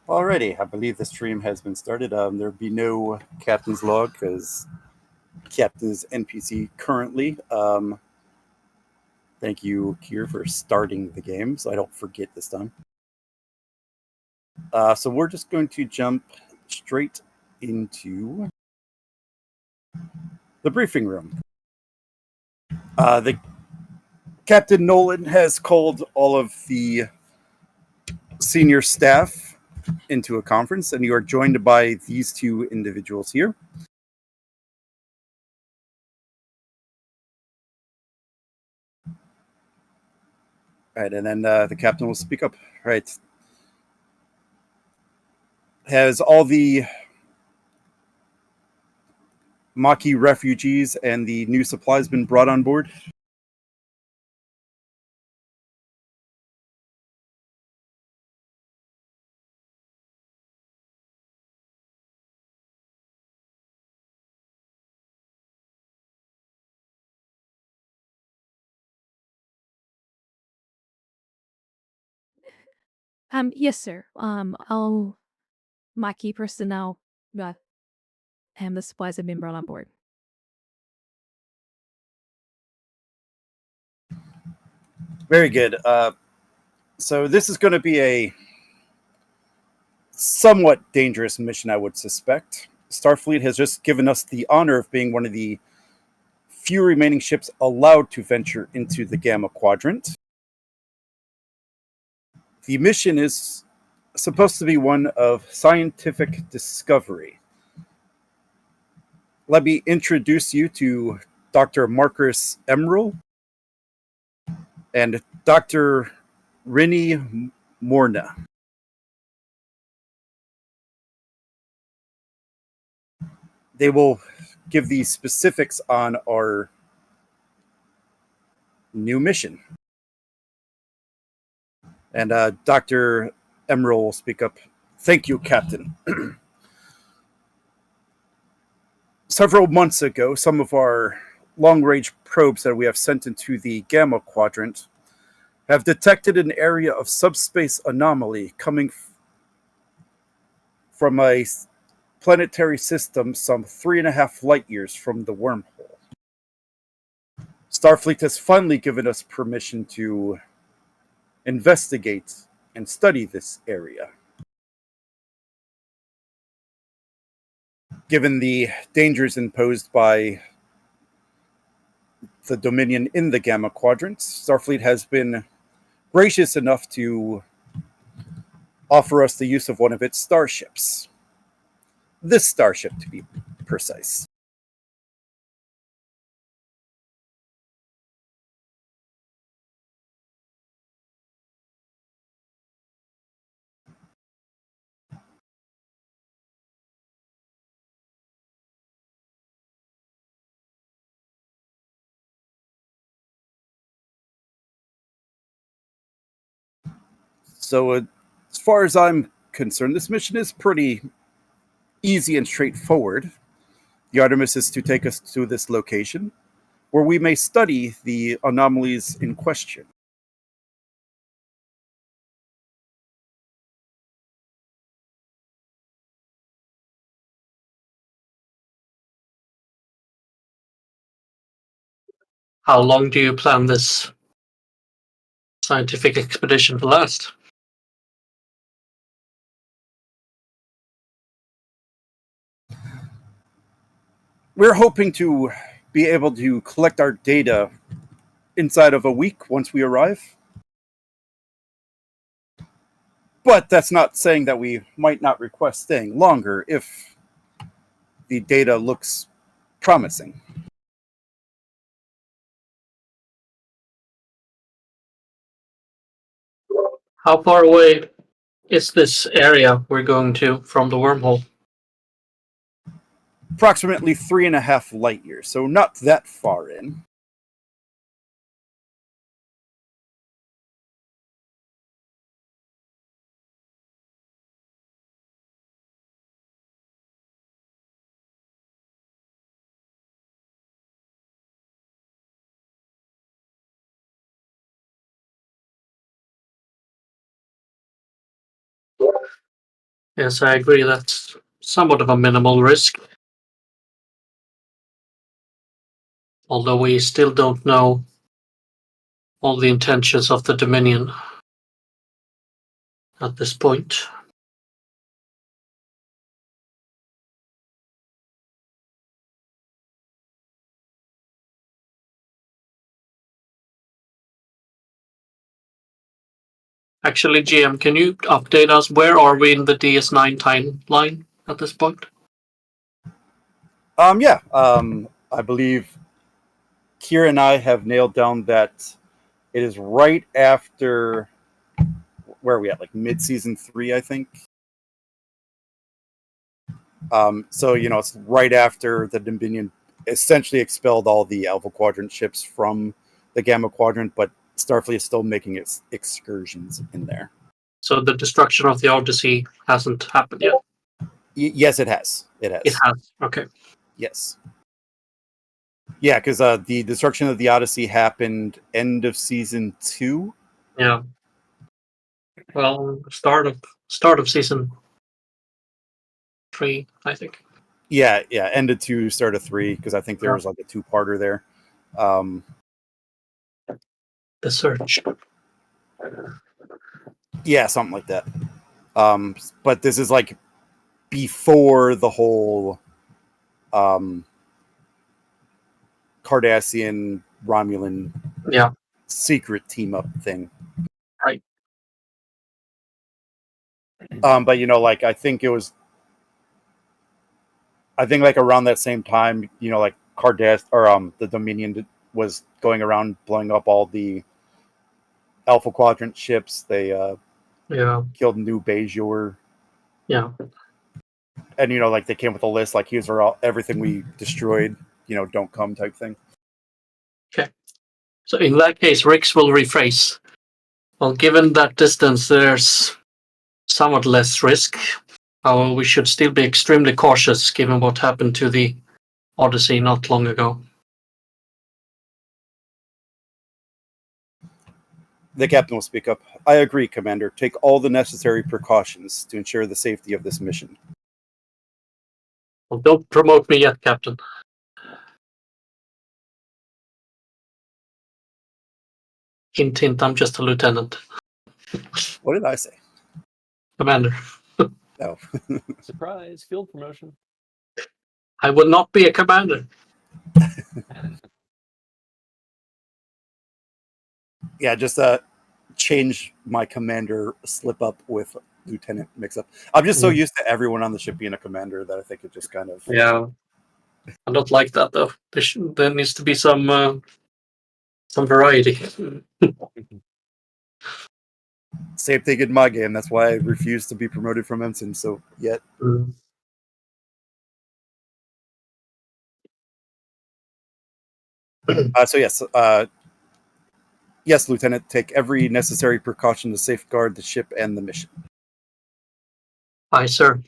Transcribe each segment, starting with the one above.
Alrighty, I believe the stream has been started. There'll be no captain's log because captain is NPC currently. Thank you, Kier, for starting the game, so I don't forget this time. So we're just going to jump straight into the briefing room. The Captain Nolan has called all of the senior staff into a conference, and you are joined by these two individuals here. Right, and then the captain will speak up. Right. Has all the Maki refugees and the new supplies been brought on board? Yes, sir. All my key personnel and the supplies have been brought on board. Very good. So this is going to be a somewhat dangerous mission, I would suspect. Starfleet has just given us the honor of being one of the few remaining ships allowed to venture into the Gamma Quadrant. The mission is supposed to be one of scientific discovery. Let me introduce you to Dr. Marcus Emerald and Dr. Rini Morna. They will give the specifics on our new mission. And Dr. Emerald will speak up. Thank you, Captain. Several months ago, some of our long range probes that we have sent into the Gamma Quadrant have detected an area of subspace anomaly coming from a planetary system some 3.5 light years from the wormhole. Starfleet has finally given us permission to investigate and study this area. Given the dangers imposed by the Dominion in the Gamma Quadrant, Starfleet has been gracious enough to offer us the use of one of its starships. This starship, to be precise. So, as far as I'm concerned, this mission is pretty easy and straightforward. The Artemis is to take us to this location where we may study the anomalies in question. How long do you plan this scientific expedition to last? We're hoping to be able to collect our data inside of a week once we arrive. But that's not saying that we might not request staying longer if the data looks promising. How far away is this area we're going to from the wormhole? Approximately 3.5 light years, so not that far in. Yes, I agree. That's somewhat of a minimal risk. Although we still don't know all the intentions of the Dominion at this point. Actually, GM, can you update us? Where are we in the DS9 timeline at this point? Yeah. I believe Kira and I have nailed down that it is right after, where are we at? Like mid-season 3, I think. So it's right after the Dominion essentially expelled all the Alpha Quadrant ships from the Gamma Quadrant, but Starfleet is still making its excursions in there. So the destruction of the Odyssey hasn't happened yet. Yes, it has. It has. It has. Okay. Yes. Yeah, because the destruction of the Odyssey happened end of season 2. Yeah. Well, start of season 3, I think. Yeah, end of 2, start of 3, because I think there was like a 2-parter there. The Search. Yeah, something like that. But this is like before the whole Cardassian Romulan secret team up thing. Right. But like I think like around that same time, like Cardass or the Dominion was going around blowing up all the Alpha Quadrant ships. They killed New Bajor. Yeah. And like they came with a list like here's everything we destroyed, don't come type thing. Okay. So in that case, Rix will rephrase. Well, given that distance, there's somewhat less risk. However, we should still be extremely cautious given what happened to the Odyssey not long ago. The captain will speak up. I agree, Commander. Take all the necessary precautions to ensure the safety of this mission. Well, don't promote me yet, Captain. Hint, hint, I'm just a lieutenant. What did I say? Commander. No. Surprise, field promotion. I would not be a commander. Yeah, just change my commander slip up with lieutenant mix up. I'm just so used to everyone on the ship being a commander that I think it just kind of... Yeah. I don't like that, though. There needs to be some variety. Same thing in my game. That's why I refuse to be promoted from ensign. So yet. So yes, yes, Lieutenant. Take every necessary precaution to safeguard the ship and the mission. Aye, sir.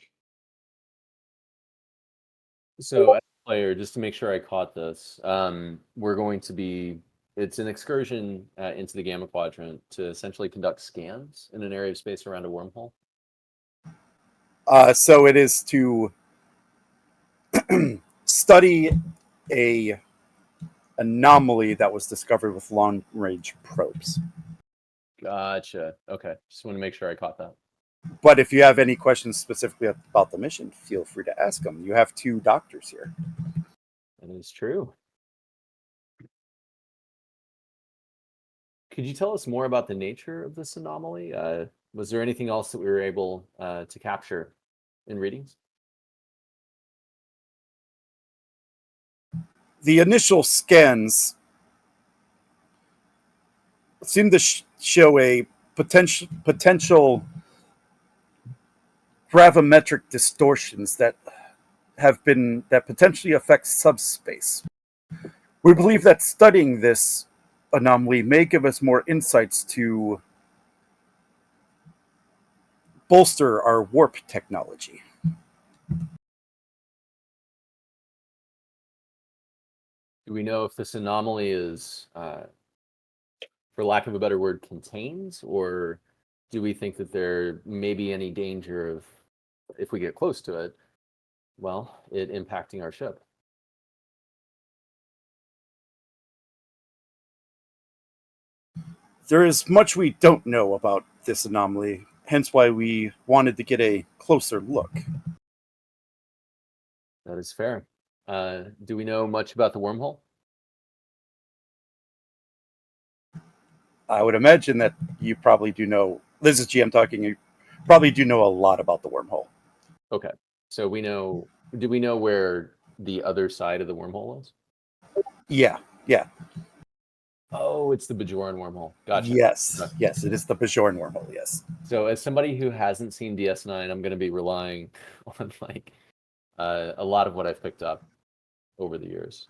So, as a player, just to make sure I caught this, we're going to be. It's an excursion into the Gamma Quadrant to essentially conduct scans in an area of space around a wormhole. So it is to study a anomaly that was discovered with long-range probes. Gotcha. Okay, just want to make sure I caught that. But if you have any questions specifically about the mission, feel free to ask them. You have 2 doctors here. That is true. Could you tell us more about the nature of this anomaly? Was there anything else that we were able to capture in readings? The initial scans seem to show a potential gravimetric distortions that potentially affect subspace. We believe that studying this anomaly may give us more insights to bolster our warp technology. Do we know if this anomaly is, for lack of a better word, contained, or do we think that there may be any danger of if we get close to it, well, it impacting our ship. There is much we don't know about this anomaly, hence why we wanted to get a closer look. That is fair. Do we know much about the wormhole? I would imagine that you probably do know. This is GM talking. You probably do know a lot about the wormhole. Okay. So we know. Do we know where the other side of the wormhole is? Yeah. Oh, it's the Bajoran wormhole. Gotcha. Yes. Okay. Yes, it is the Bajoran wormhole. Yes. So as somebody who hasn't seen DS9, I'm going to be relying on like a lot of what I've picked up over the years.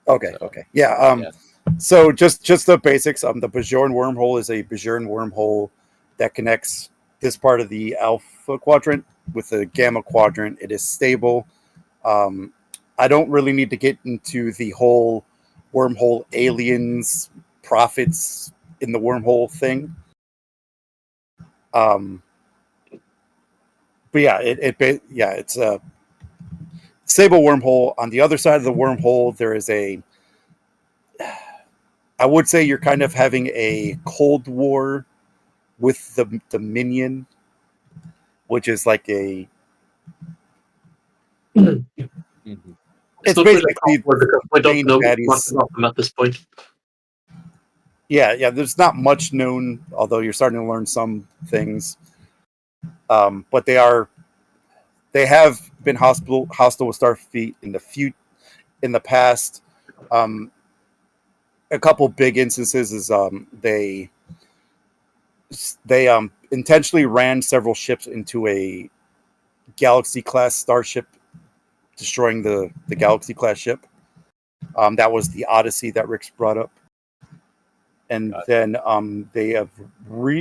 Okay. So, Okay. Yeah. yeah. So just the basics. The Bajoran wormhole is a Bajoran wormhole that connects this part of the Alpha quadrant with the Gamma quadrant. It is stable. I don't really need to get into the whole wormhole aliens, prophets in the wormhole thing. But yeah, it's a stable wormhole. On the other side of the wormhole, there is I would say you're kind of having a Cold War with the Dominion, which is like a. Mhm. It's It's not really basically awkward because we don't main know much baddies. about them at this point. Yeah. There's not much known, although you're starting to learn some things. But they have been hostile with Starfleet in the past. A couple big instances is they intentionally ran several ships into a Galaxy class starship, destroying the Galaxy class ship. That was the Odyssey that Rick's brought up. And Gotcha. then they have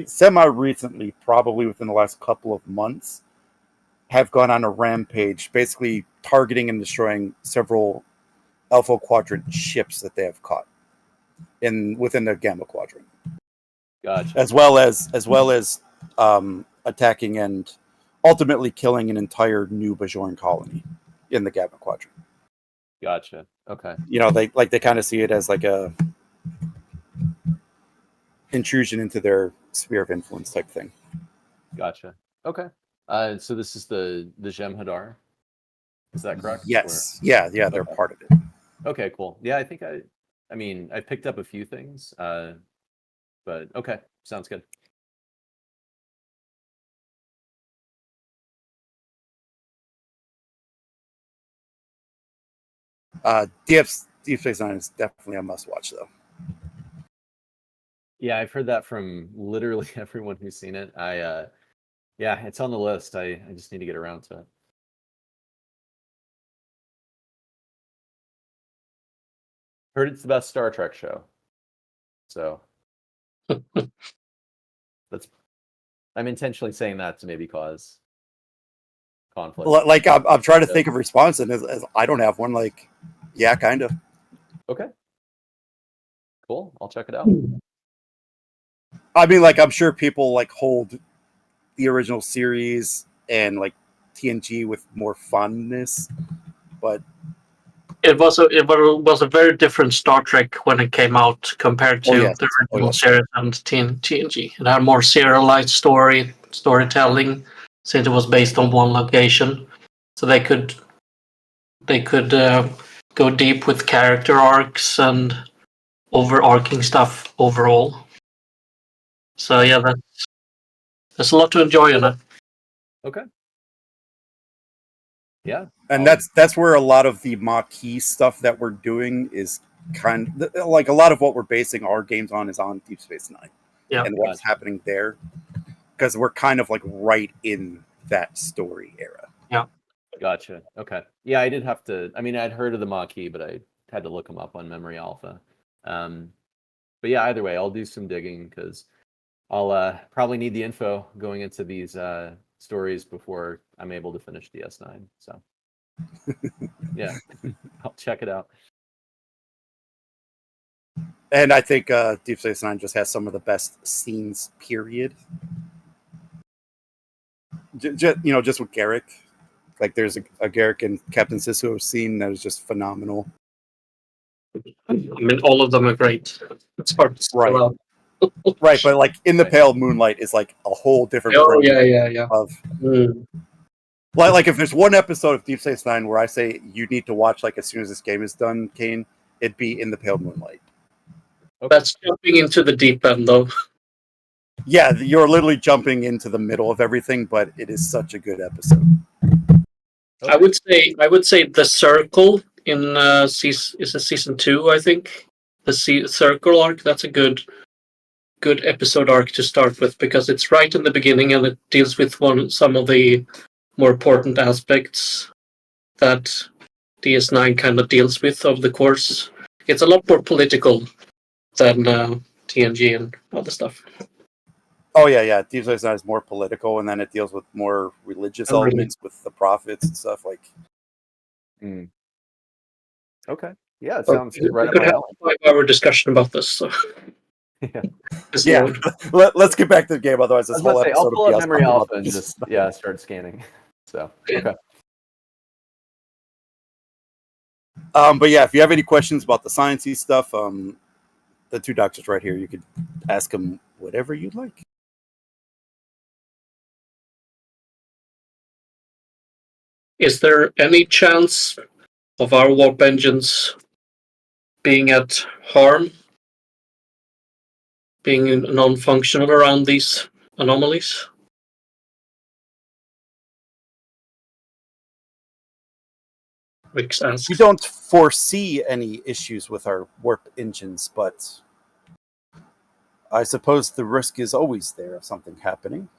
semi-recently, probably within the last couple of months, have gone on a rampage, basically targeting and destroying several Alpha Quadrant ships that they have caught within the Gamma Quadrant, Gotcha. as well as attacking and ultimately killing an entire new Bajoran colony in the Gamma Quadrant. Gotcha. Okay. They kind of see it as like a intrusion into their sphere of influence type thing. Gotcha. Okay. So this is the Jem'Hadar. Is that correct? Yes. Yeah. They're Okay. part of it. Okay, cool. Yeah, I mean, I picked up a few things, but okay, sounds good. Deep Space Nine is definitely a must-watch, though. Yeah, I've heard that from literally everyone who's seen it. Yeah, it's on the list. I just need to get around to it. Heard it's the best Star Trek show. So I'm intentionally saying that to maybe cause conflict. Like I'm trying to think of a response, and as I don't have one. Like, yeah, kind of. Okay. Cool. I'll check it out. I mean, like, I'm sure people like hold the original series and like TNG with more fondness, but It was a very different Star Trek when it came out compared to yes. the Oh, original yes. series and TNG. It had more serialized storytelling since it was based on one location, so they could go deep with character arcs and overarching stuff overall. So yeah, there's a lot to enjoy in it. Okay. Yeah. And that's where a lot of the Maquis stuff that we're doing is like a lot of what we're basing our games on is on Deep Space Nine. Yeah. And what's happening there, because we're kind of like right in that story era. Yeah. Gotcha. Okay. Yeah, I did have to. I mean, I'd heard of the Maquis, but I had to look them up on Memory Alpha. But yeah, either way, I'll do some digging because I'll probably need the info going into these stories before I'm able to finish DS9. So yeah, I'll check it out. And I think Deep Space Nine just has some of the best scenes, period. just with Garrick. Like there's a Garrick and Captain Sisu scene that is just phenomenal. I mean, all of them are great. It's hard to spell Right. out. Right, but like in the pale moonlight is like a whole different Oh, breed yeah. of Mm. like if there's one episode of Deep Space Nine where I say you need to watch like as soon as this game is done, Kane, it'd be in the pale moonlight. That's jumping into the deep end, though. Yeah, you're literally jumping into the middle of everything, but it is such a good episode. I would say the circle in season 2, I think. The circle arc, that's a good episode arc to start with, because it's right in the beginning and it deals with some of the more important aspects that DS9 kind of deals with over the course. It's a lot more political than TNG and other stuff. Oh yeah. Deep Space Nine is more political, and then it deals with more religious elements with the prophets and stuff like. Mm. Okay. Yeah, it sounds We right up could my have alley. a 5-hour discussion about this. So. Yeah. Yeah, let's get back to the game. Otherwise, I this was about whole to say, episode I'll pull will be up us Memory talking about Alpha and this. just start scanning. So okay. But yeah, if you have any questions about the sciencey stuff, the two doctors right here, you could ask them whatever you'd like. Is there any chance of our warp engines being at harm, being non-functional around these anomalies? Rix asks. We don't foresee any issues with our warp engines, but I suppose the risk is always there of something happening.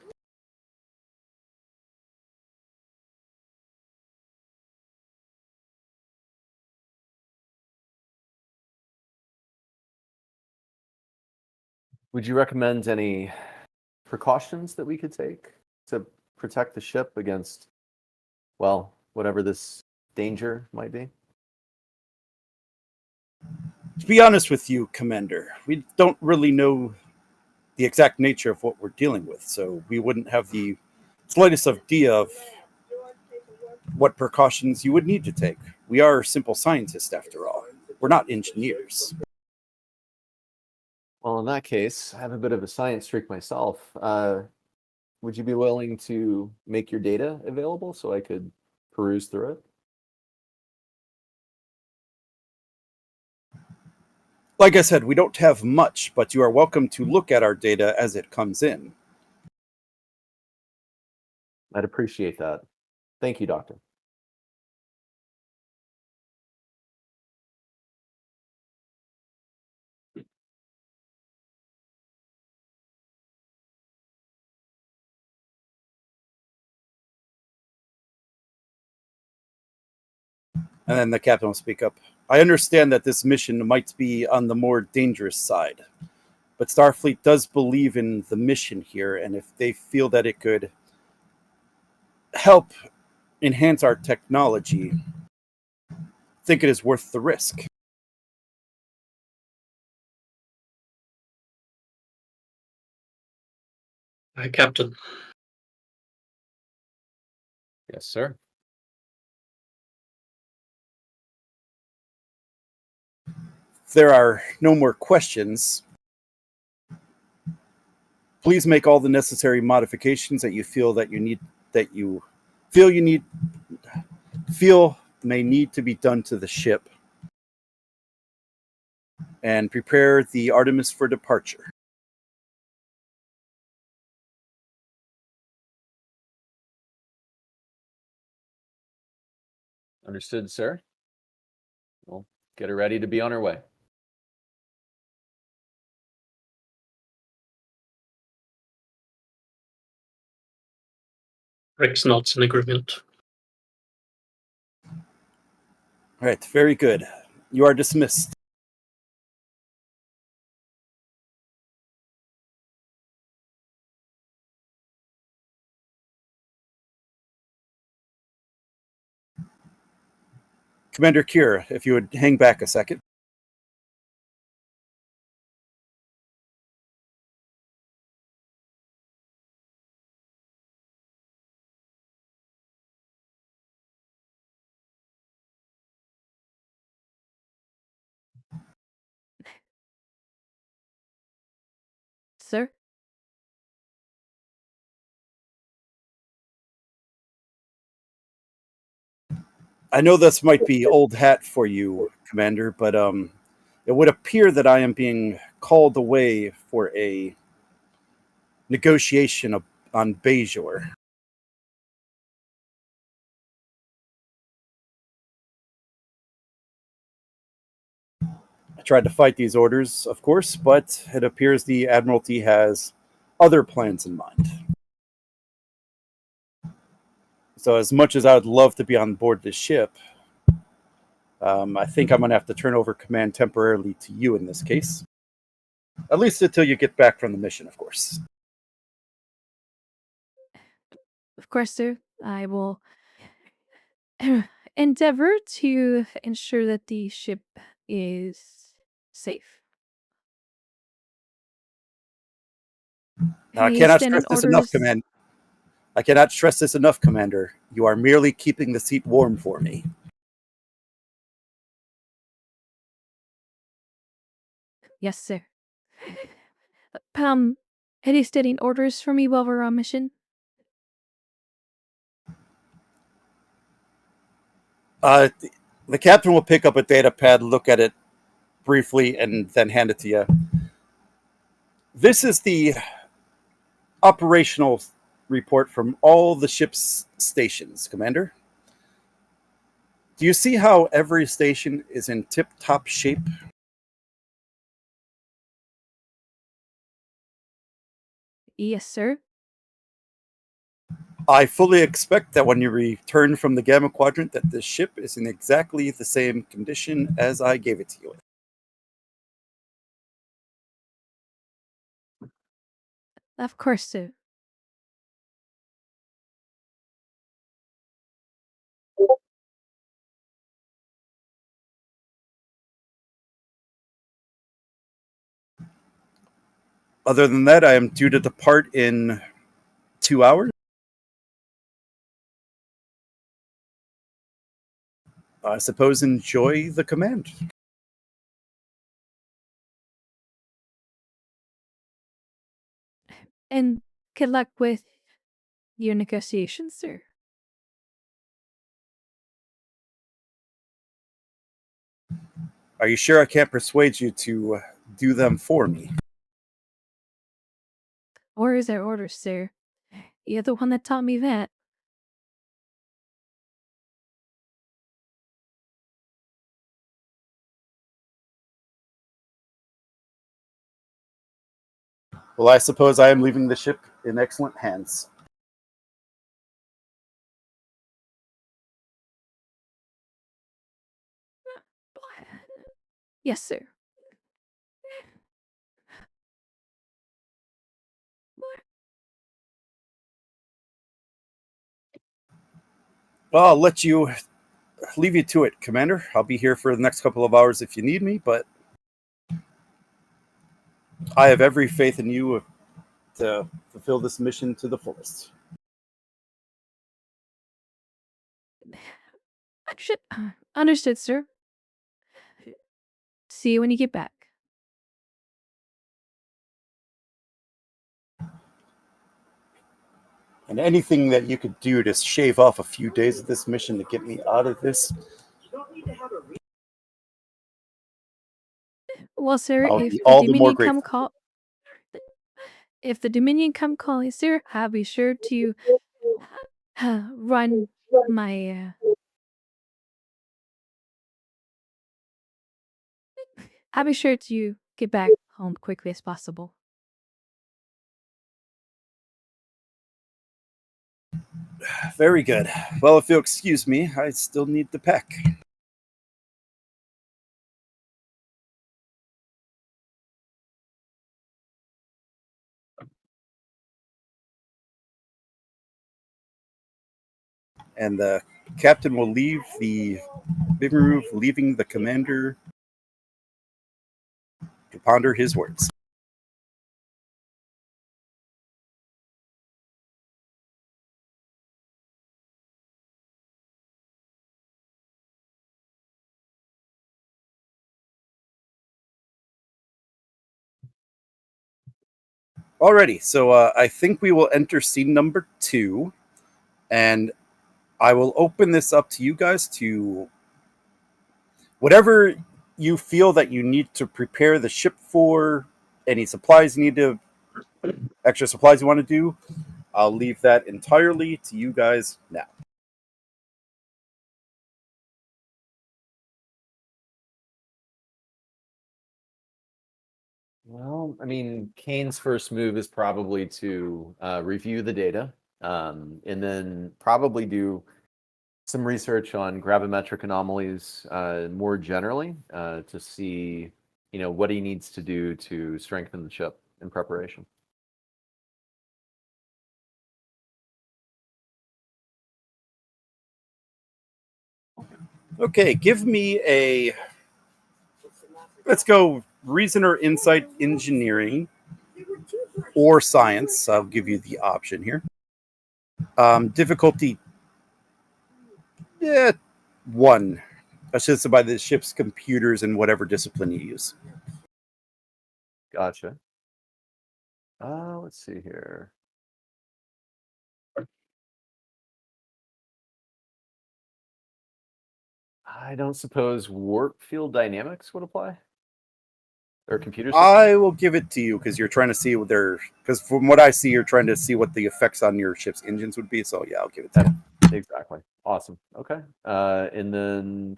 Would you recommend any precautions that we could take to protect the ship against, well, whatever this danger might be? To be honest with you, Commander, we don't really know the exact nature of what we're dealing with, so we wouldn't have the slightest idea of what precautions you would need to take. We are simple scientists, after all. We're not engineers. Well, in that case, I have a bit of a science streak myself. Would you be willing to make your data available so I could peruse through it? Like I said, we don't have much, but you are welcome to look at our data as it comes in. I'd appreciate that. Thank you, Doctor. And then the captain will speak up. I understand that this mission might be on the more dangerous side, but Starfleet does believe in the mission here, and if they feel that it could help enhance our technology, I think it is worth the risk. Hi, Captain. Yes, sir. If there are no more questions, please make all the necessary modifications that you feel that you need, that you feel you need, feel may need to be done to the ship, and prepare the Artemis for departure. Understood, sir. We'll get her ready to be on her way. Rix nods in agreement. All right, very good. You are dismissed. Commander Kira, if you would hang back a second. sir. I know this might be old hat for you, Commander, but it would appear that I am being called away for a negotiation on Bajor. I tried to fight these orders, of course, but it appears the Admiralty has other plans in mind. So, as much as I would love to be on board this ship, I think I'm going to have to turn over command temporarily to you in this case. At least until you get back from the mission, of course. Of course, sir. I will endeavor to ensure that the ship is safe. Now, I Any cannot stress standing this enough, orders? I cannot stress this enough, Commander. You are merely keeping the seat warm for me. Yes, sir. Any standing orders for me while we're on mission? Uh, the captain will pick up a data pad, look at it briefly, and then hand it to you. This is the operational report from all the ship's stations, Commander. Do you see how every station is in tip-top shape? Yes, sir. I fully expect that when you return from the Gamma Quadrant that this ship is in exactly the same condition as I gave it to you in. Of course, sir. Other than that, I am due to depart in 2 hours. I suppose enjoy the command. And good luck with your negotiations, sir. Are you sure I can't persuade you to do them for me? Orders are orders, sir. You're the one that taught me that. Well, I suppose I am leaving the ship in excellent hands. Yes, sir. Well, I'll leave you to it, Commander. I'll be here for the next couple of hours if you need me, but I have every faith in you to fulfill this mission to the fullest. Understood, sir. See you when you get back. And anything that you could do to shave off a few days of this mission to get me out of this, Well, sir, I'll be all the more grateful. If the Dominion come calling, sir, I'll be sure to run my. I'll be sure to get back home quickly as possible. Very good. Well, if you'll excuse me, I still need to pack. And the captain will leave the big room, leaving the commander to ponder his words. Alrighty, so I think we will enter scene number 2, and I will open this up to you guys to whatever you feel that you need to prepare the ship for, any supplies you need to, extra supplies you want to do. I'll leave that entirely to you guys now. Well, I mean, Kane's first move is probably to review the data, and then probably do some research on gravimetric anomalies more generally to see, what he needs to do to strengthen the ship in preparation. Okay, give me a. Let's go reason or insight engineering or science. I'll give you the option here. Difficulty 1. Assisted by the ship's computers and whatever discipline you use. Gotcha. Let's see here. I don't suppose warp field dynamics would apply? Or computer system? I will give it to you because you're trying to see what they're. Because from what I see, you're trying to see what the effects on your ship's engines would be. So yeah, I'll give it to you. Exactly. Awesome. Okay. And then.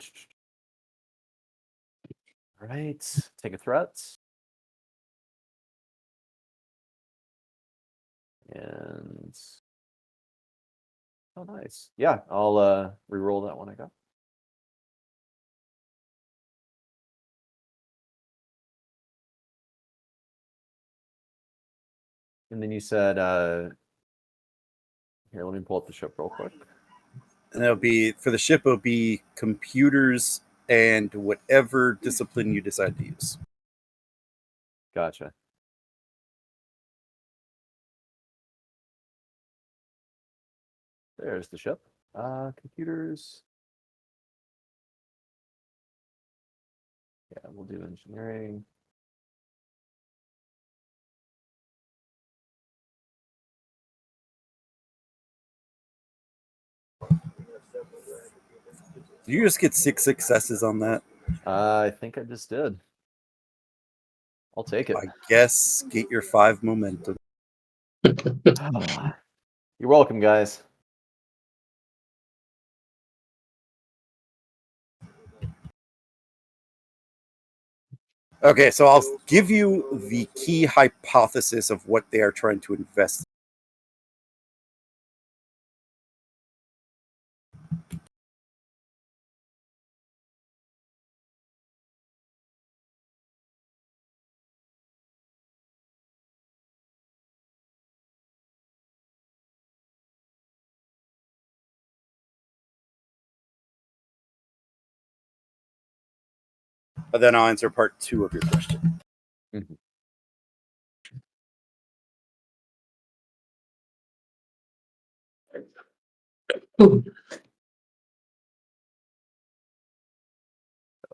All right. Take a threat. And. Oh, nice. Yeah, I'll re-roll that one I got. And then you said, here, let me pull up the ship real quick. And it'll be for the ship. It'll be computers and whatever discipline you decide to use. Gotcha. There's the ship. Computers. Yeah, we'll do engineering. Did you just get 6 successes on that? I think I just did. I'll take it. I guess get your 5 momentum. You're welcome, guys. Okay, so I'll give you the key hypothesis of what they are trying to invest. But then I'll answer part 2 of your question. Mhm.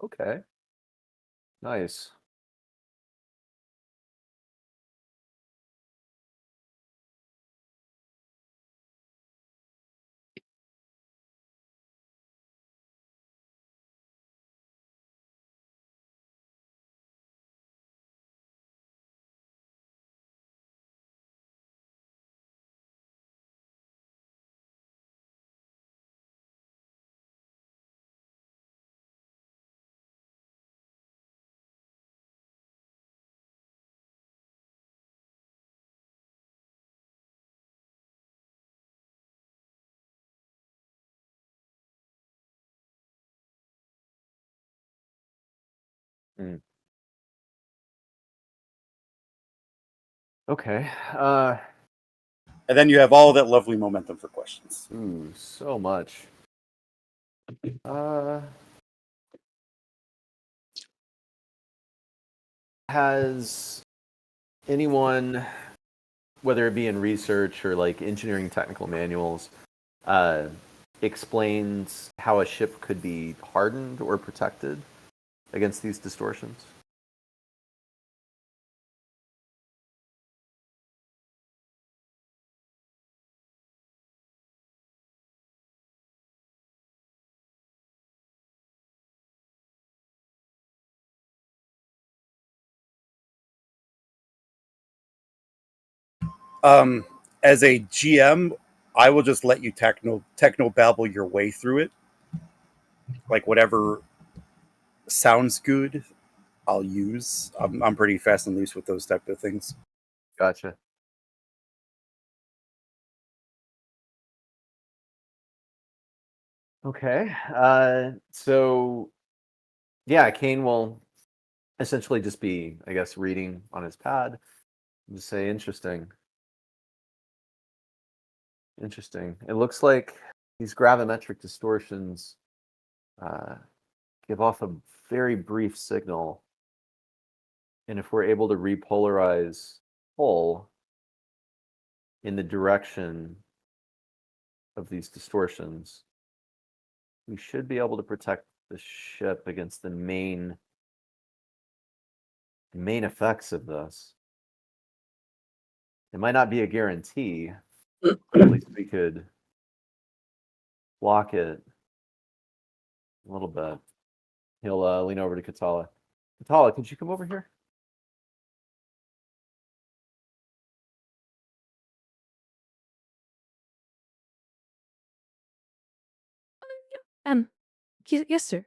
Okay. Nice. Mm. Okay. And then you have all that lovely momentum for questions. Ooh, so much. Has anyone, whether it be in research or like engineering technical manuals, explained how a ship could be hardened or protected against these distortions? As a GM, I will just let you techno babble your way through it. Like whatever sounds good, I'll use. I'm pretty fast and loose with those type of things. Gotcha. Okay. So yeah, Kane will essentially just be, I guess, reading on his pad. Just say, interesting. Interesting. It looks like these gravimetric distortions give off a very brief signal. And if we're able to repolarize Hull in the direction of these distortions, we should be able to protect the ship against the main effects of this. It might not be a guarantee, but at least we could block it a little bit. He'll lean over to Katala. Katala, could you come over here? Yes, sir.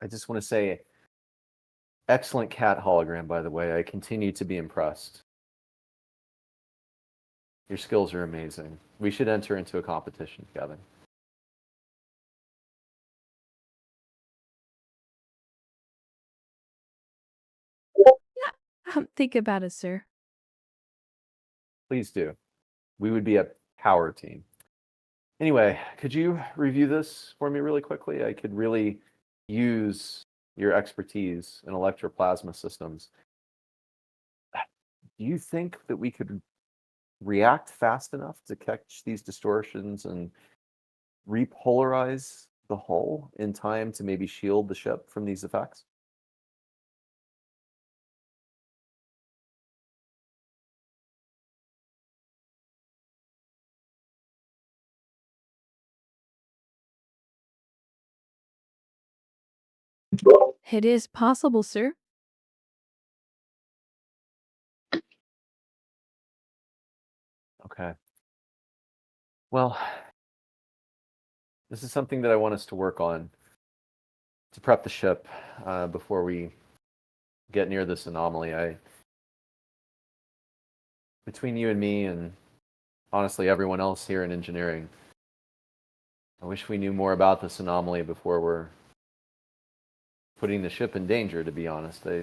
I just want to say, excellent cat hologram, by the way. I continue to be impressed. Your skills are amazing. We should enter into a competition together. Think about it, sir. Please do. We would be a power team. Anyway, could you review this for me really quickly? I could really use your expertise in electroplasma systems. Do you think that we could react fast enough to catch these distortions and repolarize the hull in time to maybe shield the ship from these effects? It is possible, sir. Okay. Well, this is something that I want us to work on to prep the ship before we get near this anomaly. Between you and me, and honestly everyone else here in engineering, I wish we knew more about this anomaly before we're putting the ship in danger, to be honest. They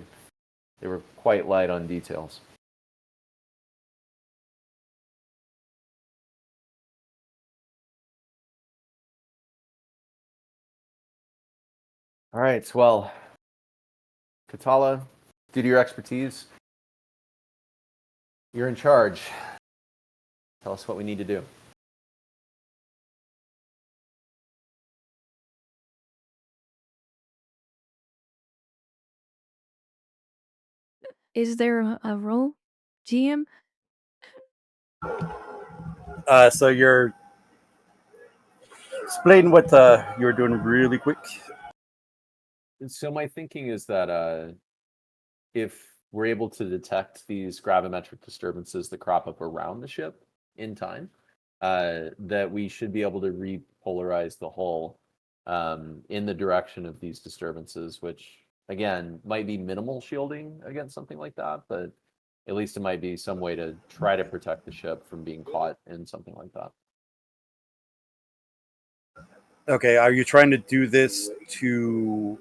were quite light on details. All right, well, Katala, due to your expertise, you're in charge. Tell us what we need to do. Is there a role, GM? So you're explain what you were doing really quick. So my thinking is that if we're able to detect these gravimetric disturbances that crop up around the ship in time, that we should be able to repolarize the hull in the direction of these disturbances, which again might be minimal shielding against something like that, but at least it might be some way to try to protect the ship from being caught in something like that. Okay, are you trying to do this to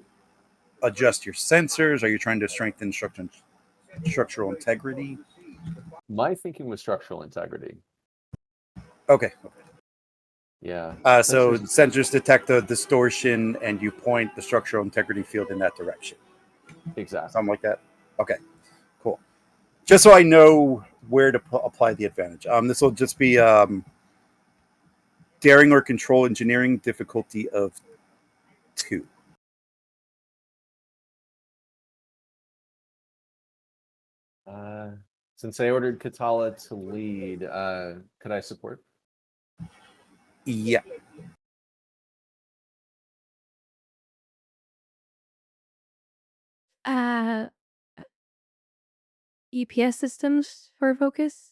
adjust your sensors? Are you trying to strengthen structural integrity? My thinking was structural integrity. Okay. Yeah. So sensors detect the distortion and you point the structural integrity field in that direction. Exactly. Something like that? Okay, cool. Just so I know where to apply the advantage. This will just be daring or control engineering difficulty of 2. Since I ordered Katala to lead, could I support? Yeah. Uh, EPS systems for focus?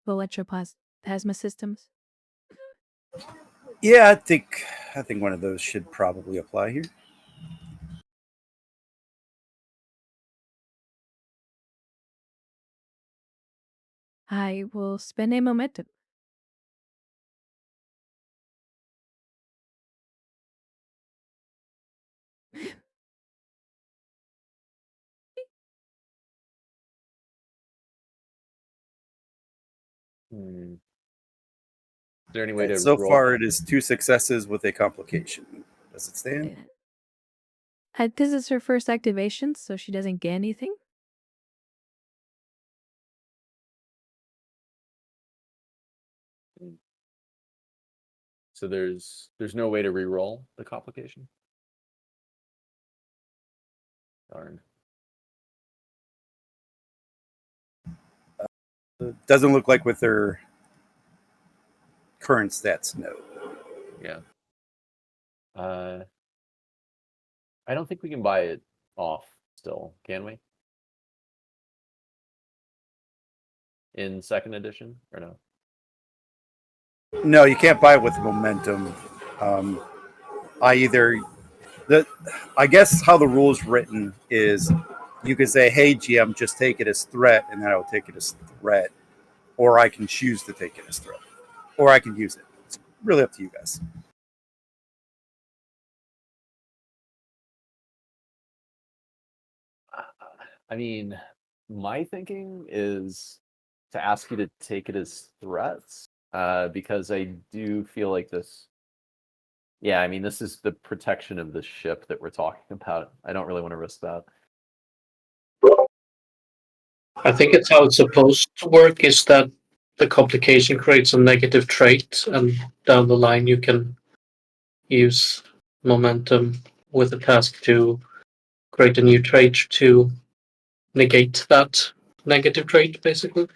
Electroplasma systems? Yeah, I think one of those should probably apply here. I will spend a momentum. Hmm. Is there any way And to so roll far, that? it is 2 successes with a complication. Does it stand? This is her first activation, so she doesn't get anything. So there's no way to re-roll the complication? Darn. It doesn't look like with their current stats, no. Yeah. I don't think we can buy it off still, can we? In second edition, or no? No, you can't buy it with momentum. I either I guess how the rule's written is you can say, "Hey GM, just take it as threat," and then I will take it as threat, or I can choose to take it as threat, or I can use it. It's really up to you guys. I mean, my thinking is to ask you to take it as threats, because I do feel like this. Yeah, I mean, this is the protection of the ship that we're talking about. I don't really want to risk that. I think it's how it's supposed to work is that the complication creates a negative trait, and down the line you can use momentum with a task to create a new trait to negate that negative trait, basically.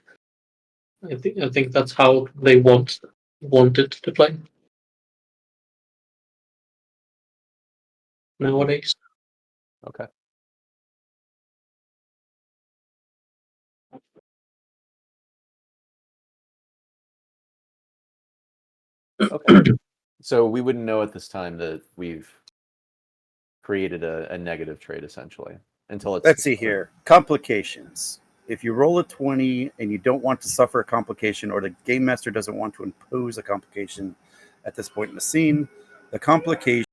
I think that's how they want it to play nowadays. Okay. Okay. So we wouldn't know at this time that we've created a negative trait essentially until it's. Let's see here. Complications. If you roll a 20 and you don't want to suffer a complication, or the game master doesn't want to impose a complication at this point in the scene, the complication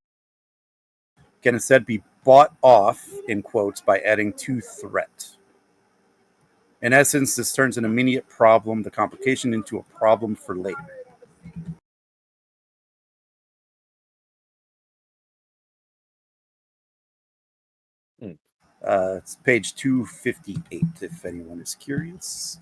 can instead be bought off, in quotes, by adding 2 threat. In essence, this turns an immediate problem, the complication, into a problem for later. Hmm. It's page 258, if anyone is curious.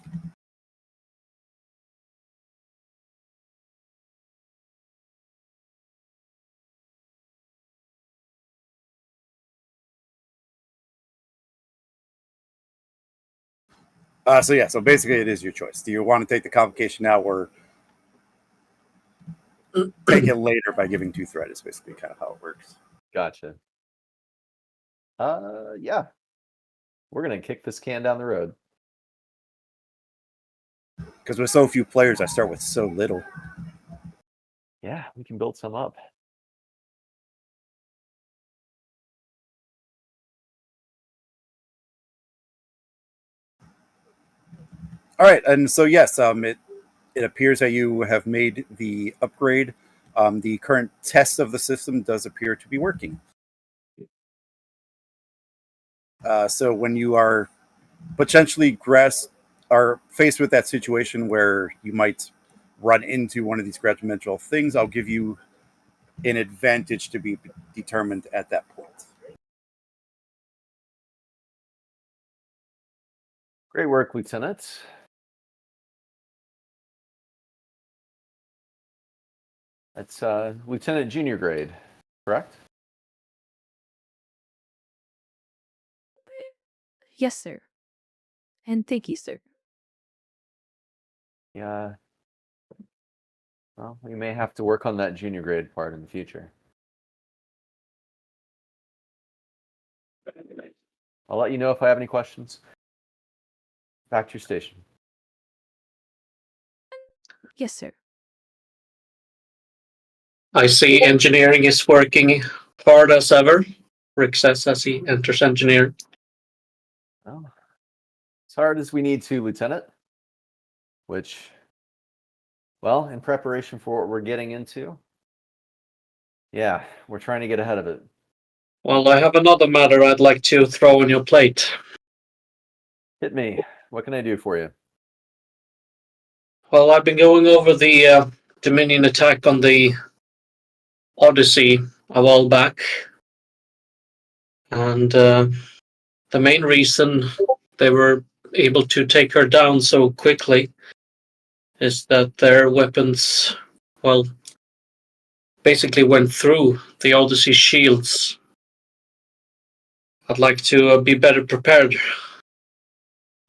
So basically it is your choice. Do you want to take the complication now or take it later by giving 2 threat is basically kind of how it works. Gotcha. Yeah. We're gonna kick this can down the road. Because with so few players, I start with so little. Yeah, we can build some up. All right, and so yes, it appears that you have made the upgrade. The current test of the system does appear to be working. So when you are potentially are faced with that situation where you might run into one of these gradual things, I'll give you an advantage to be determined at that point. Great work, Lieutenant. That's Lieutenant Junior grade, correct? Yes, sir. And thank you, sir. Yeah. Well, we may have to work on that junior grade part in the future. I'll let you know if I have any questions. Back to your station. Yes, sir. I see engineering is working hard as ever. Rick says as he enters engineering. Well, as hard as we need to, Lieutenant. Which, well, in preparation for what we're getting into, yeah, we're trying to get ahead of it. Well, I have another matter I'd like to throw on your plate. Hit me. What can I do for you? Well, I've been going over the Dominion attack on the Odyssey a while back, and the main reason they were able to take her down so quickly is that their weapons, well, basically went through the Odyssey shields. I'd like to be better prepared,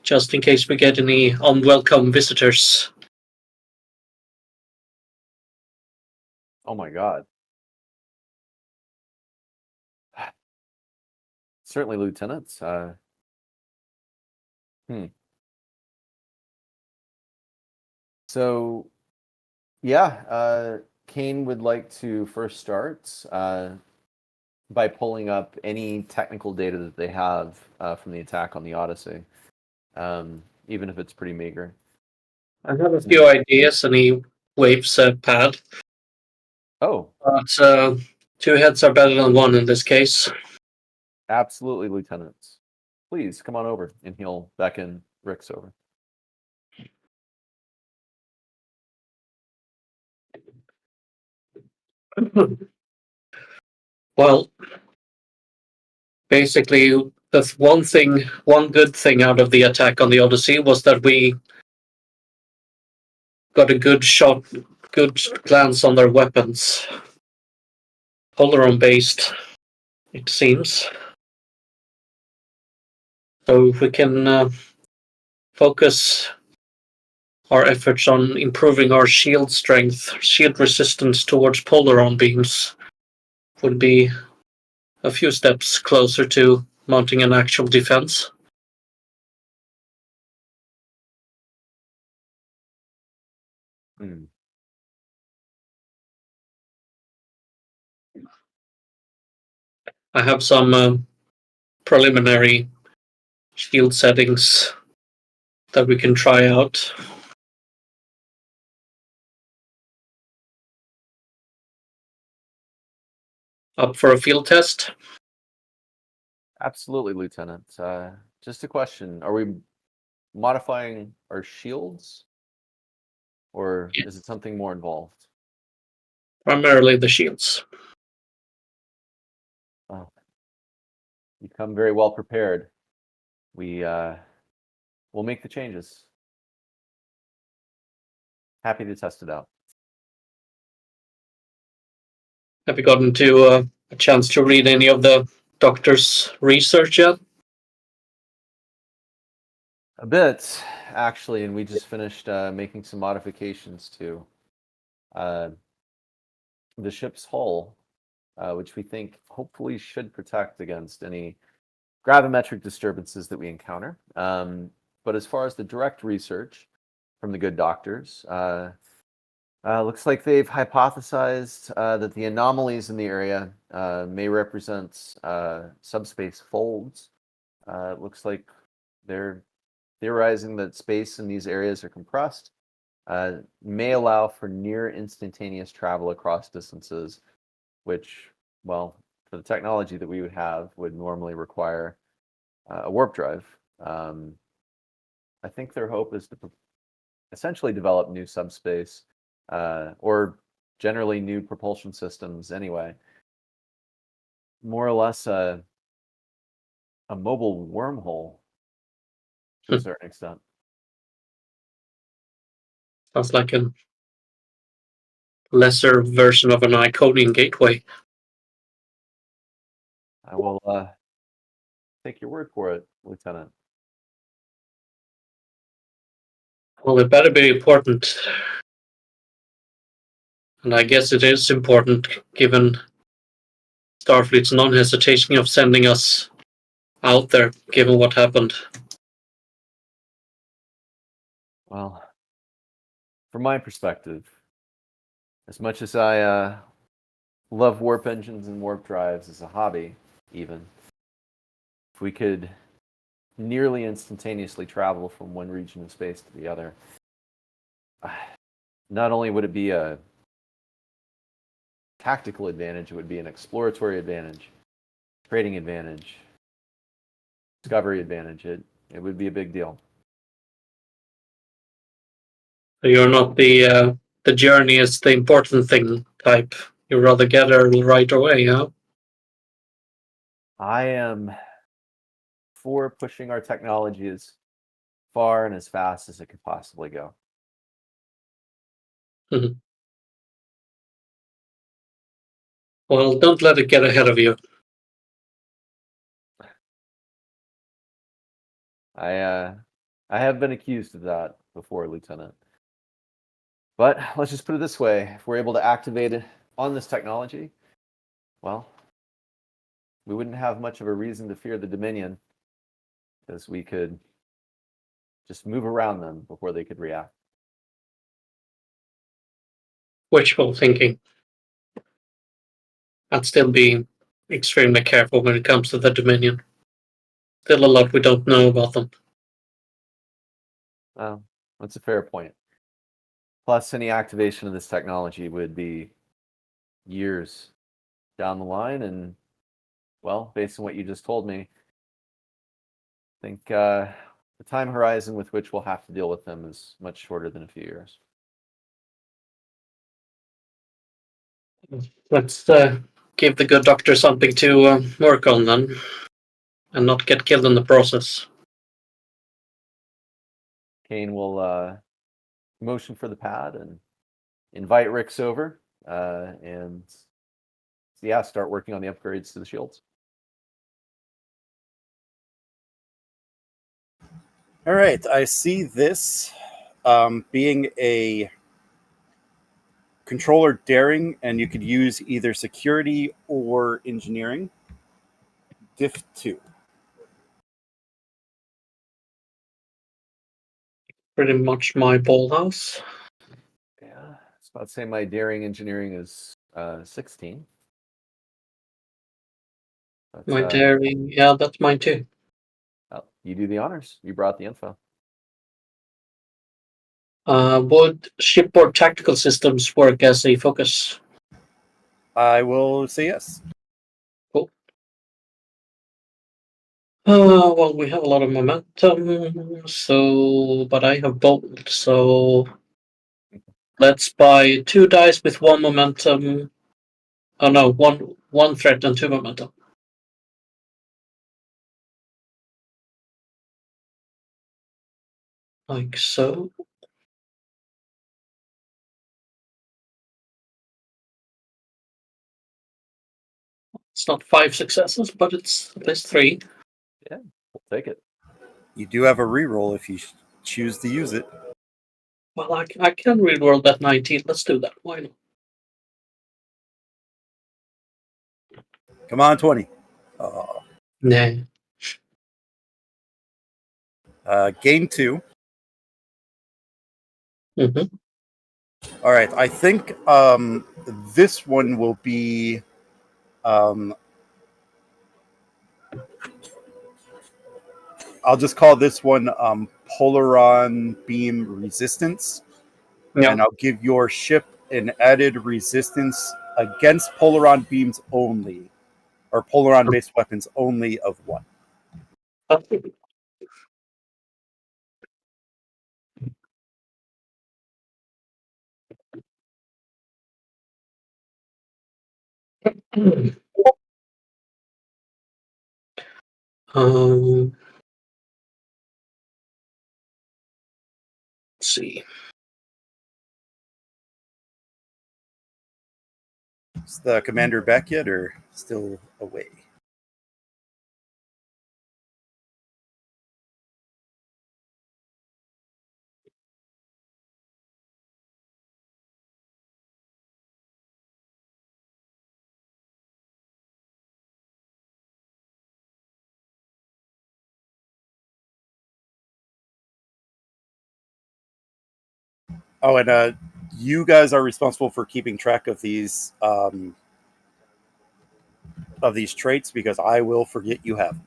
just in case we get any unwelcome visitors. Oh my God. Certainly, Lieutenant. So, yeah, Kane would like to first start by pulling up any technical data that they have from the attack on the Odyssey, even if it's pretty meager. I have a few ideas, and he waves a pad. Oh, But 2 heads are better than 1 in this case. absolutely, Lieutenant. Please come on over, and he'll beckon Rix over. Well, basically, the one good thing out of the attack on the Odyssey was that we got a good glance on their weapons. Polaron based, it seems. So if we can focus our efforts on improving our shield strength, shield resistance towards Polaron beams, would be a few steps closer to mounting an actual defense. Hmm. I have some preliminary shield settings that we can try out. Up for a field test? Absolutely, Lieutenant. Just a question. Are we modifying our shields? Or Yeah. is it something more involved? Primarily the shields. Oh, you come very well prepared. We'll make the changes. Happy to test it out. Have you gotten to a chance to read any of the doctor's research yet? A bit, actually, and we just finished making some modifications to the ship's hull, which we think hopefully should protect against any gravimetric disturbances that we encounter. But as far as the direct research from the good doctors, looks like they've hypothesized that the anomalies in the area may represent subspace folds. It looks like they're theorizing that space in these areas are compressed, may allow for near instantaneous travel across distances, which, well, for the technology that we would have, would normally require a warp drive. I think their hope is to essentially develop new subspace or generally new propulsion systems anyway. More or less a mobile wormhole to a certain extent. Sounds like a lesser version of an Iconian gateway. I will take your word for it, Lieutenant. Well, it better be important. And I guess it is important given Starfleet's non-hesitation of sending us out there, given what happened. Well, from my perspective, as much as I love warp engines and warp drives as a hobby, even, if we could nearly instantaneously travel from one region of space to the other, not only would it be a tactical advantage, it would be an exploratory advantage, trading advantage, discovery advantage. It would be a big deal. You're not the journey is the important thing type. You rather get there right away, huh? I am for pushing our technology as far and as fast as it could possibly go. Well, don't let it get ahead of you. I have been accused of that before, Lieutenant. But let's just put it this way: if we're able to activate it on this technology, well, we wouldn't have much of a reason to fear the Dominion, because we could just move around them before they could react. Wishful thinking. I'd still be extremely careful when it comes to the Dominion. Still a lot we don't know about them. Well, that's a fair point. Plus, any activation of this technology would be years down the line, and, well, based on what you just told me, I think the time horizon with which we'll have to deal with them is much shorter than a few years. Let's give the good doctor something to work on then, and not get killed in the process. Kane will motion for the pad and invite Rix over, and yeah, start working on the upgrades to the shields. All right, I see this being a controller daring, and you could use either security or engineering. Diff 2. Pretty much my ball house. Yeah, I was about to say my daring engineering is 16. But, My daring, yeah, that's mine too. well, you do the honors. You brought the info. Would shipboard tactical systems work as a focus? I will say yes. Cool. Well, we have a lot of momentum, so but I have bold, so let's buy 2 dice with 1 momentum. Oh no, one threat and 2 momentum. Like so. It's not 5 successes, but it's at least 3. Yeah, we'll take it. You do have a reroll if you choose to use it. Well, I can reroll that 19. Let's do that. Why not? Come on, 20. Nah. Game 2. Mm-hmm. All right, I think this one will be I'll just call this one Polaron Beam Resistance. Yeah. And I'll give your ship an added resistance against Polaron beams only, or Polaron-based weapons only of 1. Let's see. Is the commander back yet, or still away? Oh, and you guys are responsible for keeping track of these traits because I will forget you have them.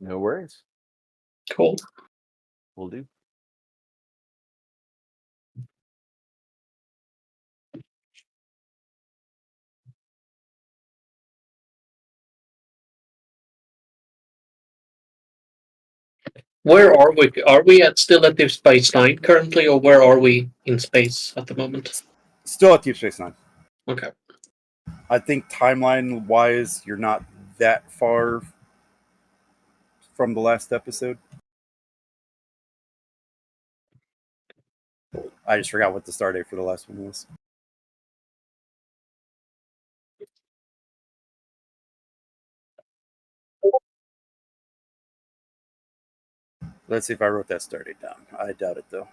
No worries. Cool. We'll do. Where are we? Are we still at Deep Space Nine currently, or where are we in space at the moment? Still at Deep Space Nine. Okay. I think timeline-wise, you're not that far from the last episode. I just forgot what the start date for the last one was. Let's see if I wrote that start date down. I doubt it, though.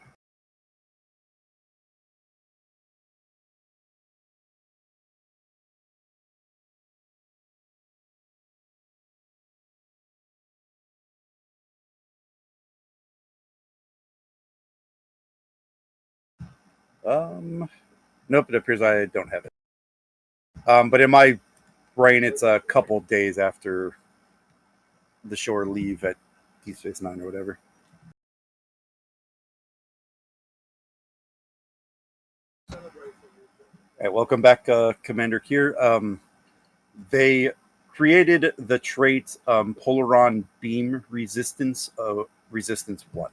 Nope, it appears I don't have it. But in my brain, it's a couple days after the shore leave at Deep Space Nine or whatever. All right, welcome back, Commander Kier. They created the trait Polaron Beam Resistance, Resistance 1.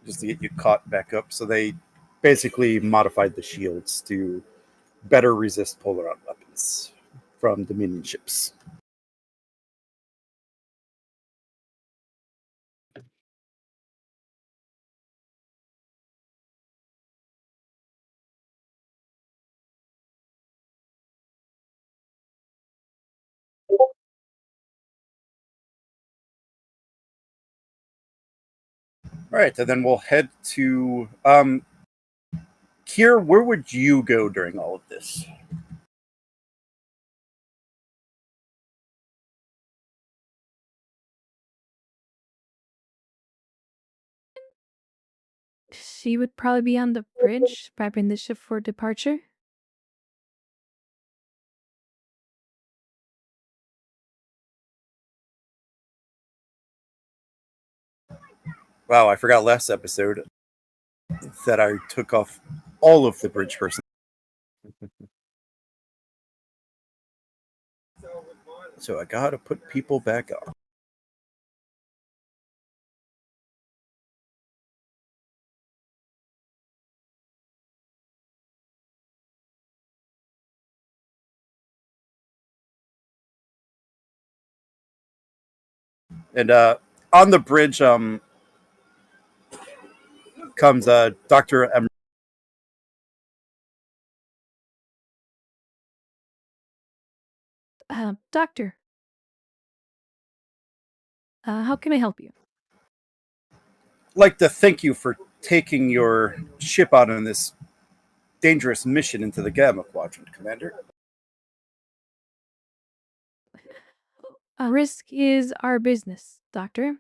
Just to get you caught back up. So they basically modified the shields to better resist Polaron weapons from Dominion ships. All right, and then we'll head to Kier. Where would you go during all of this? She would probably be on the bridge, prepping the ship for departure. Wow, I forgot last episode that I took off all of the bridge person. So I gotta put people back on. And on the bridge comes Dr. Doctor, how can I help you? Like to thank you for taking your ship out on this dangerous mission into the Gamma Quadrant, Commander. Risk is our business, Doctor.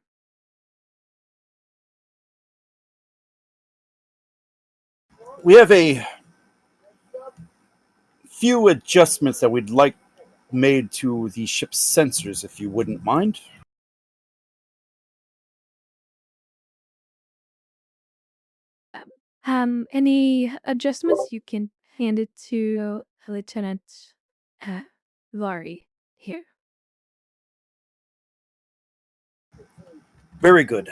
We have a few adjustments that we'd like made to the ship's sensors, if you wouldn't mind. Any adjustments you can hand it to Lieutenant Vari here. Very good.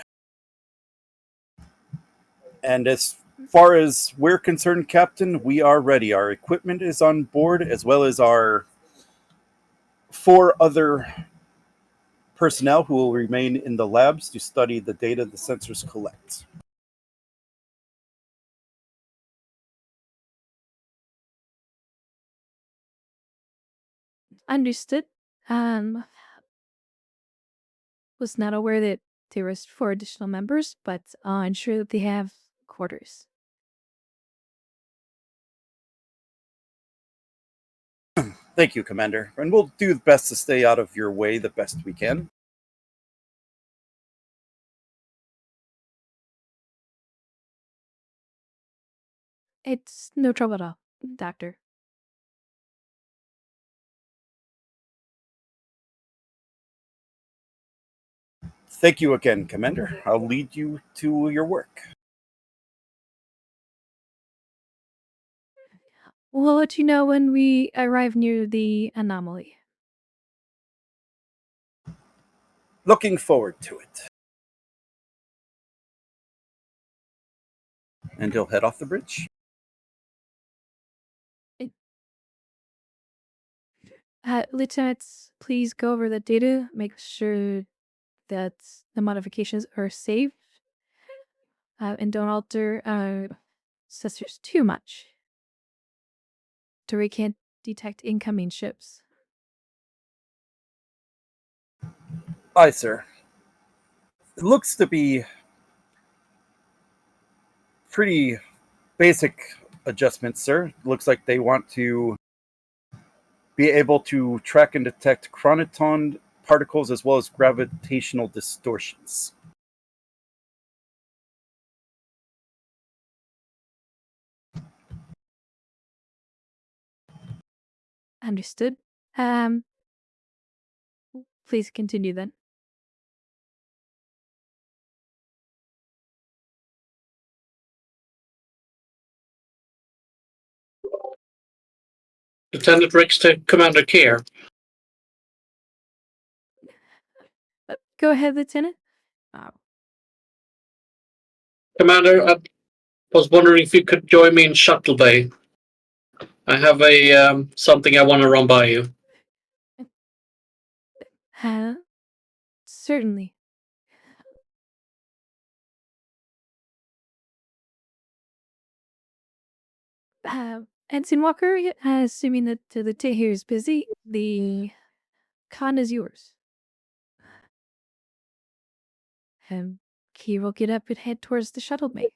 And as far as we're concerned, Captain, we are ready. Our equipment is on board, as well as our 4 other personnel who will remain in the labs to study the data the sensors collect. Understood. Was not aware that there was 4 additional members, but I'm sure that they have quarters. Thank you, Commander. And we'll do the best to stay out of your way the best we can. It's no trouble at all, Doctor. Thank you again, Commander. I'll lead you to your work. We'll let you know when we arrive near the anomaly. Looking forward to it. And he'll head off the bridge. Lieutenants, please go over the data. Make sure that the modifications are safe. And don't alter sensors too much. We can't detect incoming ships. Aye, sir. It looks to be pretty basic adjustments, sir. Looks like they want to be able to track and detect chronoton particles as well as gravitational distortions. Understood. Please continue then. Lieutenant Rix to Commander Keir. Go ahead, Lieutenant. Commander, I was wondering if you could join me in Shuttle Bay. I have a something I want to run by you. Certainly. Ensign Walker, assuming that the Tahir is busy, the con is yours. Key will get up and head towards the shuttle bay.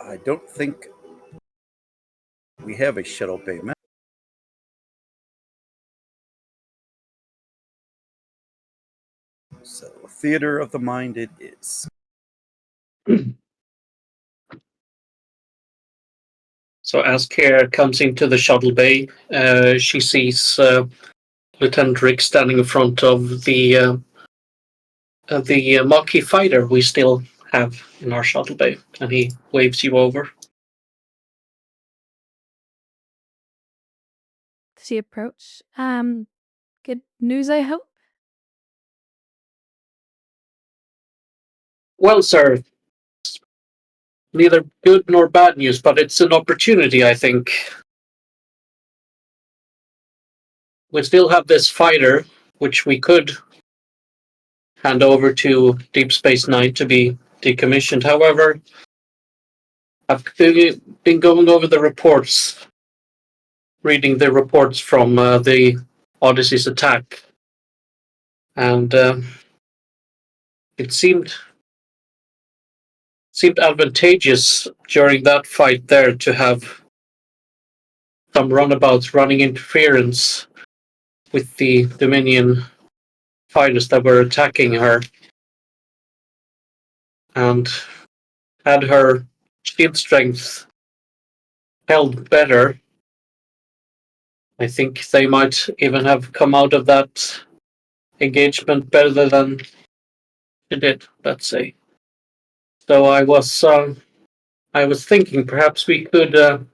I don't think we have a shuttle bay map. So, theater of the mind it is. So as Keir comes into the shuttle bay, she sees Lieutenant Rick standing in front of the Maquis fighter we still have in our shuttle bay, and he waves you over. She approach. Good news, I hope. Well, sir, neither good nor bad news, but it's an opportunity, I think. We still have this fighter, which we could hand over to Deep Space Nine to be decommissioned. However, I've been going over the reports, reading the reports from the Odyssey's attack, and it seemed advantageous during that fight there to have some runabouts running interference with the Dominion fighters that were attacking her, and had her shield strength held better, I think they might even have come out of that engagement better than she did, let's say. So I was thinking perhaps we could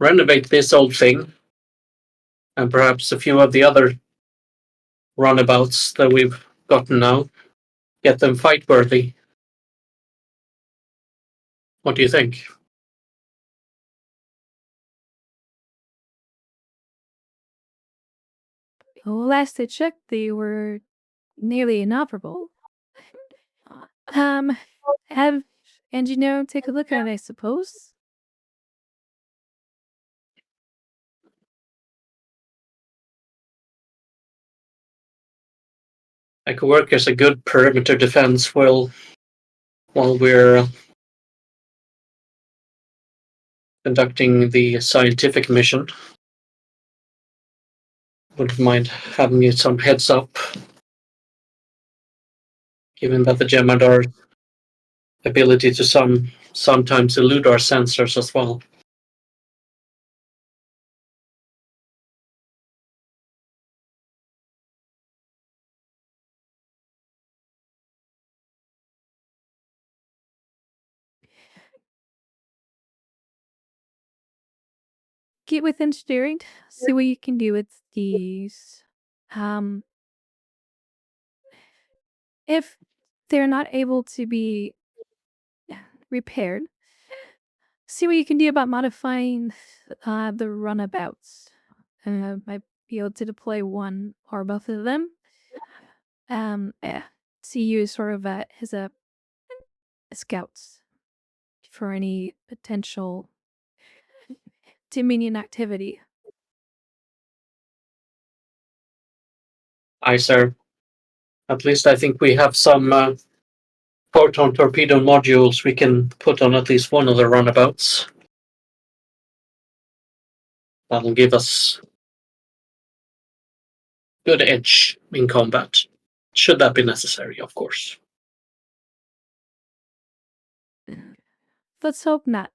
renovate this old thing, and perhaps a few of the other runabouts that we've gotten now, get them fight worthy. What do you think? Well, last I checked, they were nearly inoperable. Have engineer take a look at it, I suppose. I could work as a good perimeter defense while we're conducting the scientific mission. Wouldn't mind having you some heads up. given that the Gemadar ability to sometimes elude our sensors as well. Get with engineering, see what you can do with these. If they're not able to be repaired, see what you can do about modifying the runabouts. Might be able to deploy one or both of them. See you sort of as a scouts for any potential Dominion activity. Aye, sir. At least I think we have some photon torpedo modules we can put on at least one of the runabouts. That'll give us good edge in combat. Should that be necessary, of course. Let's hope not.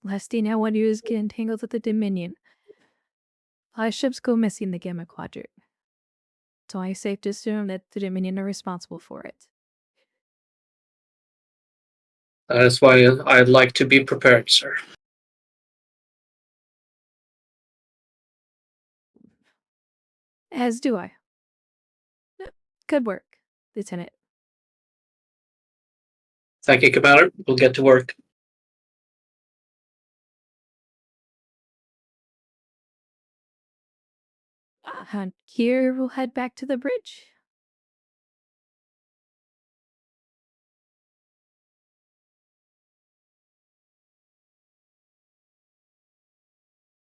Last thing I want to do is get entangled with the Dominion. Our ships go missing in the Gamma Quadrant. So I'm safe to assume that the Dominion are responsible for it. That's why I'd like to be prepared, sir. As do I. Good work, Lieutenant. Thank you, Commander. We'll get to work. And here we'll head back to the bridge.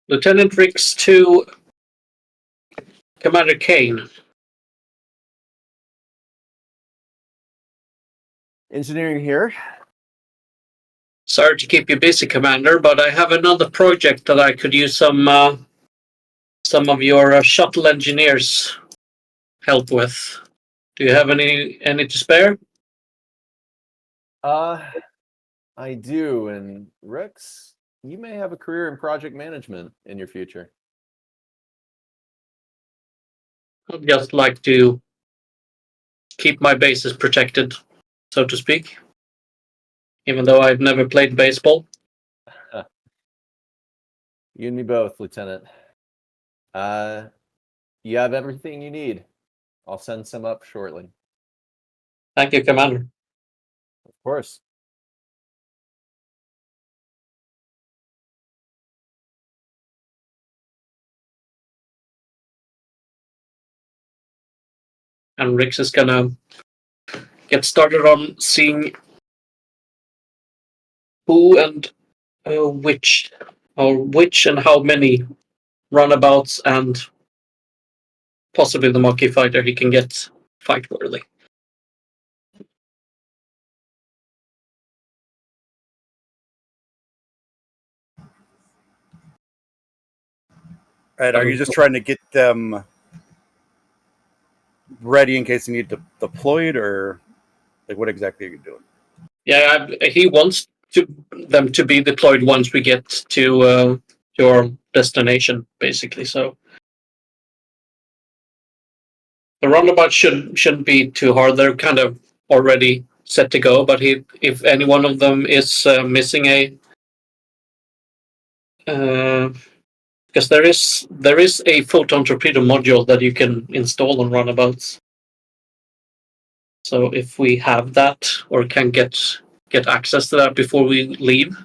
Lieutenant Rix to Commander Kane. Engineering here. Sorry to keep you busy, Commander, but I have another project that I could use some of your shuttle engineers' help with. Do you have any to spare? I do, and Rex, you may have a career in project management in your future. I'd just like to keep my bases protected, so to speak. Even though I've never played baseball. You and me both, Lieutenant. You have everything you need. I'll send some up shortly. Thank you, Commander. Of course. And Rix is gonna get started on seeing who and which and how many runabouts and possibly the monkey fighter he can get fight worthy. And are you just trying to get them ready in case you need to deploy it, or like what exactly are you doing? Yeah, he wants them to be deployed once we get to your destination, basically. So the roundabout shouldn't be too hard. They're kind of already set to go. But if any one of them is missing a, because there is a photon torpedo module that you can install on runabouts. So if we have that or can get access to that before we leave,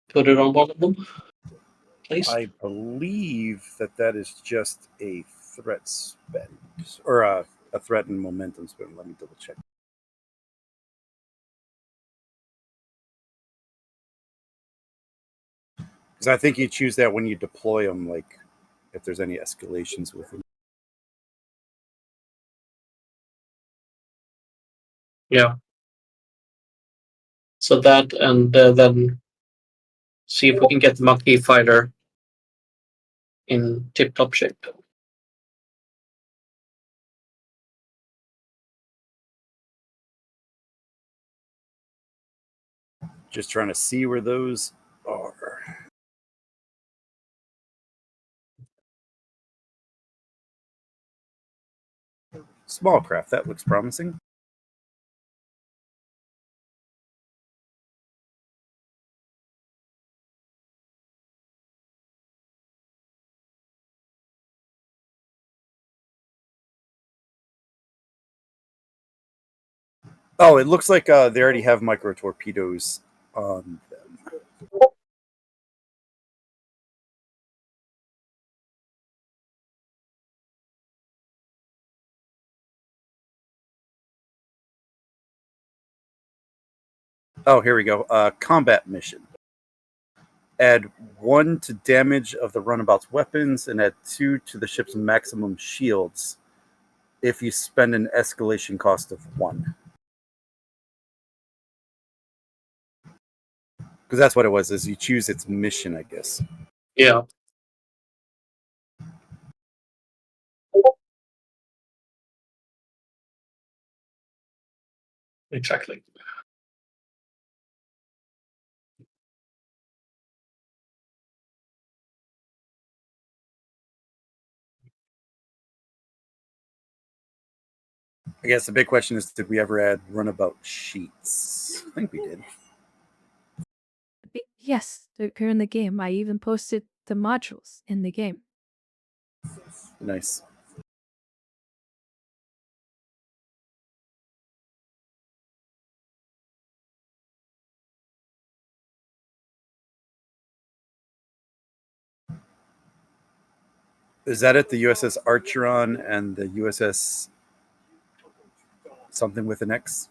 put it on one of them, please. I believe that is just a threat spend, or a threat and momentum spend. Let me double check. Because I think you choose that when you deploy them, like if there's any escalations with them. Yeah. So that, and then see if we can get the monkey fighter in tip-top shape. Just trying to see where those are. Small craft, that looks promising. Oh, it looks like they already have micro torpedoes on them. Oh, here we go. Combat mission. Add 1 to damage of the runabout's weapons and add 2 to the ship's maximum shields if you spend an escalation cost of 1. Because that's what it was, is you choose its mission, I guess. Yeah. Exactly. I guess the big question is, did we ever add runabout sheets? I think we did. Yes, they're in the game. I even posted the modules in the game. Nice. Is that it? The USS Archeron and the USS something with an X?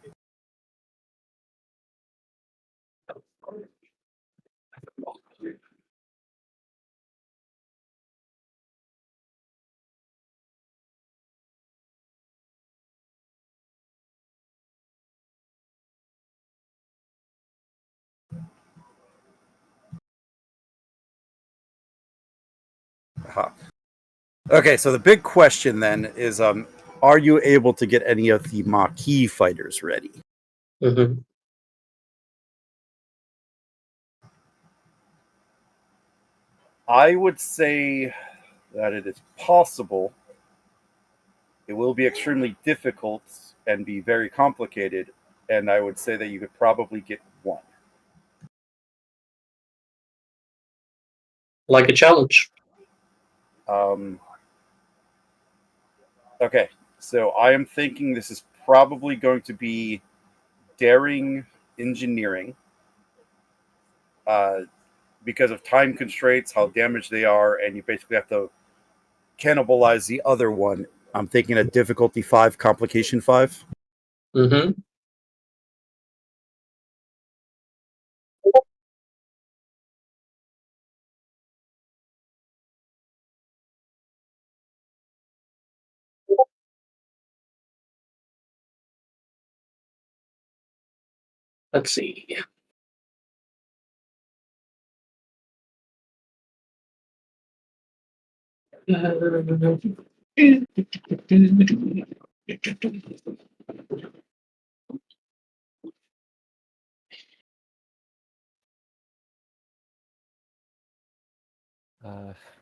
Aha. Okay, so the big question then is, are you able to get any of the Maquis fighters ready? Mm-hmm. I would say that it is possible. It will be extremely difficult and be very complicated, and I would say that you could probably get 1. Like a challenge. Okay, so I am thinking this is probably going to be daring engineering, because of time constraints, how damaged they are, and you basically have to cannibalize the other one. I'm thinking a difficulty 5, complication 5. Mm-hmm. Let's see.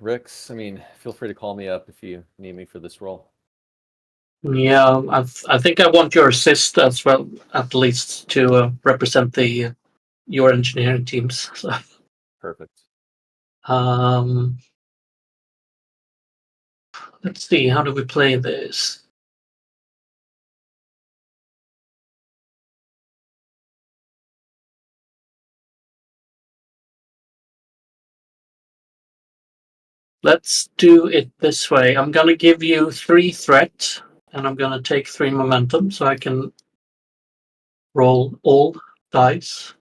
Rix, I mean, feel free to call me up if you need me for this role. Yeah, I think I want your assist as well, at least to represent the your engineering teams. So, Perfect. let's see, how do we play this? Let's do it this way. I'm gonna give you 3 threat, and I'm gonna take 3 momentum, so I can roll all dice.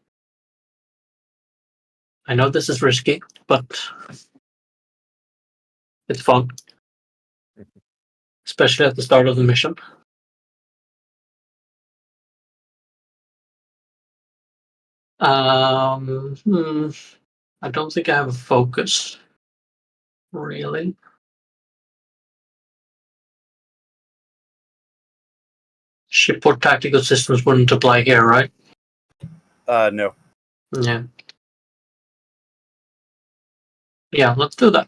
I know this is risky, but it's fun, especially at the start of the mission. I don't think I have a focus, really. Shipboard tactical systems wouldn't apply here, right? No. Yeah. Yeah, let's do that.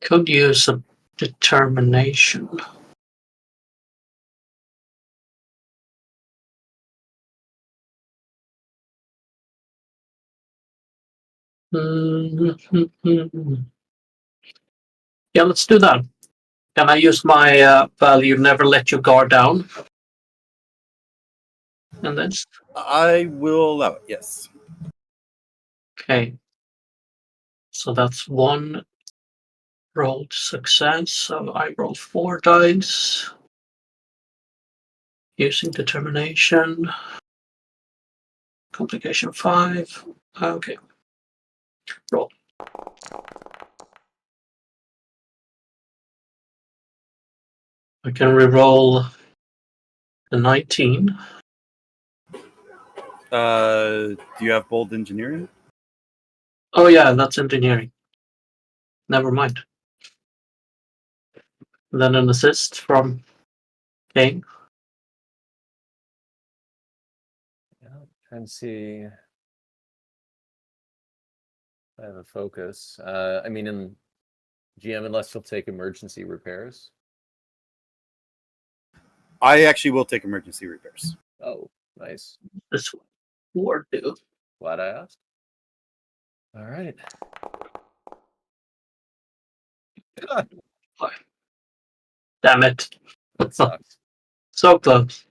Could use a determination. Yeah, let's do that. Can I use my value never let your guard down? And then, I will allow it, yes. okay. So that's one rolled success. So I roll 4 dice. Using determination. Complication 5. Okay. Roll. I can reroll the 19. Do you have bold engineering? Oh yeah, that's engineering. Never mind. Then an assist from Kane. Yeah, trying to see. If I have a focus. I mean, in GM, unless you'll take emergency repairs. I actually will take emergency repairs. Oh, nice. This war do. Glad I asked. All right. Damn it. That sucks. So close.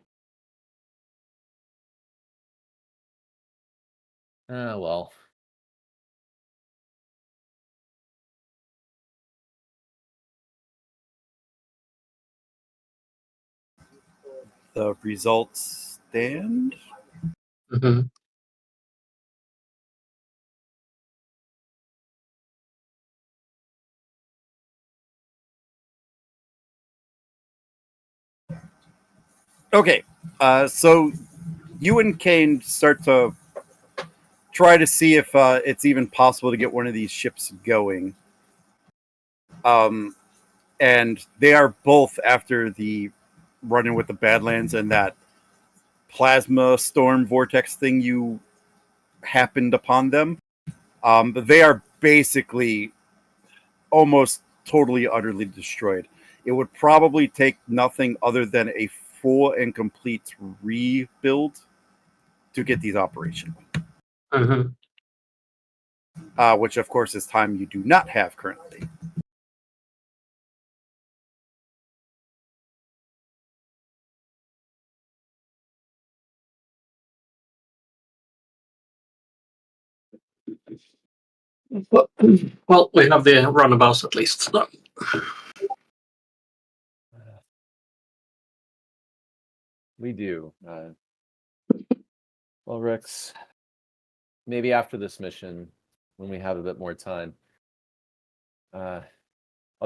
Ah, well. The results stand. Mm-hmm. Okay, so you and Kane start to try to see if it's even possible to get one of these ships going. And they are both after the run-in with the Badlands and that plasma storm vortex thing you happened upon them. But they are basically almost totally, utterly destroyed. It would probably take nothing other than a full and complete rebuild to get these operational. Mm-hmm. Which, of course, is time you do not have currently. Well, we have the runabouts at least. So. We do. Well, Rex, maybe after this mission, when we have a bit more time, I'll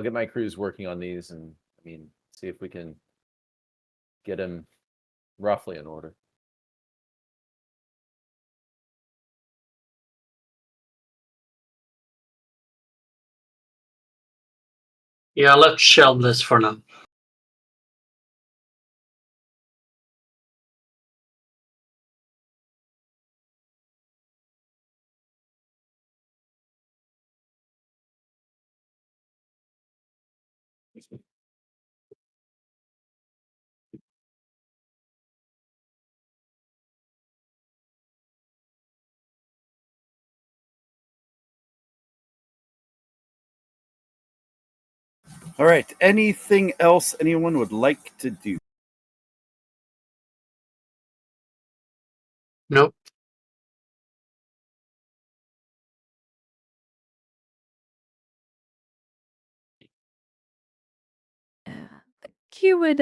get my crews working on these and, see if we can get them roughly in order. Yeah, let's shelve this for now. All right. Anything else anyone would like to do? Nope. Q would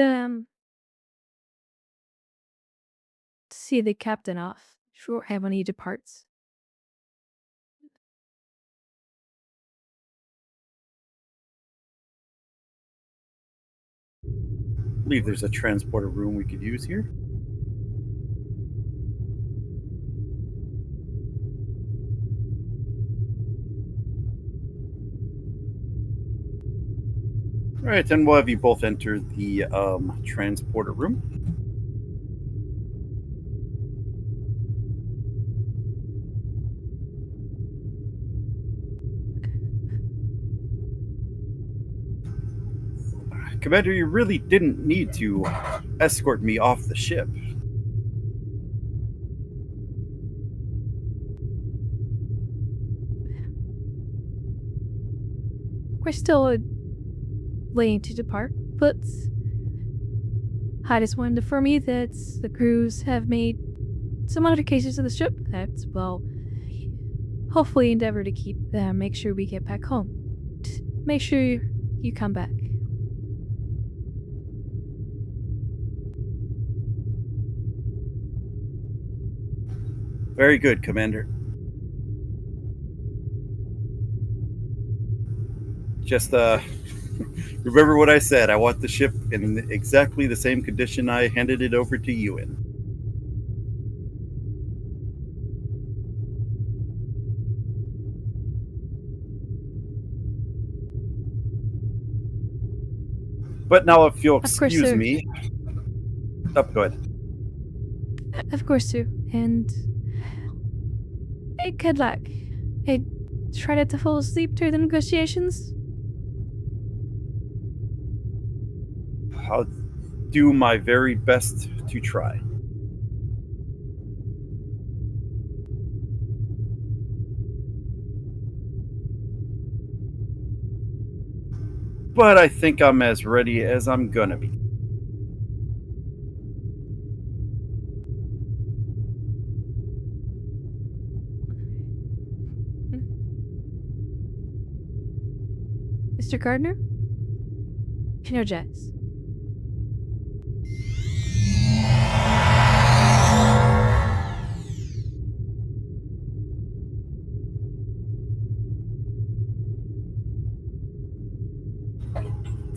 see the captain off. Sure, have when he departs. I believe there's a transporter room we could use here. Right, then we'll have you both enter the transporter room. Commander, you really didn't need to escort me off the ship. We're still waiting to depart, but I just wanted to inform you that the crews have made some modifications to the ship that will hopefully endeavor to make sure we get back home. Make sure you come back. Very good, Commander. Just remember what I said. I want the ship in exactly the same condition I handed it over to you in. But now, if you'll Of course, excuse sir. me. Oh, go ahead. Of course, sir. And good luck. I try not to fall asleep during the negotiations. I'll do my very best to try. But I think I'm as ready as I'm gonna be. Mr. Gardner? Energize.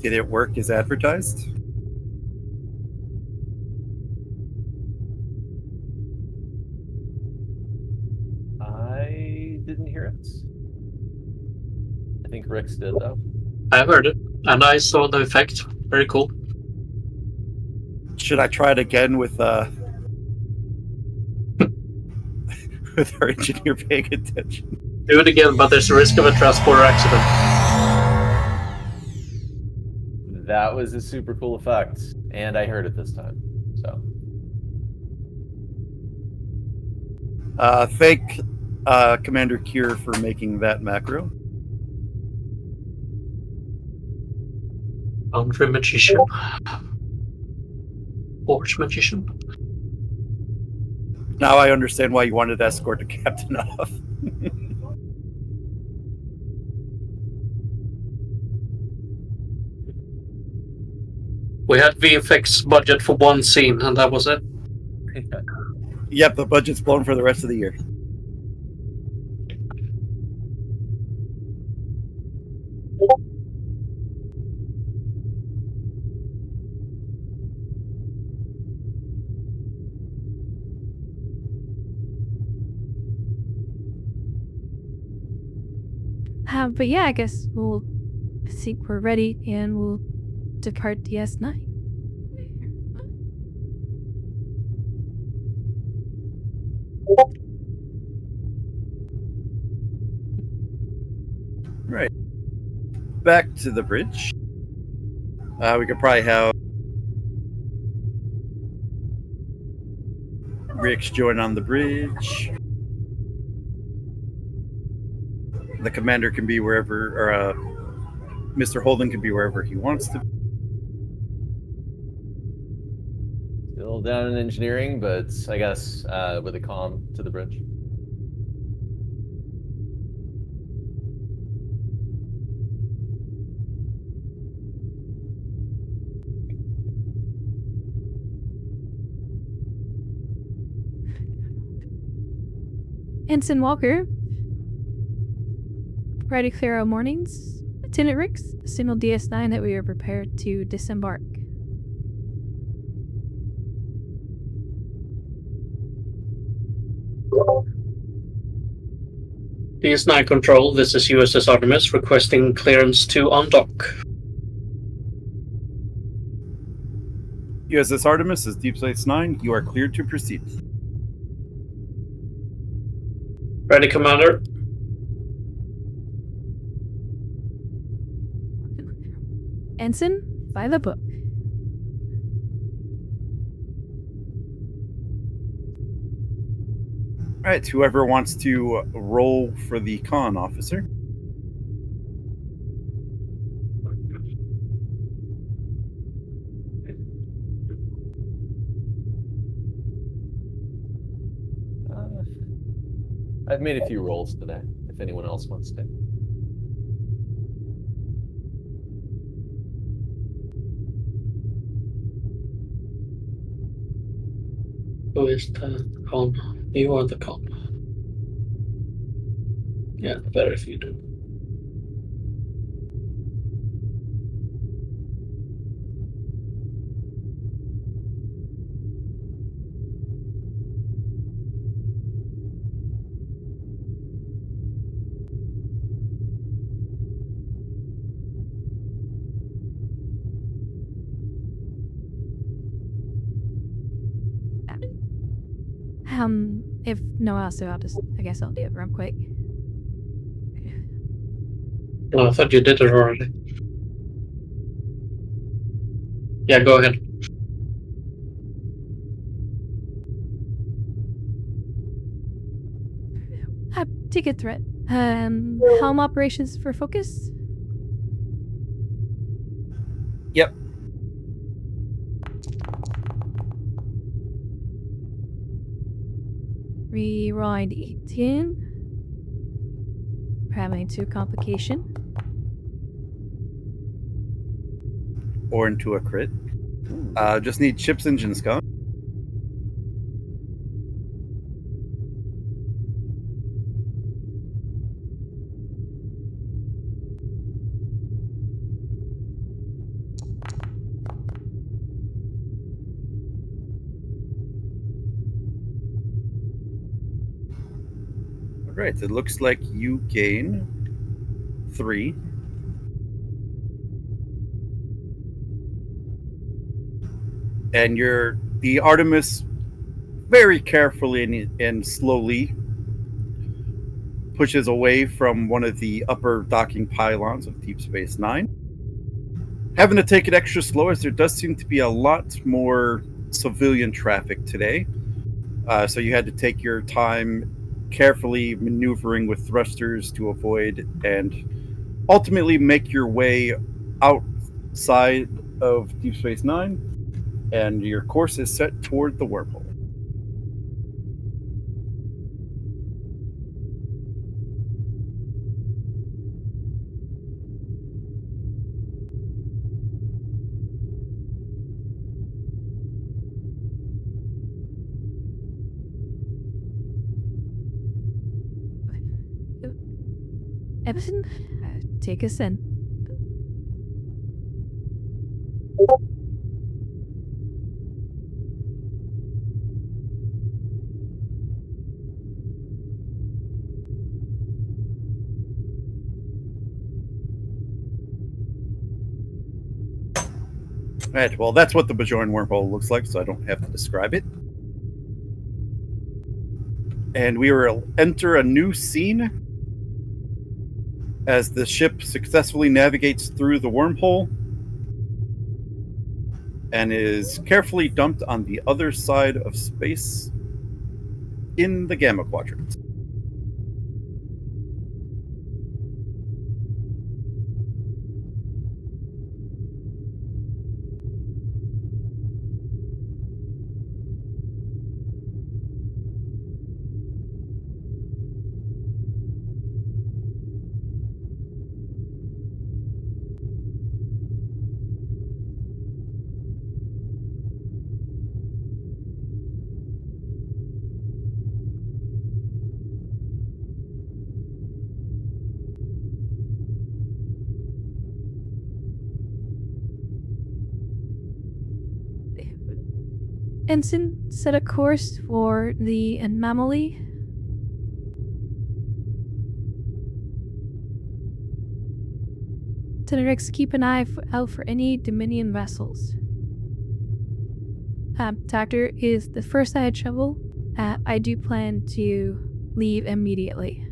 Did it work as advertised? I didn't hear it. I think Rix did, though. I heard it, and I saw the effect. Very cool. Should I try it again with with our engineer paying attention? Do it again, but there's a risk of a transporter accident. That was a super cool effect, and I heard it this time. So Thank Commander Kier for making that macro. Boundary magician. Force magician. Now I understand why you wanted to escort the captain off. We had VFX budget for one scene, and that was it. Yep, the budget's blown for the rest of the year. But yeah, I guess we'll think we're ready and we'll depart DS9. Right. Back to the bridge. We could probably have Rix join on the bridge. The commander can be wherever, or Mr. Holden can be wherever he wants to. still down in engineering, but I guess with a comm to the bridge. Ensign Walker, ready to clear our mornings. Lieutenant Rix, signal DS9 that we are prepared to disembark. DS9 Control, this is USS Artemis requesting clearance to undock. USS Artemis is Deep Space Nine. You are cleared to proceed. Ready, Commander. Ensign, by the book. All right, whoever wants to roll for the con officer. I've made a few rolls today. If anyone else wants to. Who is the con? You are the con. Yeah, better if you do. If no one else, so I guess I'll do it real quick. No, I thought you did it already. Yeah, go ahead. Ticket threat. Helm operations for focus. Yep. Rewind 18. Probably into complication. Or into a crit. Just need ship's engines gone. All right, it looks like you gain 3. And the Artemis very carefully and slowly pushes away from one of the upper docking pylons of Deep Space Nine. Having to take it extra slow as there does seem to be a lot more civilian traffic today. So you had to take your time carefully maneuvering with thrusters to avoid and ultimately make your way outside of Deep Space Nine, and your course is set toward the wormhole. Epson, take us in. Right, well, that's what the Bajoran wormhole looks like, so I don't have to describe it. And we will enter a new scene as the ship successfully navigates through the wormhole and is carefully dumped on the other side of space in the Gamma Quadrant. Ensign, set a course for the anomaly. Tenerics, keep an eye out for any Dominion vessels. Doctor, is the first I had trouble. I do plan to leave immediately.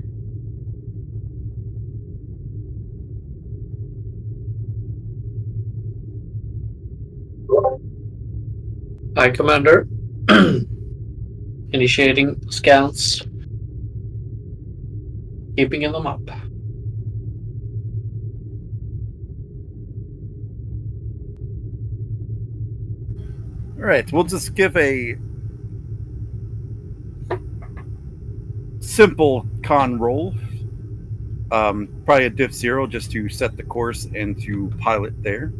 Hi, Commander. Initiating scans. Keeping them up. All right, we'll just give a simple con roll. Probably a diff 0 just to set the course and to pilot there.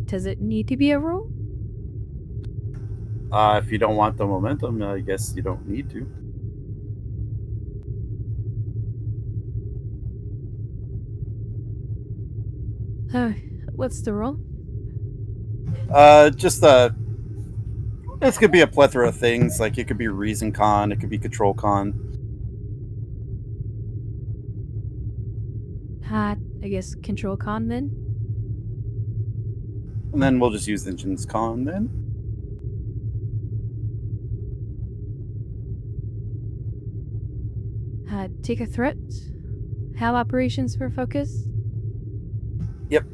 Does it need to be a roll? If you don't want the momentum, I guess you don't need to. What's the roll? Just this could be a plethora of things. Like it could be reason con, it could be control con. I guess control con then. And then we'll just use engines con then. Take a threat. Have operations for focus. Yep.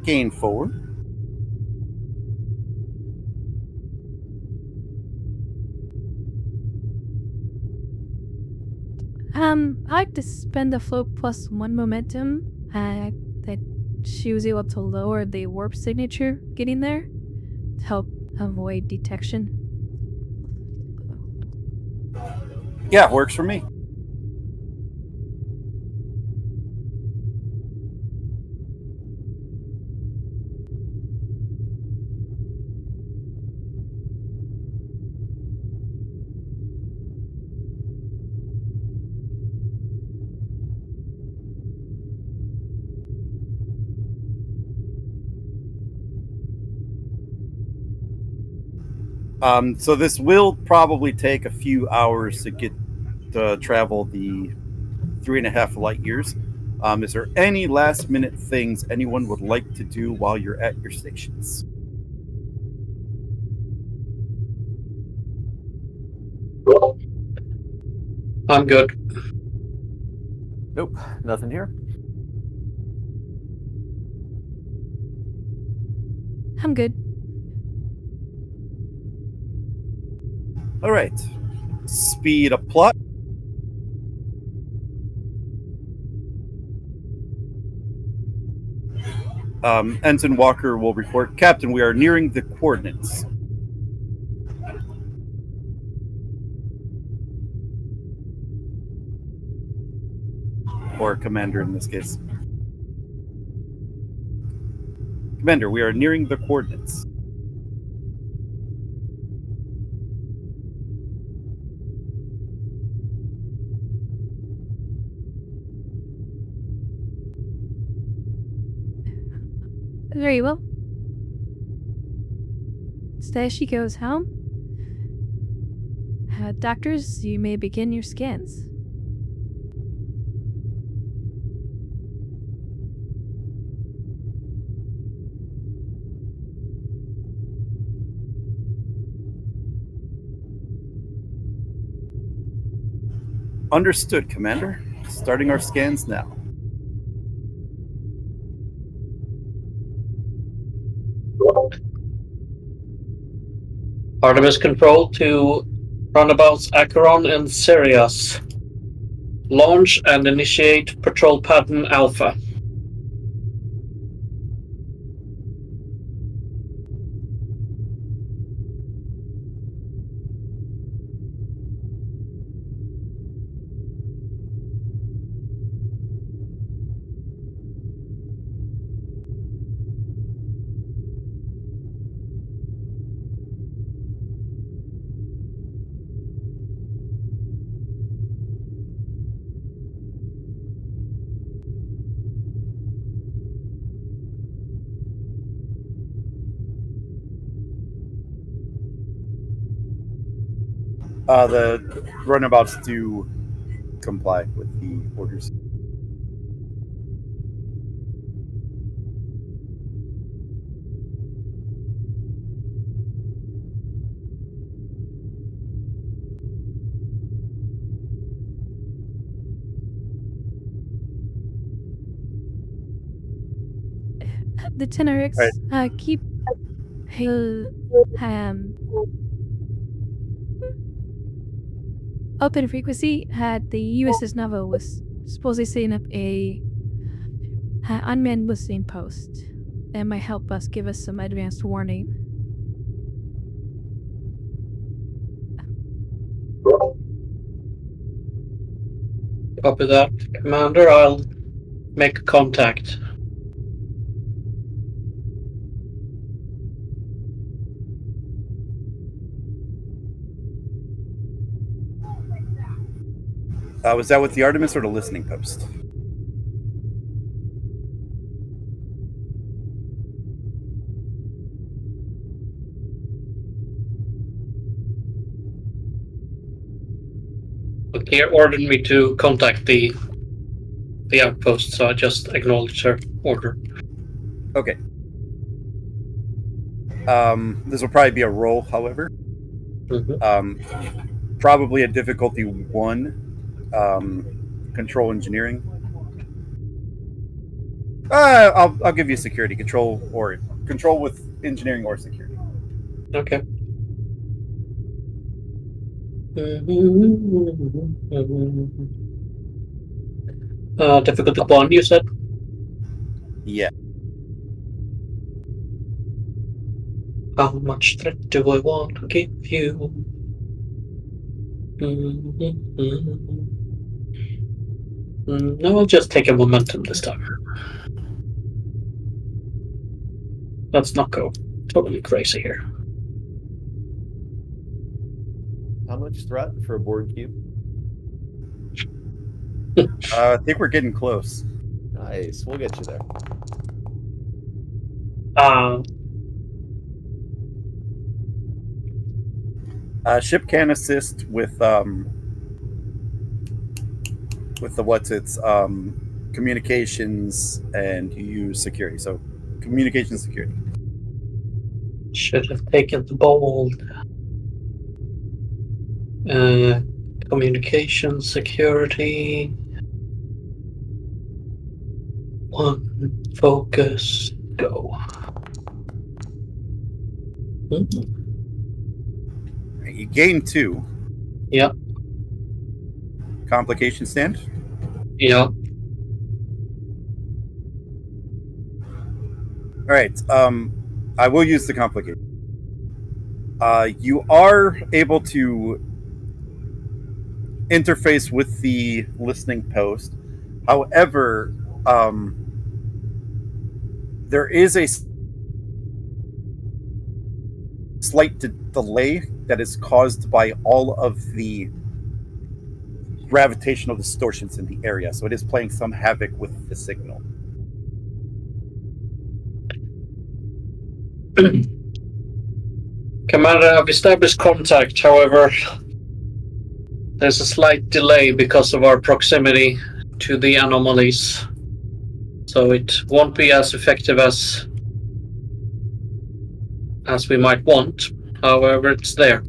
Gain forward. I like to spend the float plus 1 momentum. That she was able to lower the warp signature getting there to help avoid detection. Yeah, works for me. So this will probably take a few hours to get to travel the 3.5 light years. Is there any last minute things anyone would like to do while you're at your stations? I'm good. Nope, nothing here. I'm good. All right. Speed up plot. Ensign Walker will report, Captain, we are nearing the coordinates. Or Commander in this case. Commander, we are nearing the coordinates. Very well. So as she goes home, doctors, you may begin your scans. Understood, Commander. Starting our scans now. Artemis control to runabouts Acheron and Sirius. Launch and initiate patrol pattern Alpha. The runabouts do comply with the orders. The Tenorix Right. keep um open frequency had the USS Navo was supposedly setting up a unmanned listening post that might help us give us some advanced warning. Copy that, Commander. I'll make contact. Was that with the Artemis or the listening post? Okay, ordered me to contact the outpost, so I just acknowledged her order. Okay. This will probably be a roll, however. Probably a difficulty 1. Control engineering. I'll give you security control or control with engineering or security. Okay. Difficulty 1, you said? Yeah. How much threat do I want to give you? No, I'll just take a momentum this time. Let's not go totally crazy here. How much threat for a board cube? I think we're getting close. Nice. We'll get you there. Ship can assist with the what's its communications, and you use security. So communication security. Should have taken the bold. Communication security. 1 focus go. You gain 2. Yeah. Complication stand. Yeah. All right. I will use the complication. You are able to interface with the listening post. However, there is a slight delay that is caused by all of the gravitational distortions in the area. So it is playing some havoc with the signal. Commander, I've established contact. However, there's a slight delay because of our proximity to the anomalies. So it won't be as effective as we might want. However, it's there.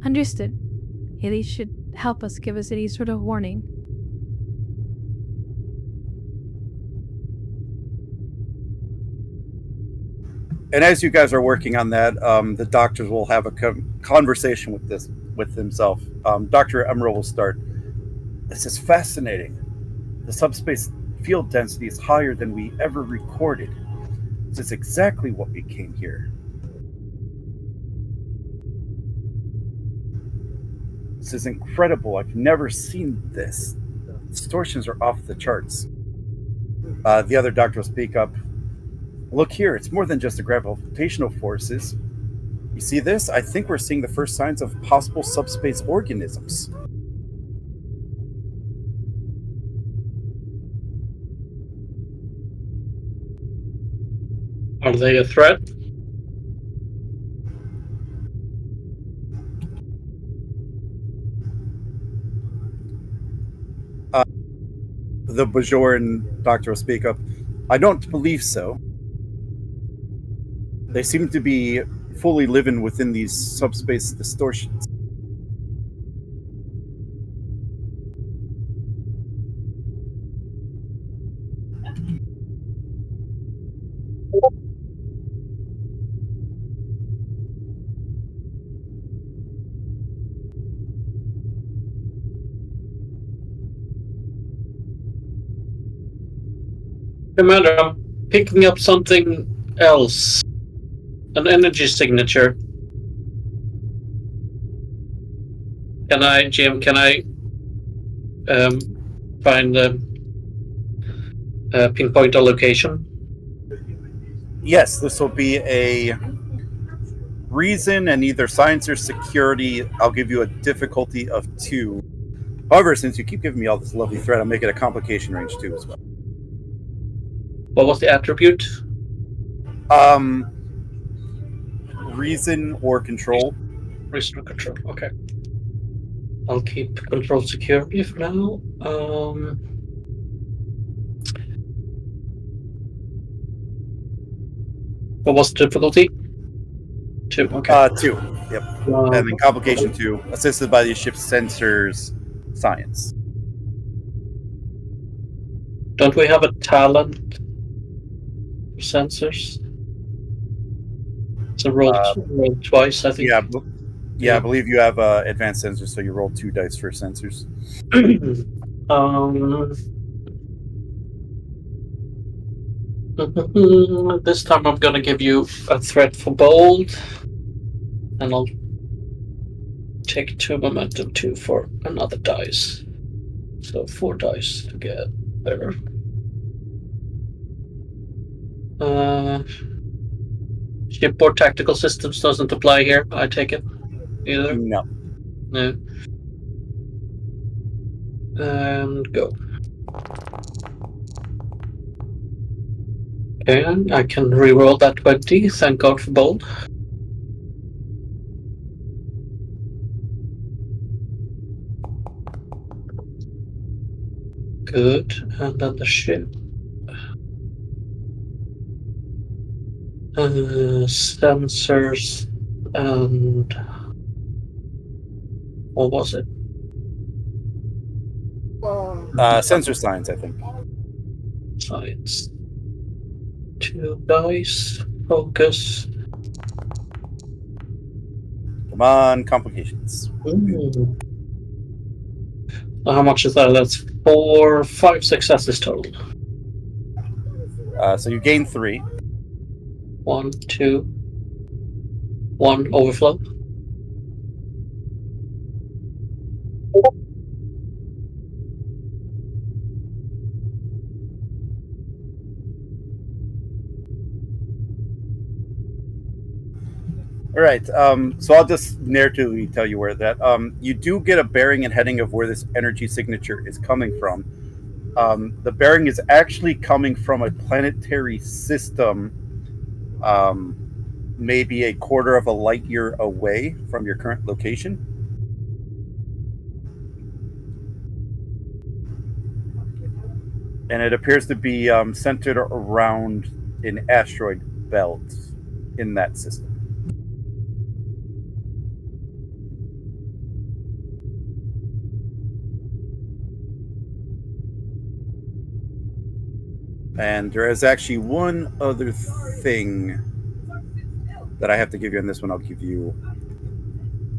Understood. Haley should help us give us any sort of warning. And as you guys are working on that, the doctors will have a conversation with himself. Dr. Emerald will start. This is fascinating. The subspace field density is higher than we ever recorded. This is exactly what we came here. This is incredible. I've never seen this. Distortions are off the charts. The other doctor will speak up. Look here, it's more than just the gravitational forces. You see this? I think we're seeing the first signs of possible subspace organisms. Are they a threat? The Bajoran doctor will speak up. I don't believe so. They seem to be fully living within these subspace distortions. Commander, I'm picking up something else. An energy signature. Can I, Jim, find the pinpoint a location? Yes, this will be a reason and either science or security. I'll give you a difficulty of 2. However, since you keep giving me all this lovely threat, I'll make it a complication range 2 as well. What was the attribute? Reason or control. Reason control. Okay. I'll keep control security for now. What was the difficulty? 2. Okay. 2. Yep. And then complication 2, assisted by the ship's sensors, science. Don't we have a talent for sensors? So roll twice, I think. Yeah, I believe you have advanced sensors, so you roll 2 dice for sensors. This time I'm gonna give you a threat for bold, and I'll take 2 momentum 2 for another dice. So 4 dice to get there. Shipboard tactical systems doesn't apply here, I take it. Either? No. No. And go. Okay, I can reroll that 20. Thank God for bold. Good. And then the ship. Sensors and what was it? Sensor science, I think. Science. 2 dice. Focus. Come on, complications. How much is that? That's 5 successes total. So you gain 3. 1, 2. 1 overflow. All right. So I'll just narratively tell you where that. You do get a bearing and heading of where this energy signature is coming from. The bearing is actually coming from a planetary system, maybe a quarter of a light year away from your current location. And it appears to be centered around an asteroid belt in that system. And there is actually one other thing that I have to give you on this one. I'll give you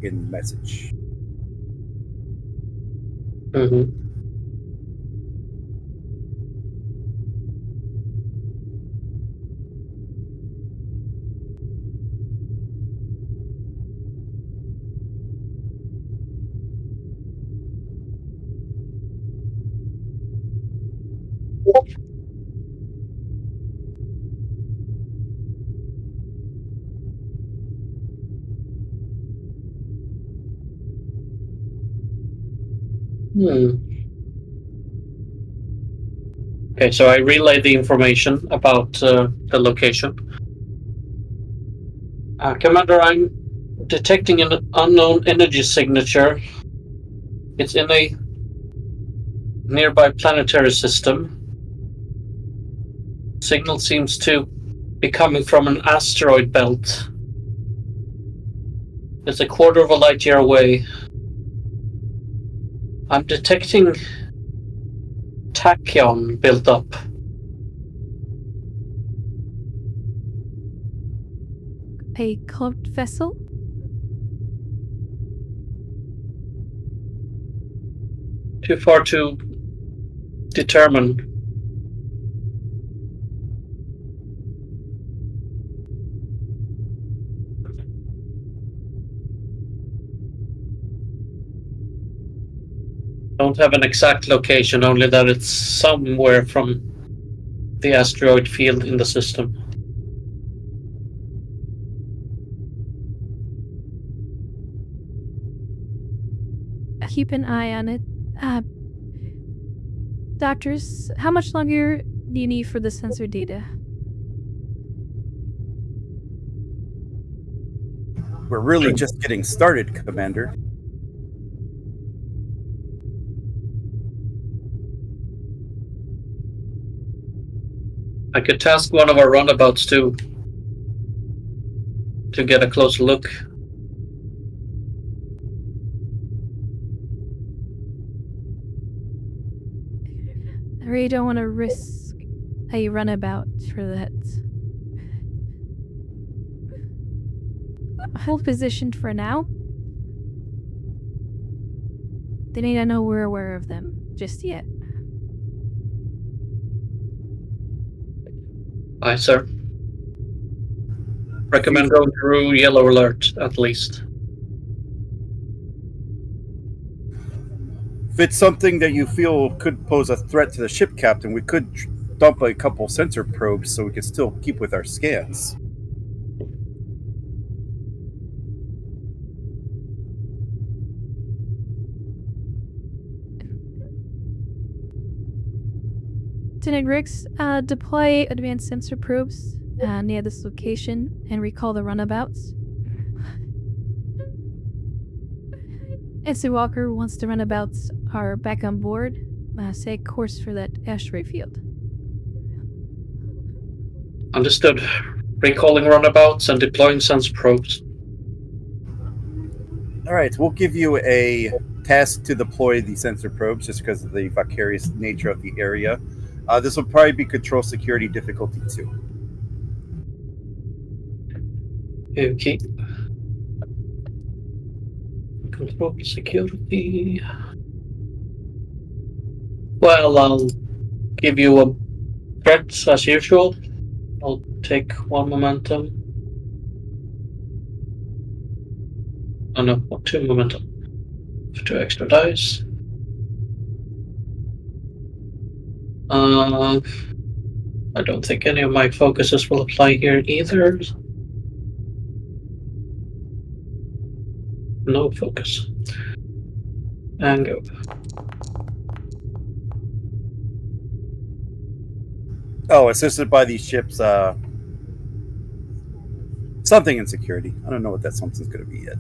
in message. Mm-hmm. Okay, so I relay the information about the location. Commander, I'm detecting an unknown energy signature. It's in a nearby planetary system. Signal seems to be coming from an asteroid belt. It's a quarter of a light year away. I'm detecting tachyon built up. A cloaked vessel? Too far to determine. Don't have an exact location, only that it's somewhere from the asteroid field in the system. Keep an eye on it. Doctors, how much longer do you need for the sensor data? We're really just getting started, Commander. I could task one of our runabouts to get a closer look. I really don't want to risk a runabout for that. Hold position for now. They need to know we're aware of them just yet. Aye, sir. Recommend going through yellow alert, at least. If it's something that you feel could pose a threat to the ship, Captain, we could dump a couple sensor probes so we could still keep with our scans. Lieutenant Riggs, deploy advanced sensor probes near this location and recall the runabouts. NC Walker, once the runabouts are back on board, set course for that asteroid field. Understood. Recalling runabouts and deploying sensor probes. All right, we'll give you a task to deploy the sensor probes just because of the vicarious nature of the area. This will probably be control security difficulty 2. Okay. Control security. Well, I'll give you a threat as usual. I'll take 1 momentum. Oh no, 2 momentum. 2 extra dice. I don't think any of my focuses will apply here either. No focus. And go. Oh, assisted by these ships, something in security. I don't know what that something's going to be yet.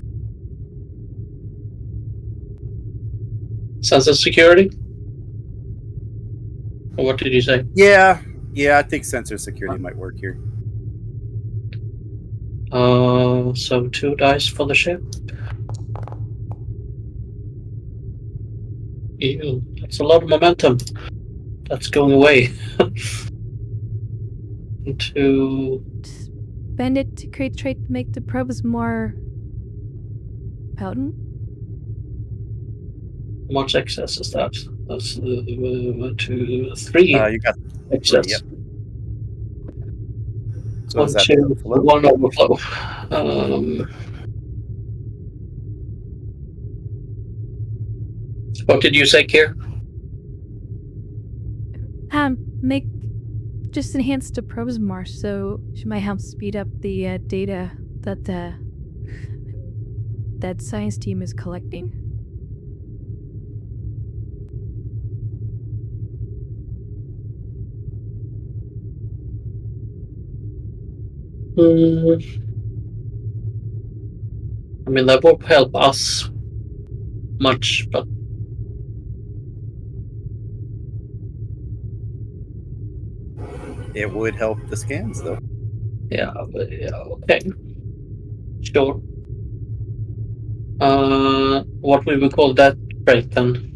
Sensor security? Or what did you say? Yeah, I think sensor security might work here. So 2 dice for the ship. Ew, that's a lot of momentum. That's going away. To Bend it to create trait to make the probes more potent. how much excess is that? That's 2, 3 You got excess. 3, yep. So 1, is that 2, overflow? 1 overflow. What did you say, Kier? Make just enhance the probes more, so it might help speed up the data that that science team is collecting. mean, that won't help us much, but It would help the scans, though. yeah, okay. Sure. What will we call that trait then?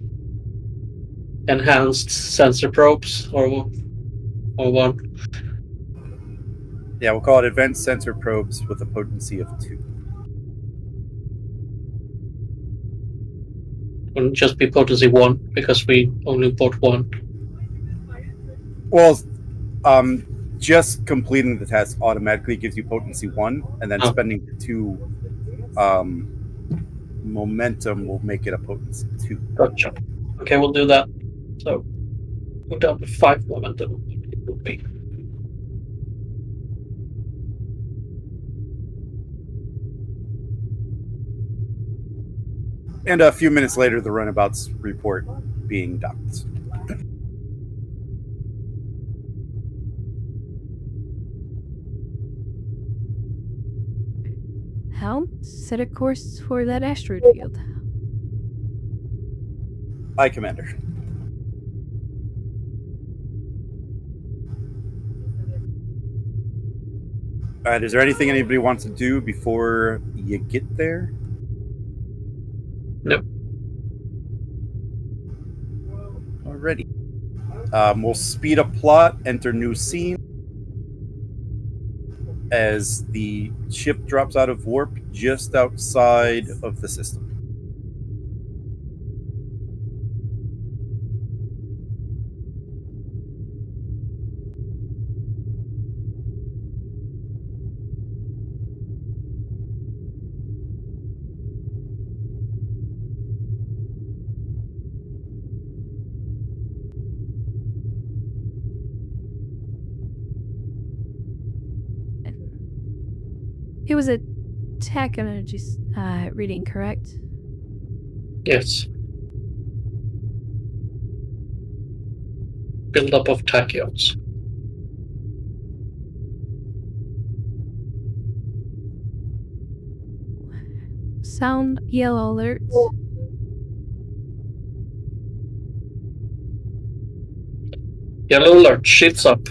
Enhanced sensor probes, or what? Yeah, we'll call it advanced sensor probes with a potency of 2. Wouldn't just be potency 1 because we only bought 1. Well, just completing the task automatically gives you potency 1, and then Oh. spending the 2 momentum will make it a potency 2. Gotcha. Okay, we'll do that. So we're down to 5 momentum. It would be. And a few minutes later, the runabouts report being docked. Helm, set a course for that asteroid field. Aye, Commander. All right, is there anything anybody wants to do before you get there? Nope. Alrighty. We'll speed up plot, enter new scene. As the ship drops out of warp just outside of the system. It was a tech energy reading, correct? Yes. Build-up of tachyons. Sound yellow alert. Yellow alert, shit's up.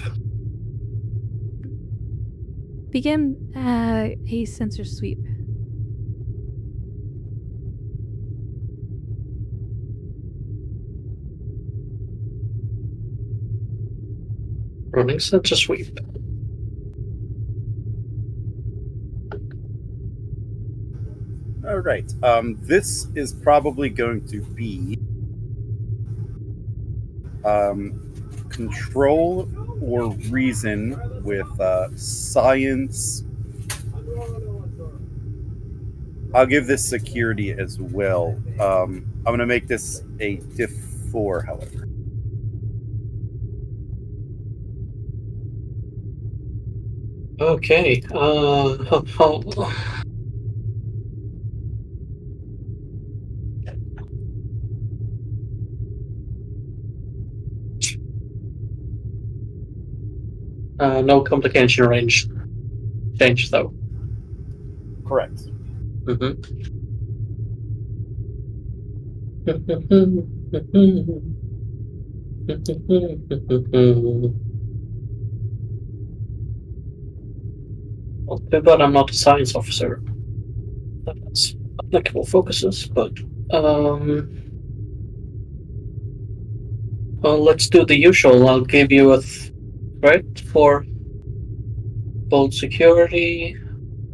Begin a sensor sweep. Running sensor sweep. All right. This is probably going to be control or reason with science. I'll give this security as well. I'm going to make this a diff 4, however. Okay. No complication range change though. Correct. Well, too bad I'm not a science officer. That's applicable focuses, but well, let's do the usual. I'll give you a threat for both security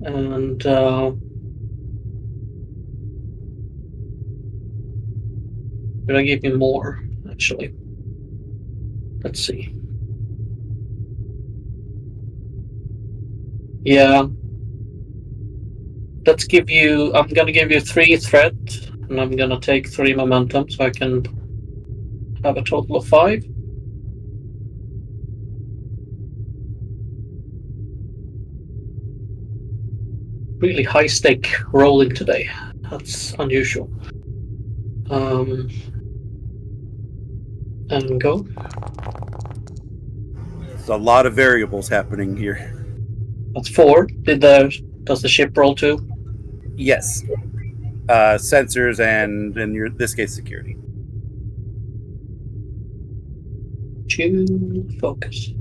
and did I give you more actually? Let's see. Yeah. Let's give you, I'm gonna give you 3 threat, and I'm gonna take 3 momentum, so I can have a total of 5. Really high stake rolling today. That's unusual. And go. There's a lot of variables happening here. That's 4. Does the ship roll too? Yes. Sensors and in this case security. To focus.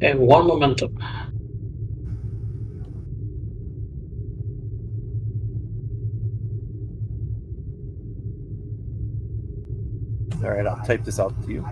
And one momentum. All right, I'll type this out to you.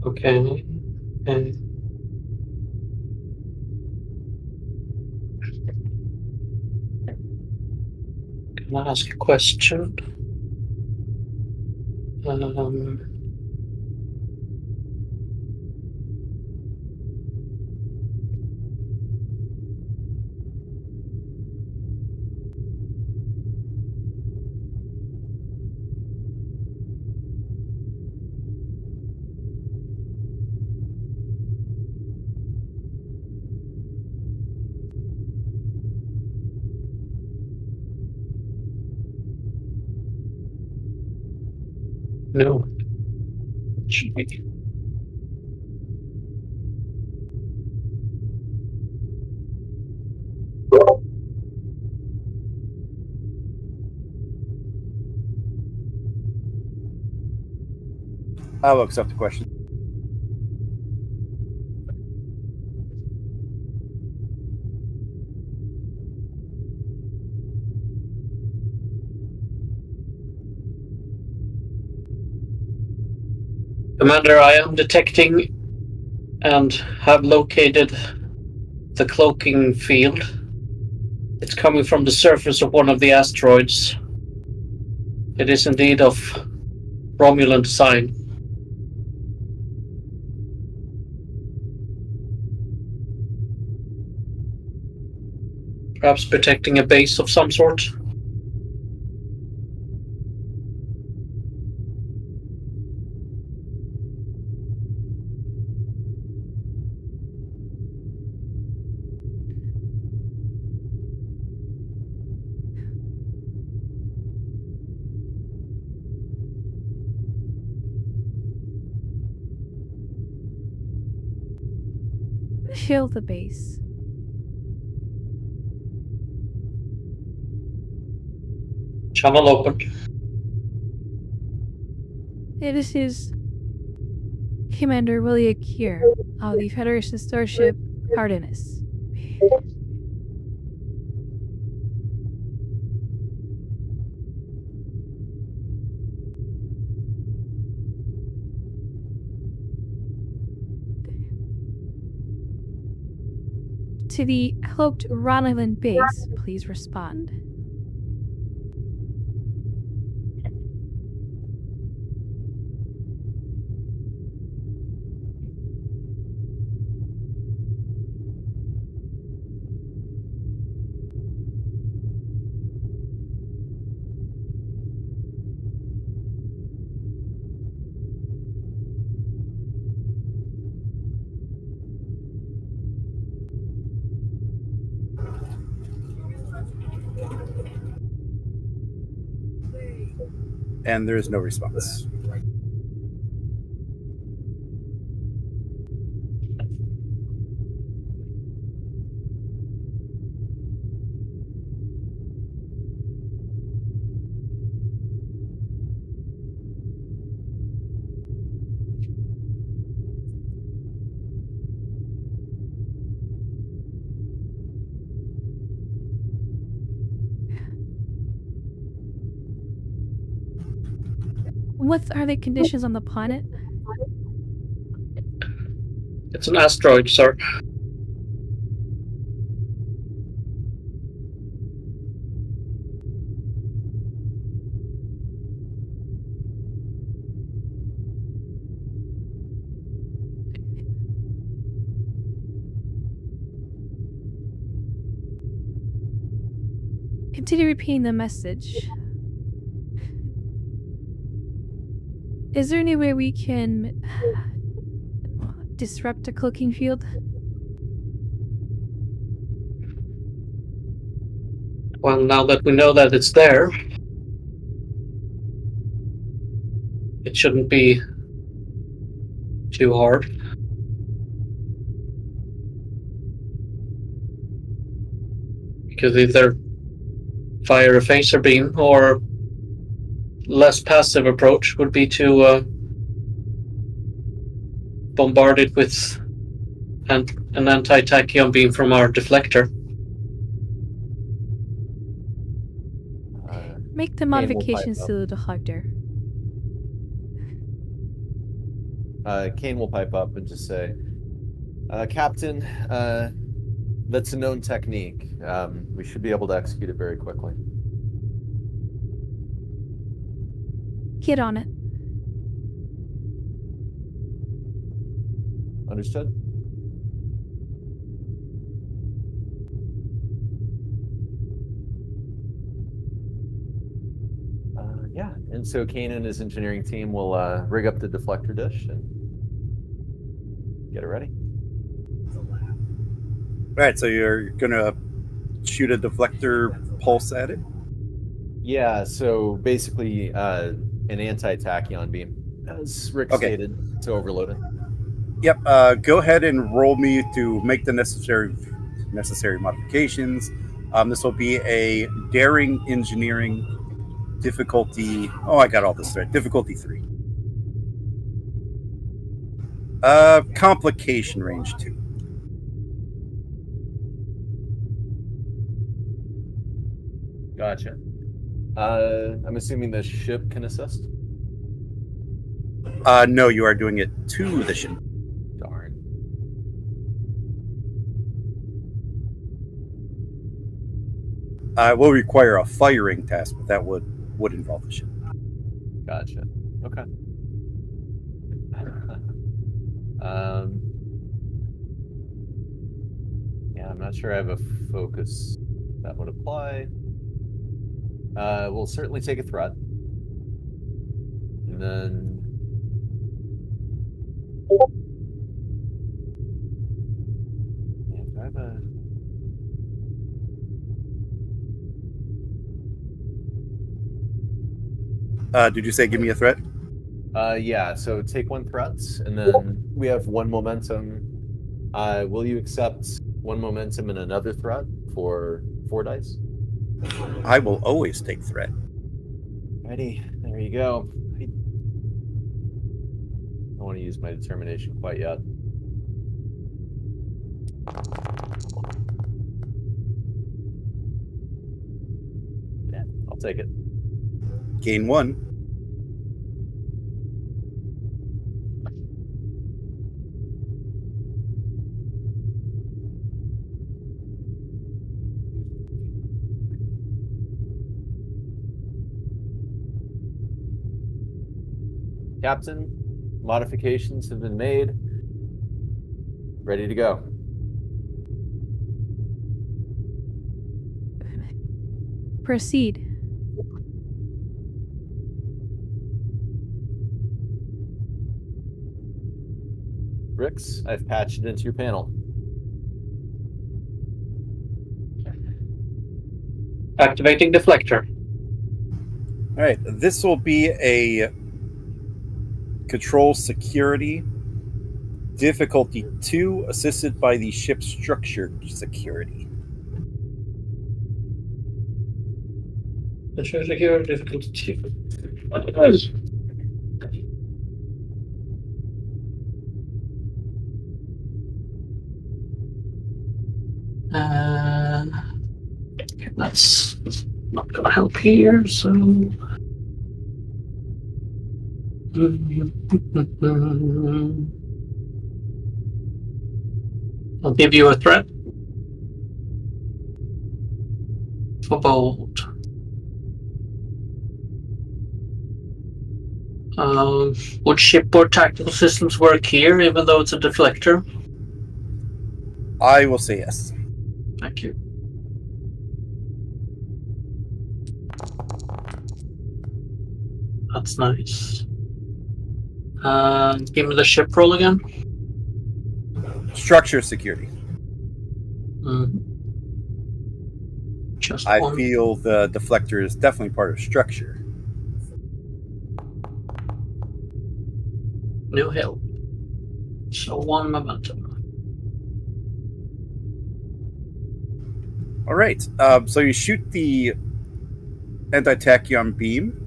Okay. And can I ask a question? No. It should be. I will accept the question. Commander, I am detecting and have located the cloaking field. It's coming from the surface of one of the asteroids. It is indeed of Romulan design. Perhaps protecting a base of some sort. Shield the base. Channel open. This is Commander William here of the Federation starship Artemis. To the cloaked Romulan base, please respond. And there is no response. What are the conditions on the planet? It's an asteroid, sir. Continue repeating the message. Is there any way we can disrupt a cloaking field? Well, now that we know that it's there, it shouldn't be too hard. Because either fire a phaser beam or less passive approach would be to bombard it with an anti-tachyon beam from our deflector. Make the Kane will pipe modifications up. to the deflector. Kane will pipe up and just say, Captain, that's a known technique. We should be able to execute it very quickly. Get on it. Understood? Yeah, and so Kane and his engineering team will rig up the deflector dish and get it ready. All right, so you're gonna shoot a deflector pulse at it. Yeah, so basically an anti-tachyon beam, as Rick stated, to overload it. Yep. Go ahead and roll me to make the necessary modifications. This will be a daring engineering difficulty. Oh, I got all this right. Difficulty 3. Complication range 2. Gotcha. I'm assuming the ship can assist? No, you are doing it to the ship. Darn. It will require a firing task, but that would involve the ship. Gotcha. Okay. Yeah, I'm not sure I have a focus that would apply. We'll certainly take a threat. And then yeah, do I have a Did you say give me a threat? yeah, so take 1 threat, and then we have 1 momentum. Will you accept 1 momentum and another threat for 4 dice? I will always take threat. Ready, there you go. I don't want to use my determination quite yet. Yeah, I'll take it. Gain 1. Captain, modifications have been made. Ready to go. Proceed. Rix, I've patched it into your panel. Activating deflector. All right, this will be a control security difficulty 2, assisted by the ship's structure security. Security difficulty 2. That's not gonna help here, so I'll give you a threat for bold. Would shipboard tactical systems work here, even though it's a deflector? I will say yes. Thank you. That's nice. Give me the ship roll again. Structure security. Just I one. feel the deflector is definitely part of structure. New hill. So one momentum. All right. So you shoot the anti-tachyon beam,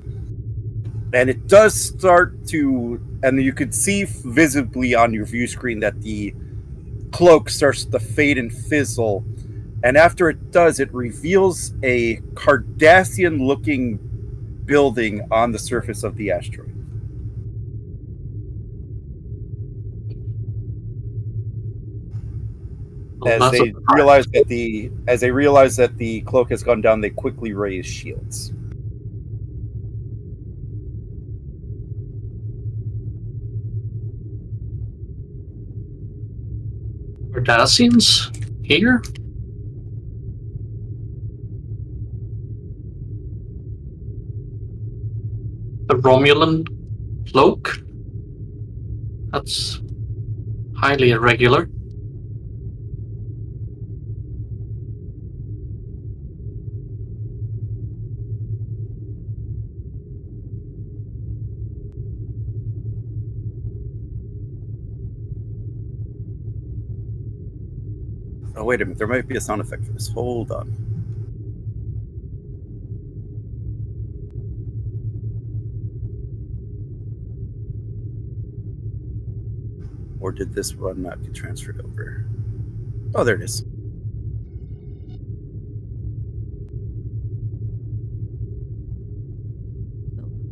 and it does start to, and you could see visibly on your view screen that the cloak starts to fade and fizzle. And after it does, it reveals a Cardassian-looking building on the surface of the asteroid. Well, As that's a they realize that the cloak has gone down, they quickly raise shields. Cardassians here. The Romulan cloak. That's highly irregular. Oh, wait a minute. There might be a sound effect for this. Hold on. Or did this one not get transferred over? Oh, there it is.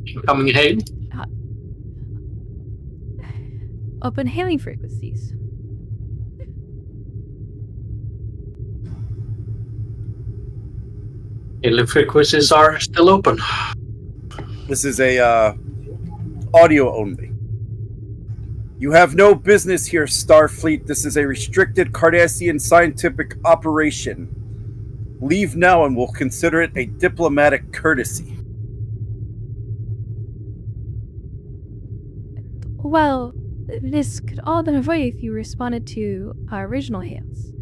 Incoming hail. Open hailing frequencies. Hailing frequencies are still open. This is a audio only. You have no business here, Starfleet. This is a restricted Cardassian scientific operation. Leave now and we'll consider it a diplomatic courtesy. Well, this could all have been avoided if you responded to our original hails.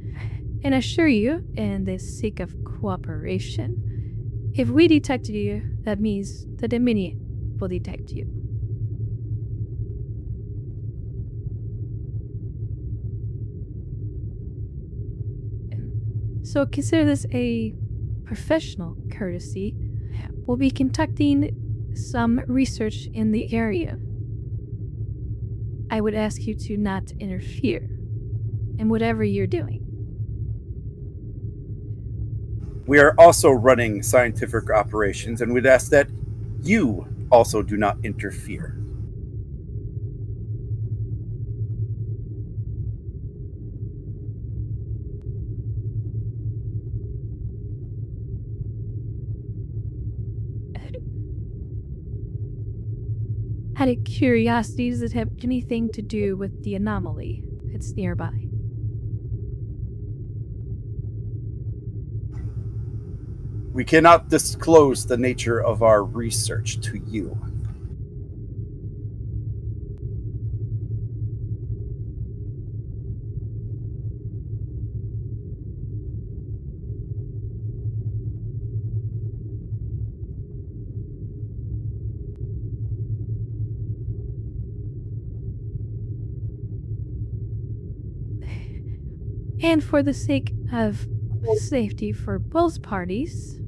And I assure you, in the sake of cooperation, if we detected you, that means the Dominion will detect you. So consider this a professional courtesy. We'll be conducting some research in the area. I would ask you to not interfere in whatever you're doing. We are also running scientific operations and we'd ask that you also do not interfere. Out of curiosity, does it have anything to do with the anomaly that's nearby? We cannot disclose the nature of our research to you. And for the sake of safety for both parties,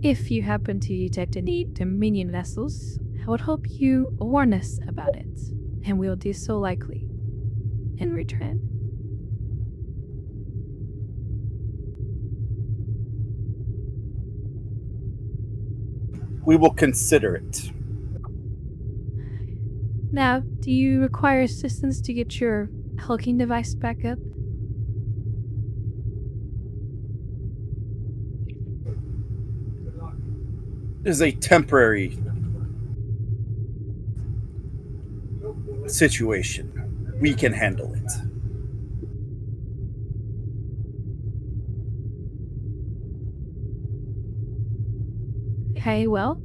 if you happen to detect any Dominion vessels, I would hope you warn us about it, and we'll do so likely in return. We will consider it. Now, do you require assistance to get your hulking device back up? It is a temporary situation. We can handle it. Okay, well.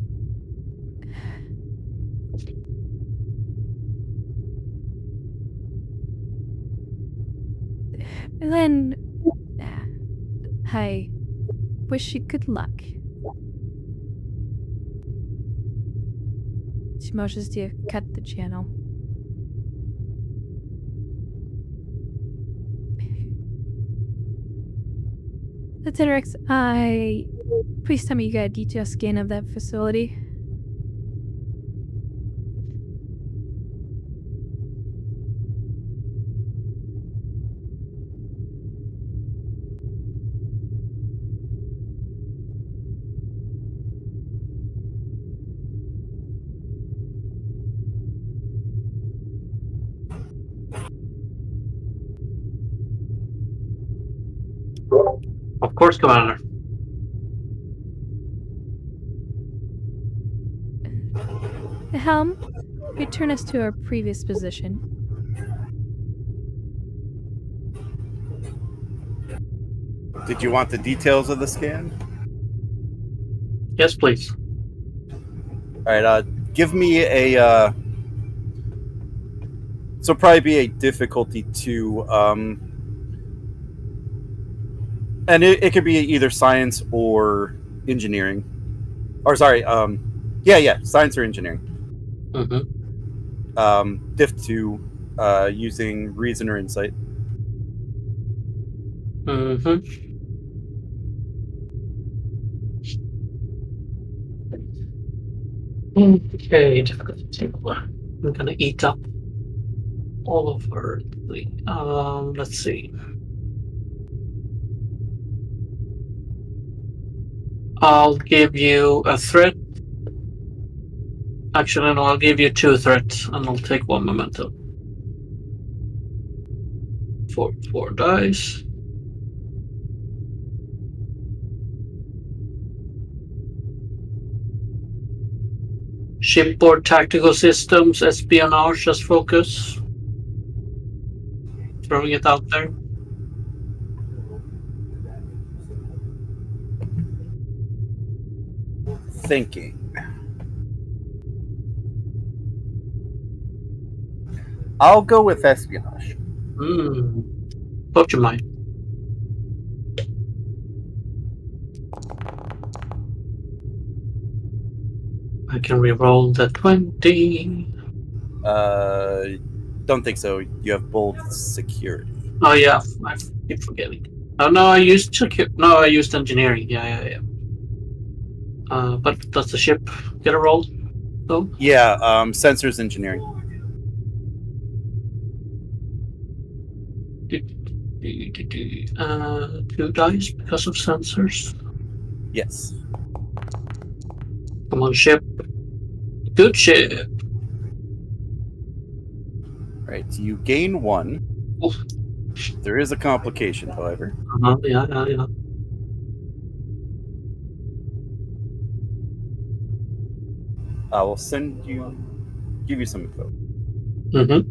Then, I wish you good luck. She motions to cut the channel. Lieutenant Rex, please tell me you got a detailed scan of that facility. Of course, Commander. The helm, return us to our previous position. Did you want the details of the scan? Yes, please. All right. Give me a. So probably be a difficulty 2. And it could be either science or engineering. Or sorry. Yeah. Science or engineering. Mm-hmm. Diff 2, using reason or insight. Mm-hmm. Okay, difficulty 2. I'm gonna eat up all of her. Let's see. I'll give you a threat. Actually, no, I'll give you 2 threats, and I'll take 1 memento. 4 dice. Shipboard tactical systems, espionage as focus. Throwing it out there. Thinking. I'll go with espionage. Put your mind. I can re-roll the 20. Don't think so. You have both security. Oh yeah, I keep forgetting. Oh no, I used no, I used engineering. Yeah. But does the ship get a roll though? Yeah. Sensors engineering. 2 dice because of sensors. Yes. Come on, ship. Good ship. Right. You gain 1. Oof. There is a complication, however. Yeah. I will give you some info. Mm-hmm.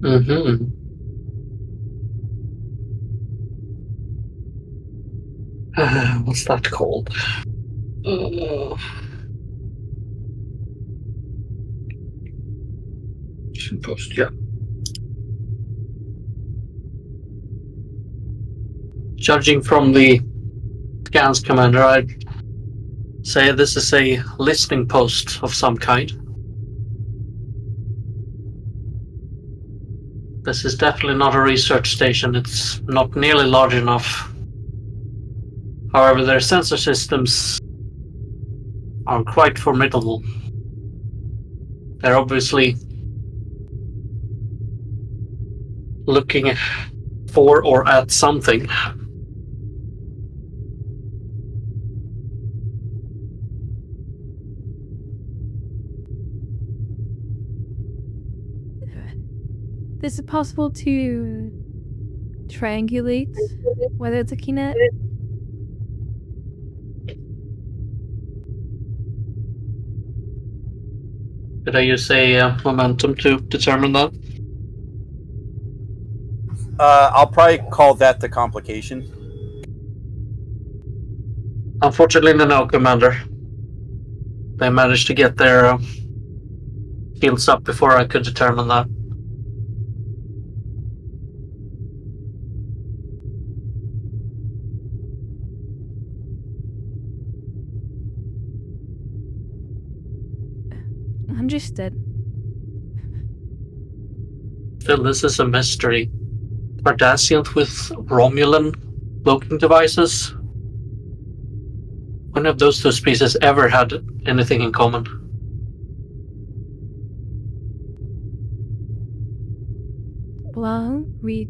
Mm-hmm. What's that called? Post, yeah. Judging from the scans, Commander, I'd say this is a listening post of some kind. This is definitely not a research station. It's not nearly large enough. However, their sensor systems are quite formidable. They're obviously looking for or at something. Is it possible to triangulate whether it's a kinet? Did I use a momentum to determine that? I'll probably call that the complication. Unfortunately, no, Commander. They managed to get their fields up before I could determine that. Understood. Still, this is a mystery. Cardassians with Romulan cloaking devices? When have those two species ever had anything in common? Well, we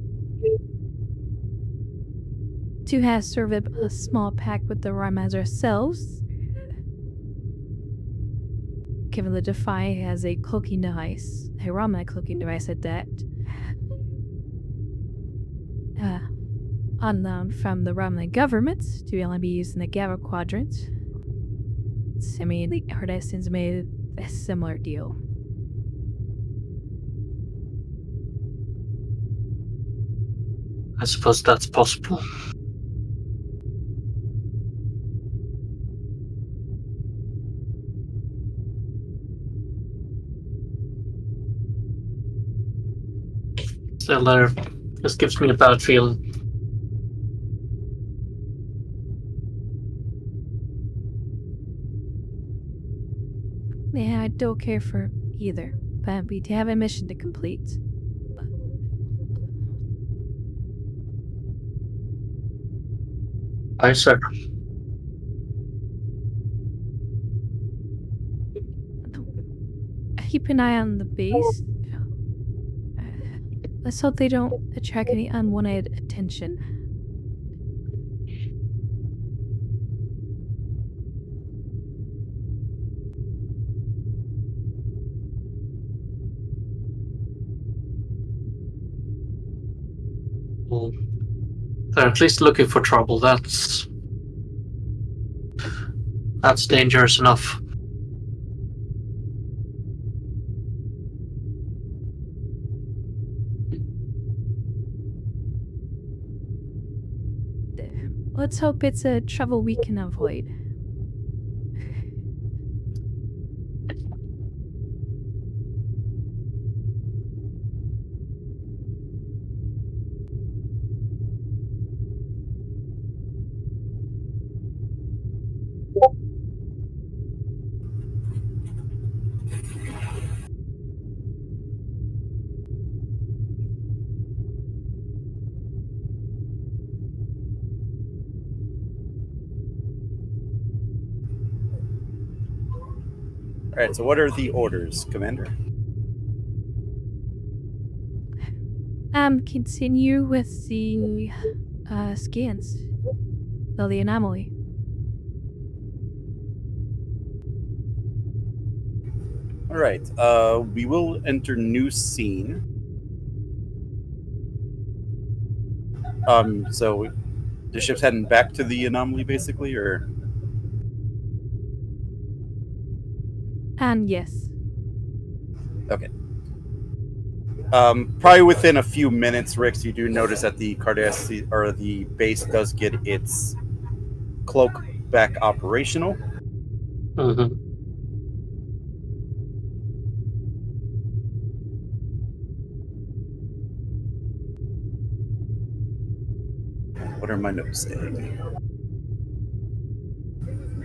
do have sort of a small pact with the Ramas ourselves. Given the Defy has a cloaking device, a Rama cloaking device at that. Unknown from the Romulan government to only be used in the Gamma quadrant. I mean, the Cardassians made a similar deal. I suppose that's possible. Still, this gives me a bad feeling. Yeah, I don't care for either, but we do have a mission to complete. Aye, sir. Keep an eye on the base. Let's hope they don't attract any unwanted attention. Well, they're at least looking for trouble. That's dangerous enough. Let's hope it's a trouble we can avoid. All right, so what are the orders, Commander? Continue with the scans. So the anomaly. All right. We will enter new scene. So the ship's heading back to the anomaly, basically, or And yes. okay. Probably within a few minutes, Rix, you do notice that the Cardassian or the base does get its cloak back operational. Mm-hmm. What are my notes saying?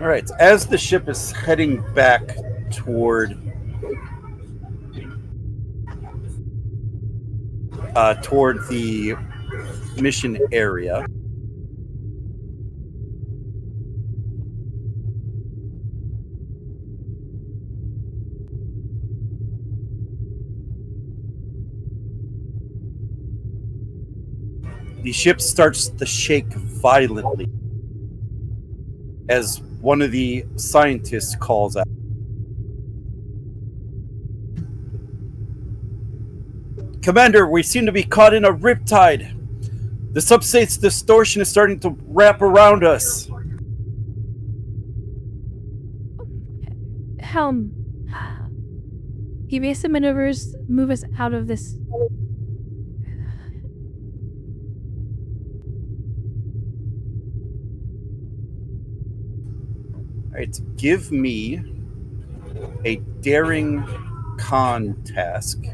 All right. As the ship is heading back toward the mission area, the ship starts to shake violently as one of the scientists calls out, "Commander, we seem to be caught in a riptide. The subspace distortion is starting to wrap around us." Helm. Evasive maneuvers move us out of this. All right, give me a daring con task.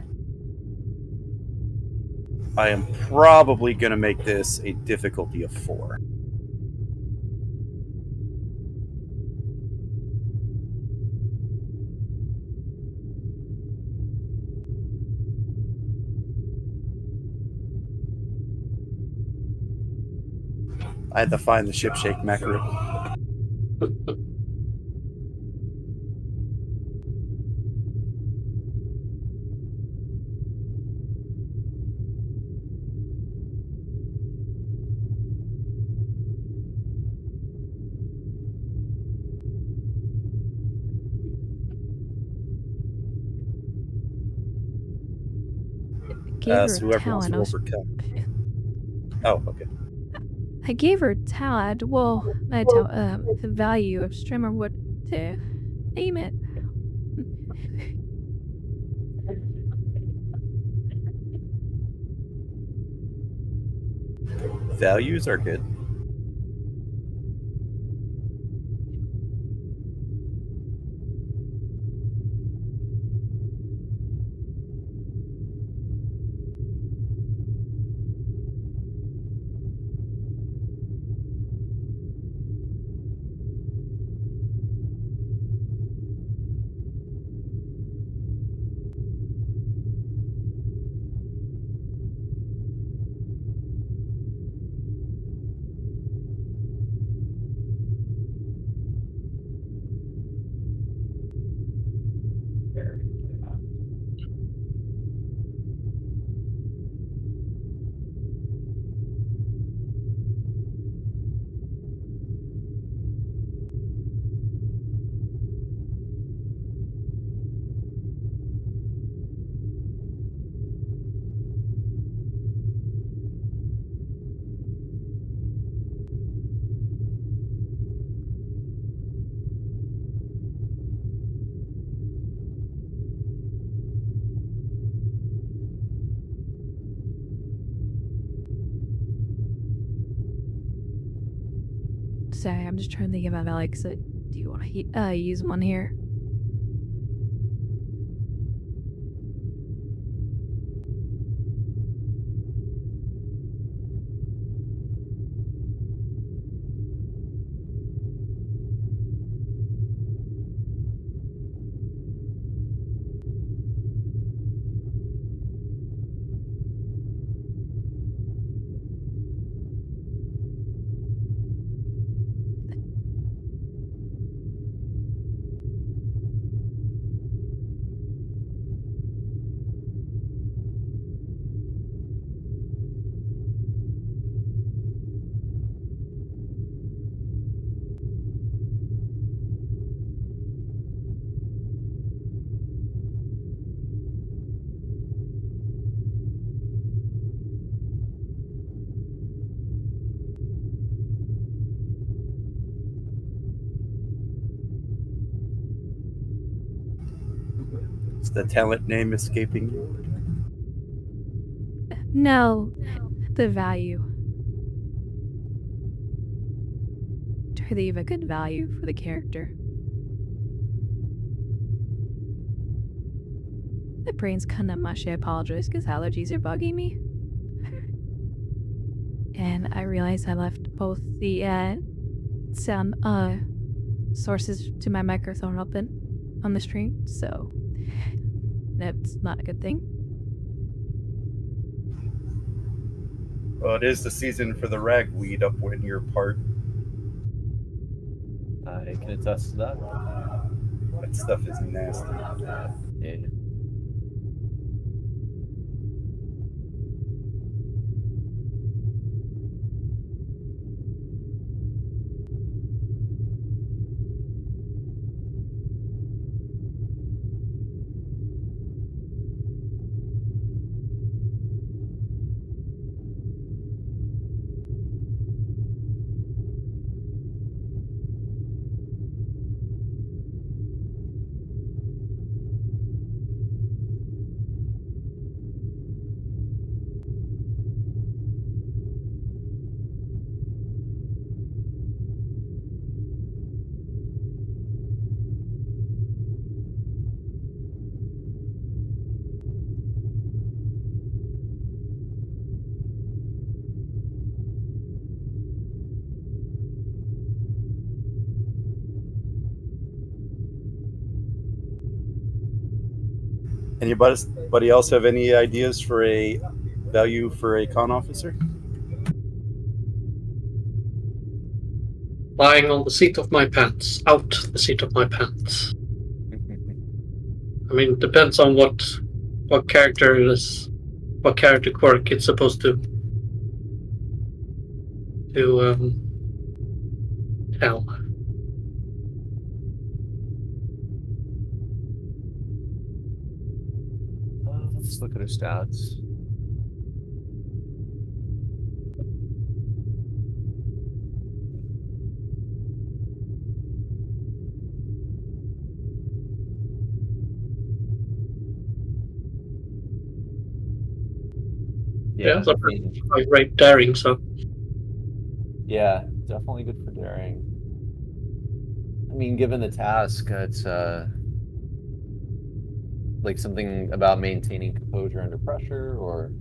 I am probably going to make this a difficulty of 4. I had to find the ship shake macro. Gave her So a whoever wants talent. to roll for cal. Oh, okay. I gave her talent. Well, the value of streamer would to name it. Values are good. Sorry, I'm just trying to think about Alex. Do you want to use one here? Is the talent name escaping you? No, the value. Try to leave a good value for the character. My brain's kinda mushy, I apologize, because allergies are bugging me. And I realized I left both the sound sources to my microphone open on the stream, so that's not a good thing. Well, it is the season for the ragweed up when you're part. I can attest to that. That stuff is nasty. Yeah. Anybody else have any ideas for a value for a con officer? Lying on the seat of my pants, out the seat of my pants. I mean, it depends on what character it is, what character quirk it's supposed to tell. Let's look at her stats. Yeah, Yeah, so I mean, I rate daring, so yeah, definitely good for daring. I mean, given the task, it's like something about maintaining composure under pressure, or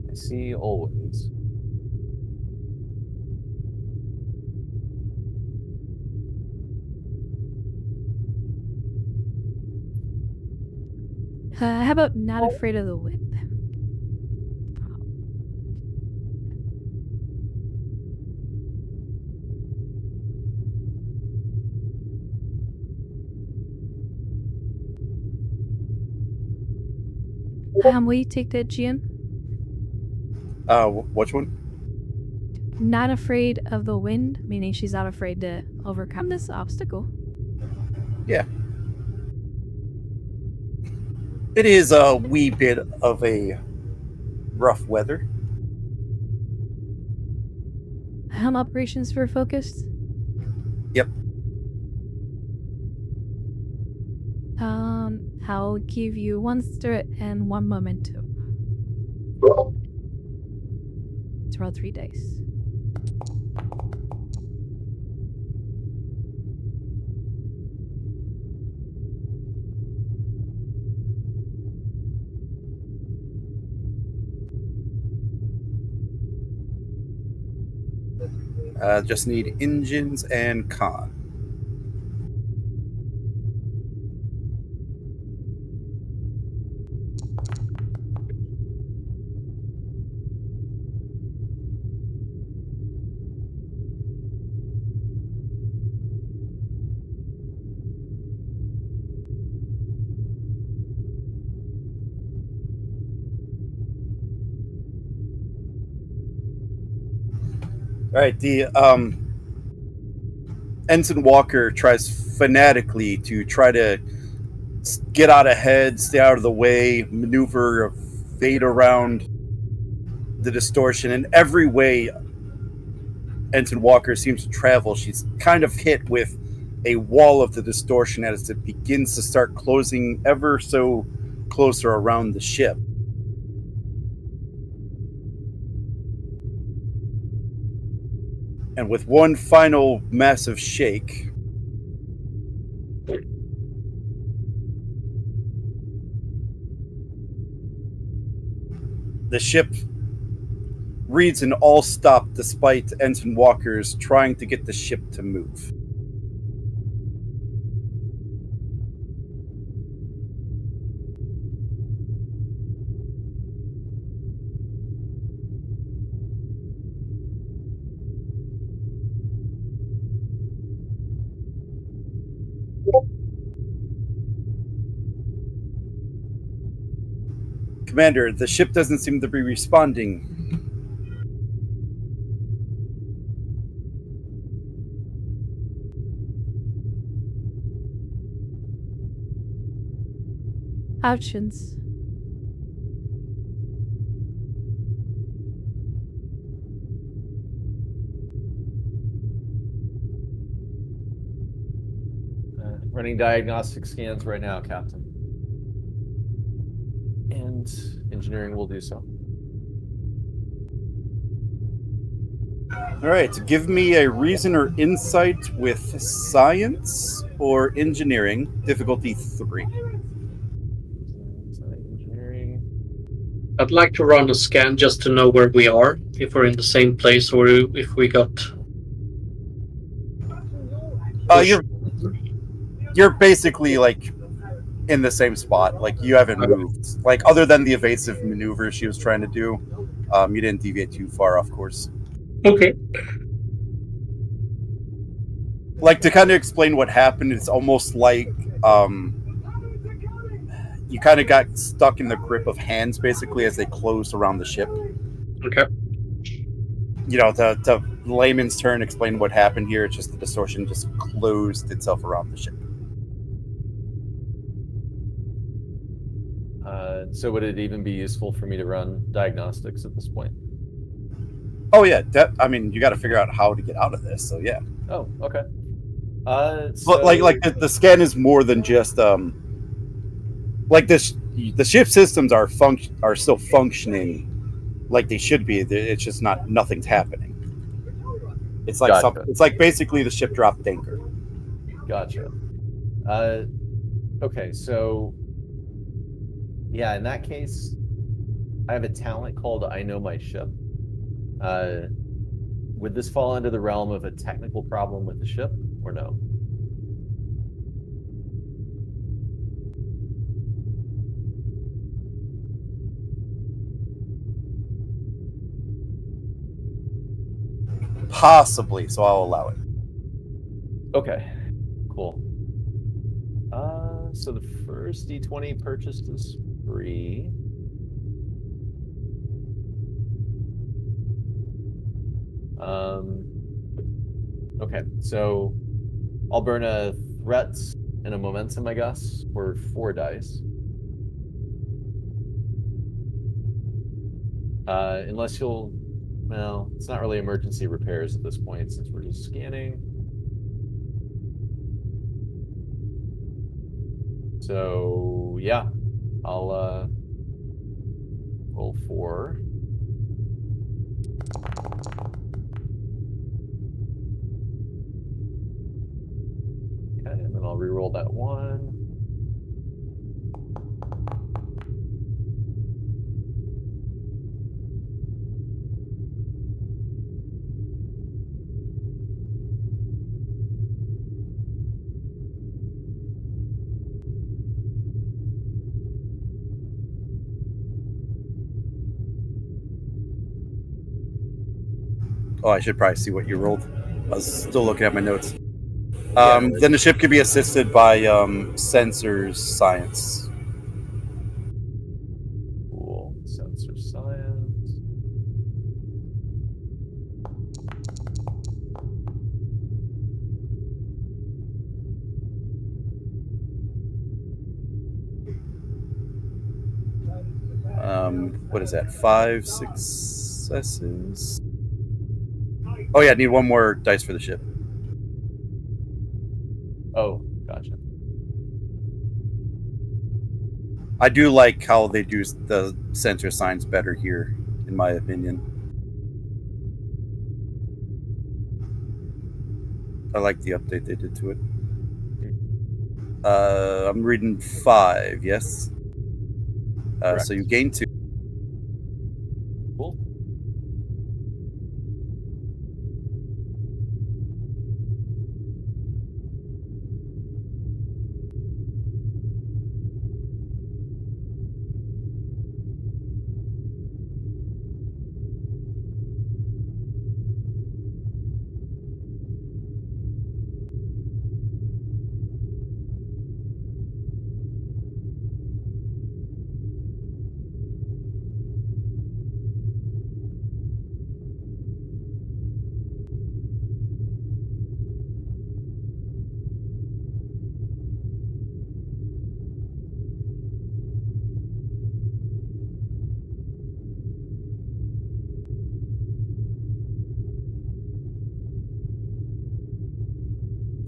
I see always. How about not afraid of the wind? Will you take that, Gian? Which one? Not afraid of the wind, meaning she's not afraid to overcome this obstacle. Yeah. It is a wee bit of a rough weather. Helm operations for focused. Yep. I'll give you one spirit and one momentum. To roll 3 dice. Just need engines and con. All right, the Ensign Walker tries fanatically to try to get out ahead, stay out of the way, maneuver, fade around the distortion. In every way Ensign Walker seems to travel, she's kind of hit with a wall of the distortion as it begins to start closing ever so closer around the ship. And with one final massive shake, the ship reads an all stop despite Ensign Walker's trying to get the ship to move. Commander, the ship doesn't seem to be responding. Options. Running diagnostic scans right now, Captain. And engineering will do so. All right, give me a reason or insight with science or engineering, difficulty 3. Engineering. I'd like to run a scan just to know where we are, if we're in the same place or if we got. You're basically like in the same spot. Like you haven't moved. Like other than the evasive maneuver she was trying to do, you didn't deviate too far off course. Okay. Like to kind of explain what happened, it's almost like you kind of got stuck in the grip of hands basically as they closed around the ship. Okay. You know, to layman's turn, explain what happened here. It's just the distortion just closed itself around the ship. So would it even be useful for me to run diagnostics at this point? Oh yeah, I mean, you got to figure out how to get out of this. So yeah. Oh, okay. But like the scan is more than just like this. The ship systems are still functioning like they should be. It's just nothing's happening. It's like Gotcha. it's like basically the ship dropped anchor. Gotcha. Okay, so yeah, in that case, I have a talent called I Know My Ship. Would this fall under the realm of a technical problem with the ship, or no? Possibly, so I'll allow it. Okay, cool. So the first D20 purchased is free. Okay, so I'll burn a threat and a momentum, I guess, for 4 dice. Unless you'll, well, it's not really emergency repairs at this point since we're just scanning. So yeah, I'll roll 4. Okay, and then I'll re-roll that 1. Oh, I should probably see what you rolled. I was still looking at my notes. Yeah. Then the ship could be assisted by sensors science. Cool. Sensor science. What is that? 5 successes. Oh yeah, I need one more dice for the ship. Oh, gotcha. I do like how they do the sensor signs better here, in my opinion. I like the update they did to it. I'm reading 5, yes? So you gain 2. Cool.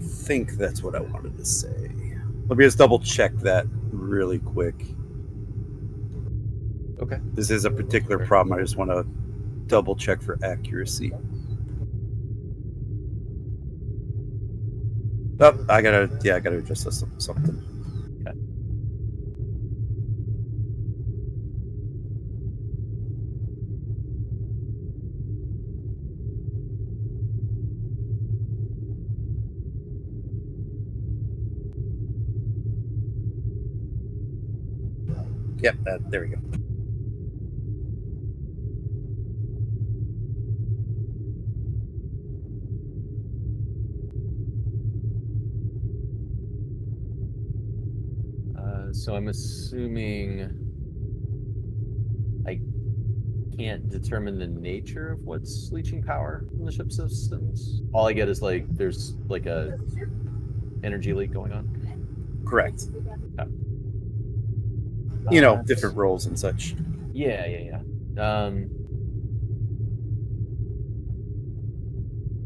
I think that's what I wanted to say. Let me just double check that really quick. Okay. This is a particular Sure. problem. I just want to double check for accuracy. Oh, I gotta adjust something. Okay. Yep, there we go. So I'm assuming I can't determine the nature of what's leaching power from the ship systems. All I get is like there's like a energy leak going on. Correct. Okay. Different roles and such. Yeah.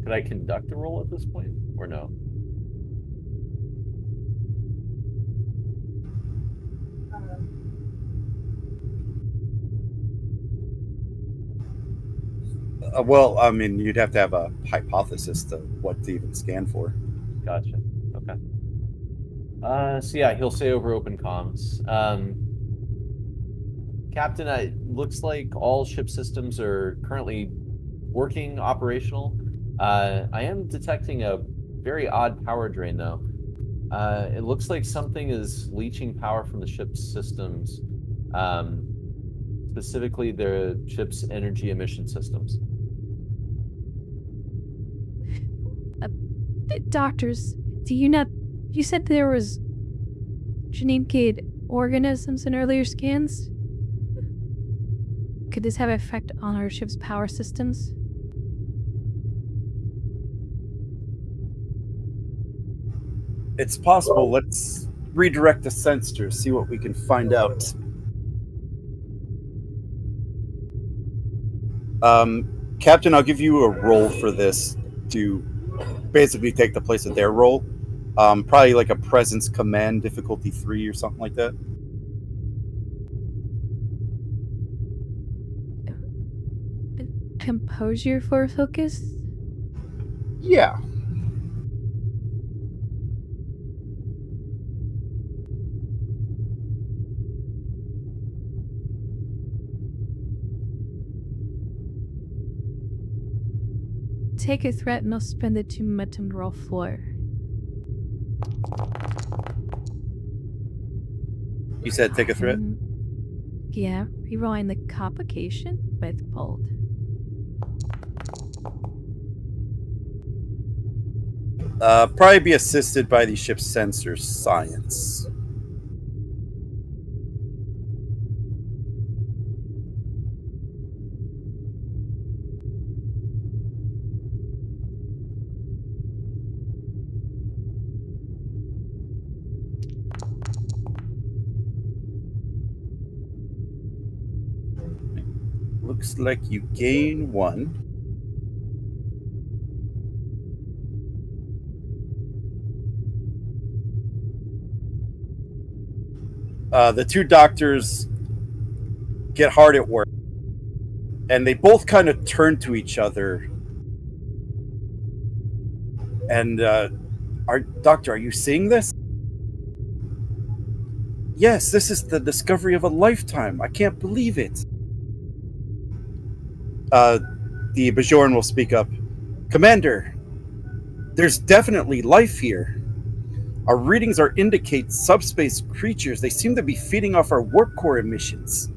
Could I conduct a roll at this point or no? Well, I mean, you'd have to have a hypothesis to what to even scan for. Gotcha. Okay. So yeah, he'll say over open comms. Captain, it looks like all ship systems are currently working operational. I am detecting a very odd power drain though. It looks like something is leaching power from the ship's systems, specifically the ship's energy emission systems. Doctors, do you not? You said there was Janine organisms in earlier scans. Could this have effect on our ship's power systems? It's possible. Let's redirect the sensor, see what we can find out. Captain, I'll give you a roll for this to basically take the place of their role. Probably like a presence command difficulty 3 or something like that. Composure for focus? Yeah. Take a threat and I'll spend it to momentum roll floor. You said take a threat? Yeah, rerolling the complication with bold. Probably be assisted by the ship's sensor science. looks like you gain 1. The 2 doctors get hard at work, and they both kind of turn to each other. And, Doctor, are you seeing this? Yes, this is the discovery of a lifetime. I can't believe it. The Bajoran will speak up. Commander, there's definitely life here. Our readings are indicate subspace creatures. They seem to be feeding off our warp core emissions.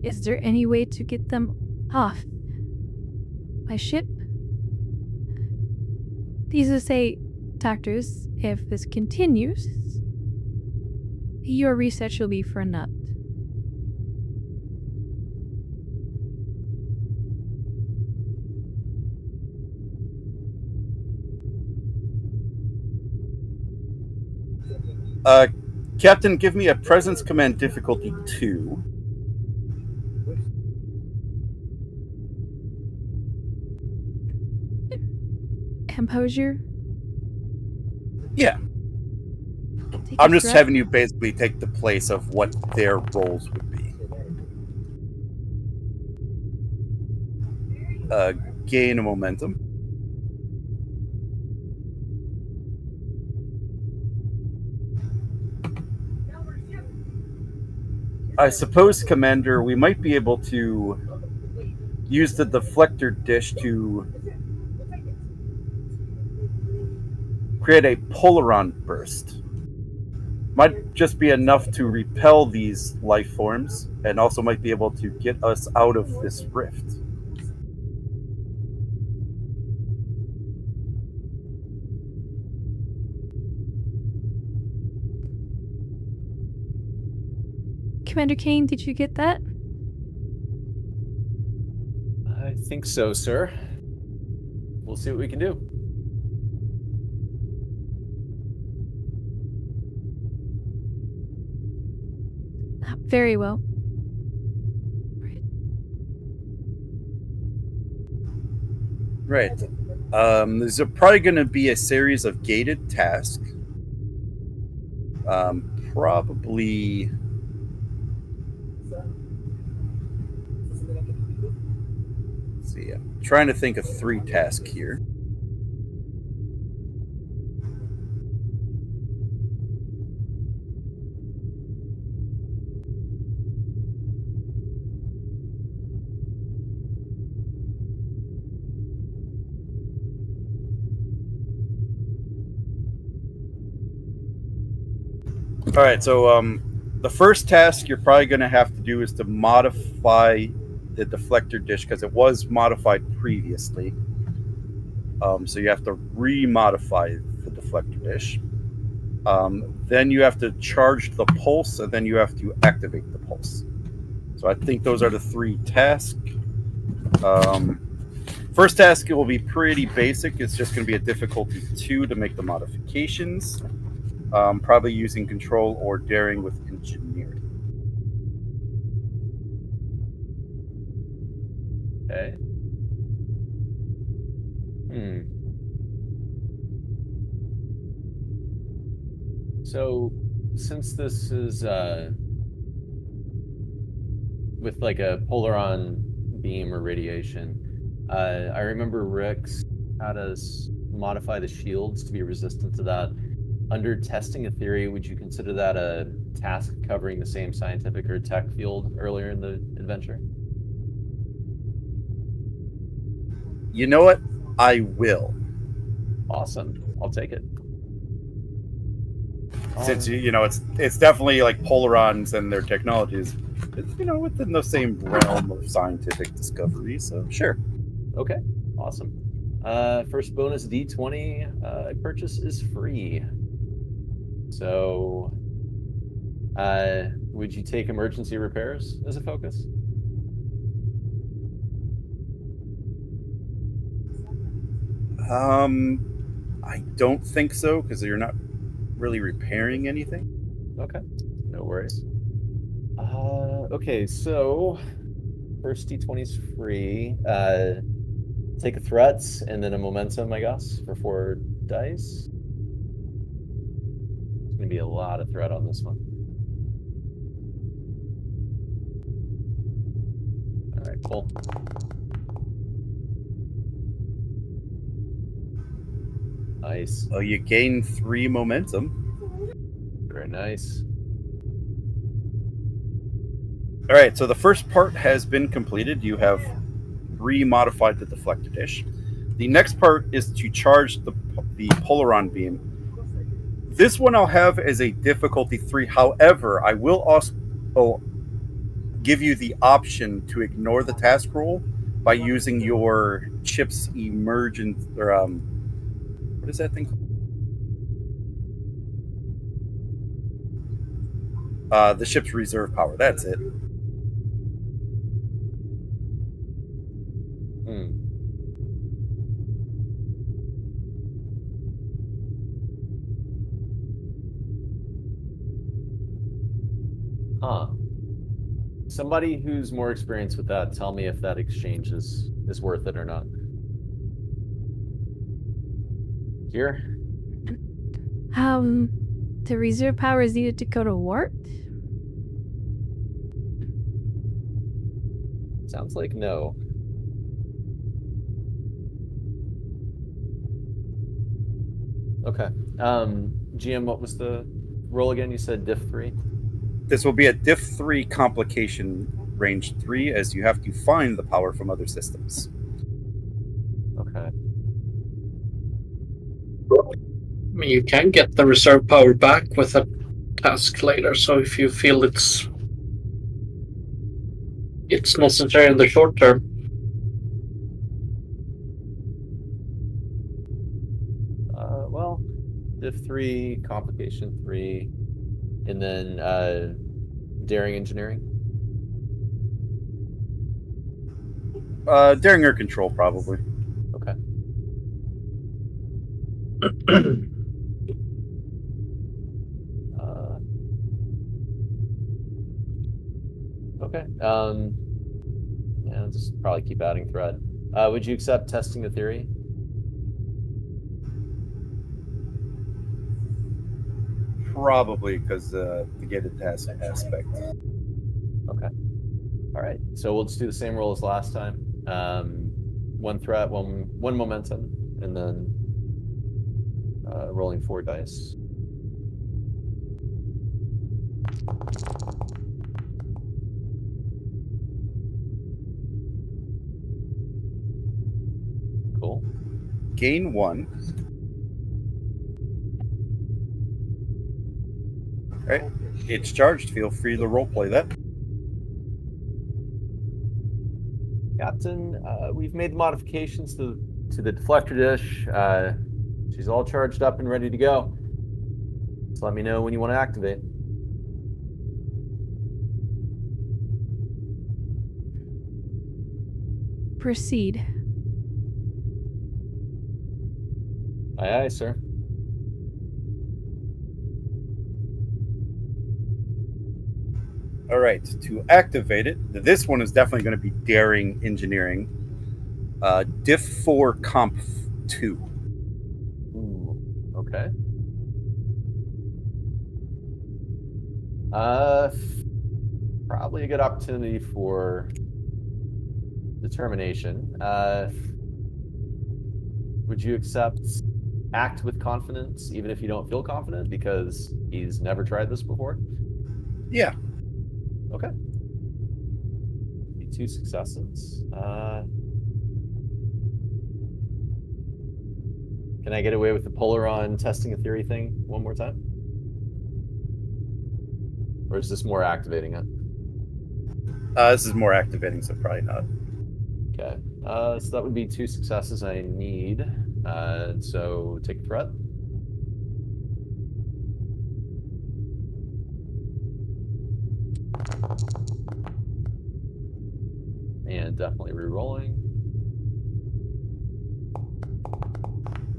Is there any way to get them off my ship? These to say, doctors, if this continues, your research will be for naught. Captain, give me a presence command difficulty 2. Composure? Yeah. Take I'm a just breath. having you basically take the place of what their roles would be. Gain a momentum. I suppose, Commander, we might be able to use the deflector dish to create a polaron burst. Might just be enough to repel these life forms, and also might be able to get us out of this rift. Commander Kane, did you get that? I think so, sir. We'll see what we can do. Very well. Right. There's probably going to be a series of gated tasks. Probably. Let's see. I'm trying to think of 3 tasks here. All right, so the first task you're probably going to have to do is to modify the deflector dish because it was modified previously. So you have to re-modify the deflector dish. Then you have to charge the pulse, and then you have to activate the pulse. So I think those are the 3 tasks. First task will be pretty basic. It's just going to be a difficulty 2 to make the modifications. Probably using control or daring with engineering. Okay. So, since this is with like a polaron beam or radiation, I remember Rix had us modify the shields to be resistant to that. Under testing a theory, would you consider that a task covering the same scientific or tech field earlier in the adventure? You know what? I will. Awesome. I'll take it. Since it's definitely like polarons and their technologies, within the same realm of scientific discovery. So sure. Okay. Awesome. First bonus D20 purchase is free. So, would you take emergency repairs as a focus? I don't think so, because you're not really repairing anything. Okay, no worries. Okay, so first d20's free. Take a threat and then a momentum, I guess, for 4 dice. It's gonna be a lot of threat on this one. All right, cool. Nice. Oh, you gain 3 momentum. Very nice. All right, so the first part has been completed. You have remodified the deflector dish. The next part is to charge the Polaron beam. This one I'll have as a difficulty 3. However, I will also give you the option to ignore the task roll by using your chip's emergent, or what is that thing called? The ship's reserve power. That's it. Hmm. Huh. Somebody who's more experienced with that, tell me if that exchange is worth it or not. Here? The reserve power is needed to go to warp? Sounds like no. Okay. GM, what was the roll again? You said diff 3? This will be a diff 3 complication range 3, as you have to find the power from other systems. Okay. I mean, you can get the reserve power back with a task later. So if you feel it's necessary in the short term. Well, diff 3, complication 3, and then daring engineering. Daring or control, probably. Okay. Okay. Yeah, I'll just probably keep adding threat. Would you accept testing the theory? Probably, because to get a task aspect. Okay. All right. So we'll just do the same roll as last time. 1 threat, one momentum, and then rolling 4 dice. Cool. Gain 1. All right. It's charged. Feel free to roleplay that. Captain, we've made modifications to the deflector dish. She's all charged up and ready to go. Just let me know when you want to activate. Proceed. Aye, aye, sir. All right. To activate it, this one is definitely going to be daring engineering. Diff 4 comp 2. Ooh, okay. Probably a good opportunity for determination. Would you accept act with confidence, even if you don't feel confident, because he's never tried this before? Yeah. Okay. Be 2 successes. Can I get away with the Polaron testing a theory thing one more time? Or is this more activating it? This is more activating, so probably not. Okay. So that would be 2 successes I need. So take a threat. And definitely re-rolling.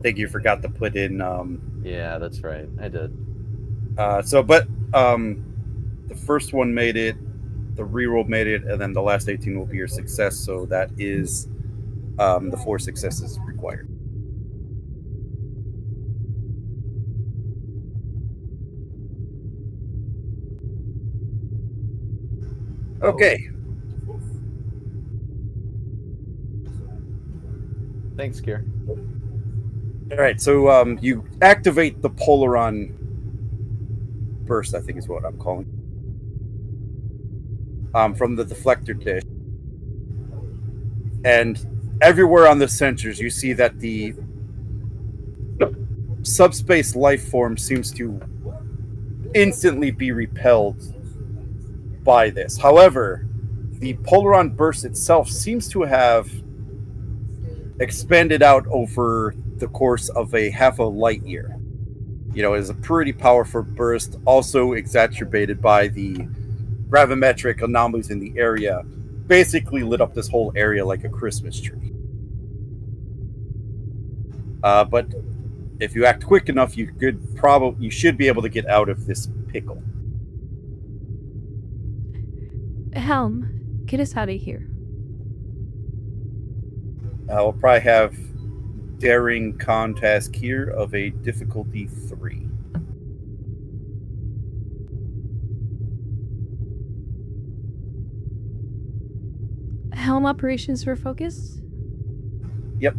think you forgot to put in. Yeah, that's right. I did. The first one made it, the reroll made it, and then the last 18 will be your success. So that is the 4 successes required. Okay. Thanks, Kier. All right. So you activate the Polaron burst, I think is what I'm calling, from the deflector dish, and everywhere on the sensors you see that the subspace life form seems to instantly be repelled by this. However, the Polaron burst itself seems to have expanded out over the course of a half a light year. You know, it is a pretty powerful burst, also exacerbated by the gravimetric anomalies in the area. Basically lit up this whole area like a Christmas tree. But if you act quick enough, you should be able to get out of this pickle. Helm, get us out of here. We'll probably have daring contest here of a difficulty 3. Helm operations for focus? Yep.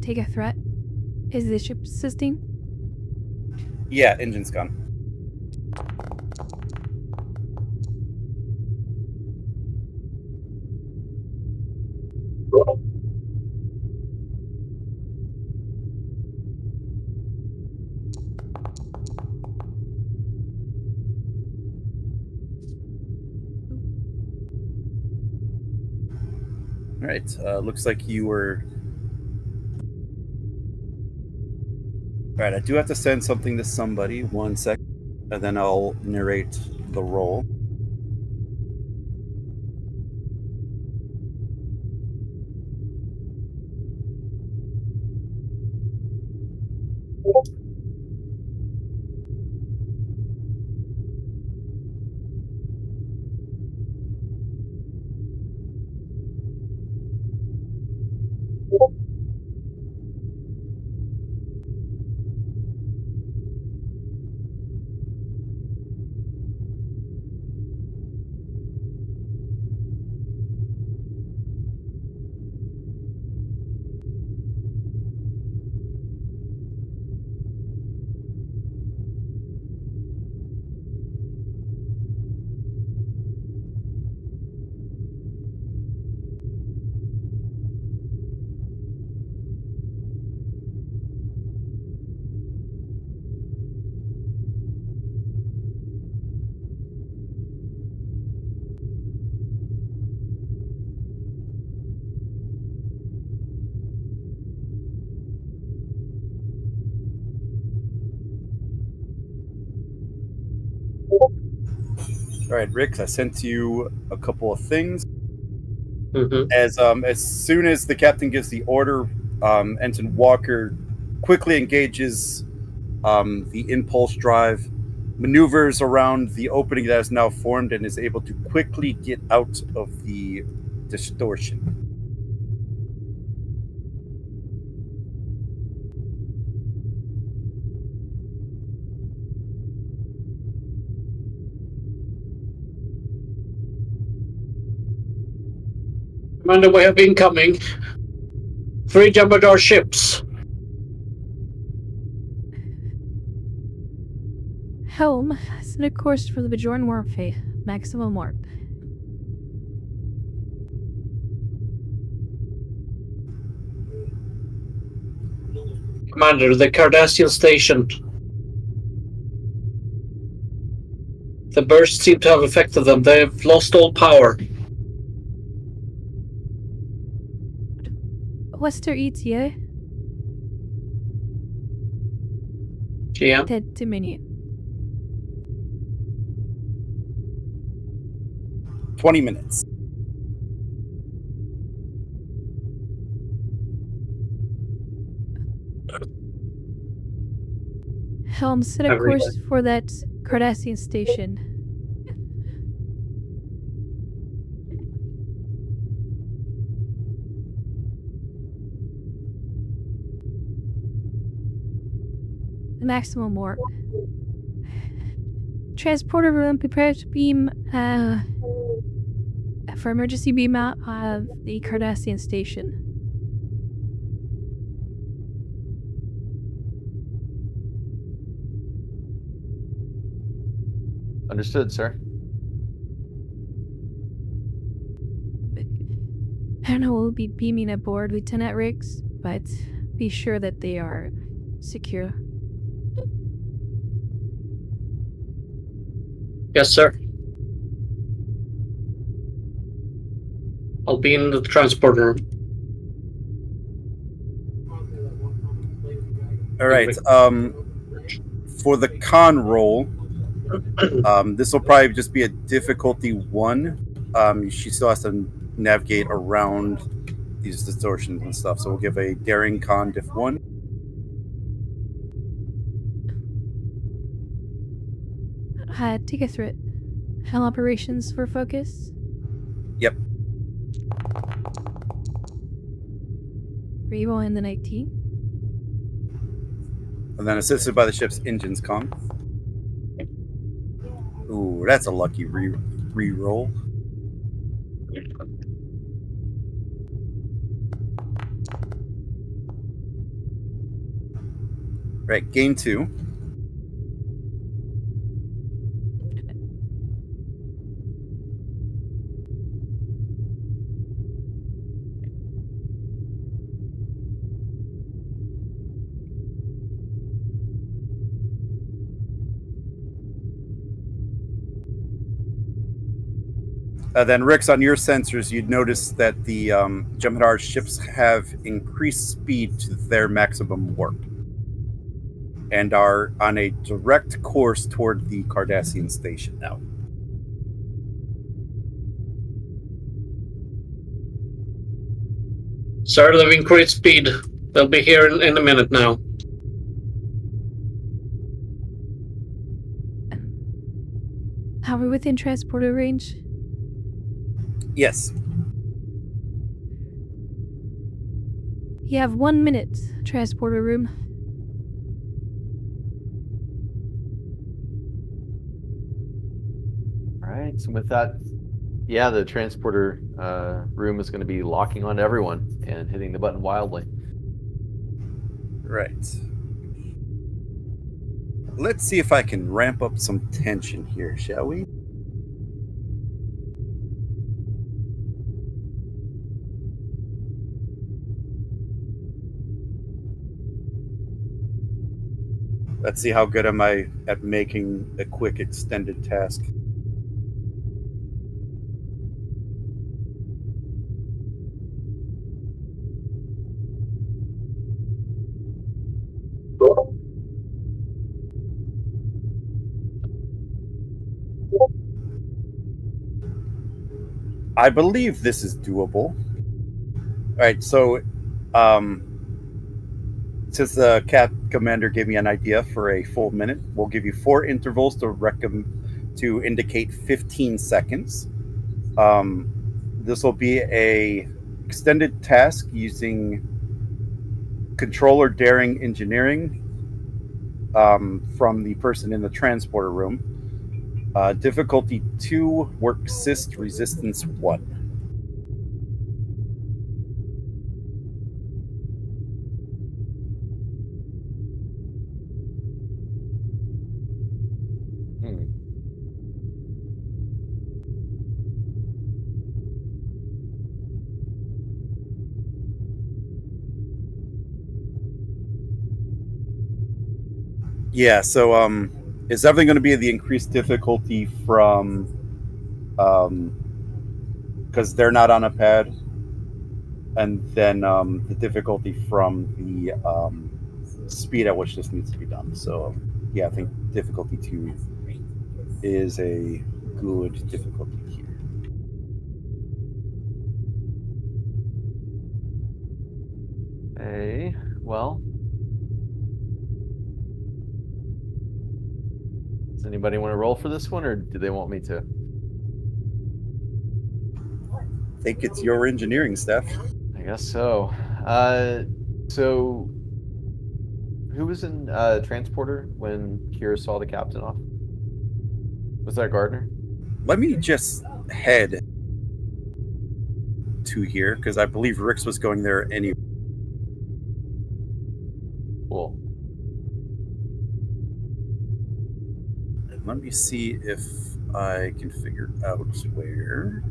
Take a threat. Is the ship assisting? Yeah, engine's gone. All right. Looks like you were. All right. I do have to send something to somebody. 1 second, and then I'll narrate the roll. All right, Rick. I sent you a couple of things. Mm-hmm. As soon as the captain gives the order, Ensign Walker quickly engages the impulse drive, maneuvers around the opening that is now formed, and is able to quickly get out of the distortion. Commander, we have incoming. 3 Jumbadar ships. Helm, send a course for the Bajoran warfare. Maximum warp. Commander, the Cardassian station. The burst seem to have affected them. They've lost all power. What's their ETA? GM. Ted Dominion. 20 minutes. Helm, set a Agreed. course for that Cardassian station. Maximum warp. Transporter room, prepare to beam for emergency beam out of the Cardassian station. Understood, sir. I don't know what we'll be beaming aboard, Lieutenant Riggs, but be sure that they are secure. Yes, sir. I'll be in the transporter room. All right. For the con roll, this will probably just be a difficulty 1. She still has to navigate around these distortions and stuff. So we'll give a daring con diff 1. Take us through it. Helm operations for focus. Yep. Revo in the 19. And then assisted by the ship's engines con. Ooh, that's a lucky re-roll. Right, gain 2. Then, Rix, on your sensors, you'd notice that the Jem'Hadar ships have increased speed to their maximum warp and are on a direct course toward the Cardassian station now. Sir, they've increased speed. They'll be here in a minute now. Are we within transporter range? Yes. You have 1 minute, transporter room. All right. So with that, yeah, the transporter room is going to be locking on everyone and hitting the button wildly. Right. Let's see if I can ramp up some tension here, shall we? Let's see how good am I at making a quick extended task. I believe this is doable. All right, so since the Cap Commander gave me an idea for a full minute, we'll give you 4 intervals to indicate 15 seconds. This will be a extended task using controller daring engineering from the person in the transporter room. Difficulty 2, work assist, resistance 1. Hmm. Yeah, so is everything going to be the increased difficulty from because they're not on a pad, and then the difficulty from the speed at which this needs to be done. So yeah, I think difficulty 2 is a good difficulty here. Hey, well, Does anybody want to roll for this one, or do they want me to? I think it's your engineering staff. I guess so. So who was in transporter when Kira saw the captain off? Was that Gardner? Let me just head to here because I believe Rix was going there anyway. Cool. Let me see if I can figure out where.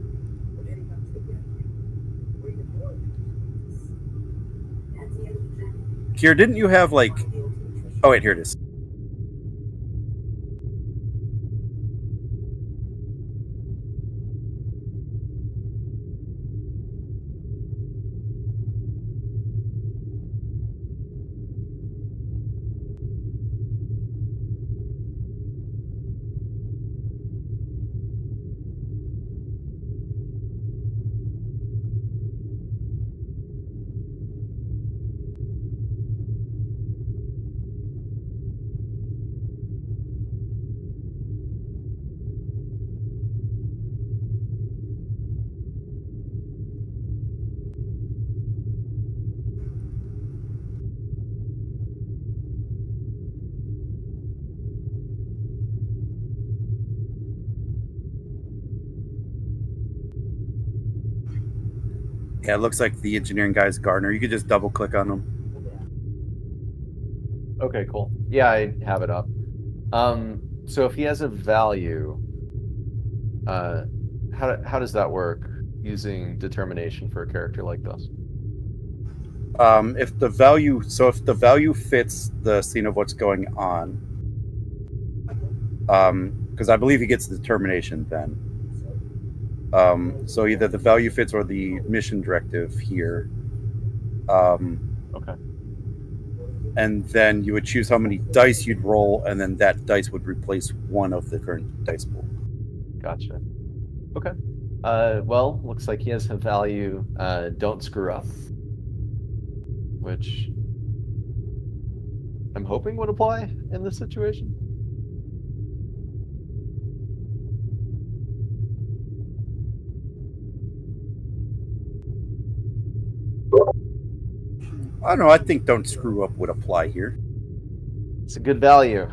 Kier, didn't you have like? Oh wait, here it is. Yeah, it looks like the engineering guy's Gardner. You could just double click on him. Okay, cool. Yeah, I have it up. So if he has a value, how does that work using determination for a character like this? If the value fits the scene of what's going on, because I believe he gets determination then. So either the value fits or the mission directive here. Okay. And then you would choose how many dice you'd roll, and then that dice would replace one of the current dice pool. Gotcha. Okay. Well, looks like he has a value, don't screw up, which I'm hoping would apply in this situation. I don't know. I think don't screw up would apply here. It's a good value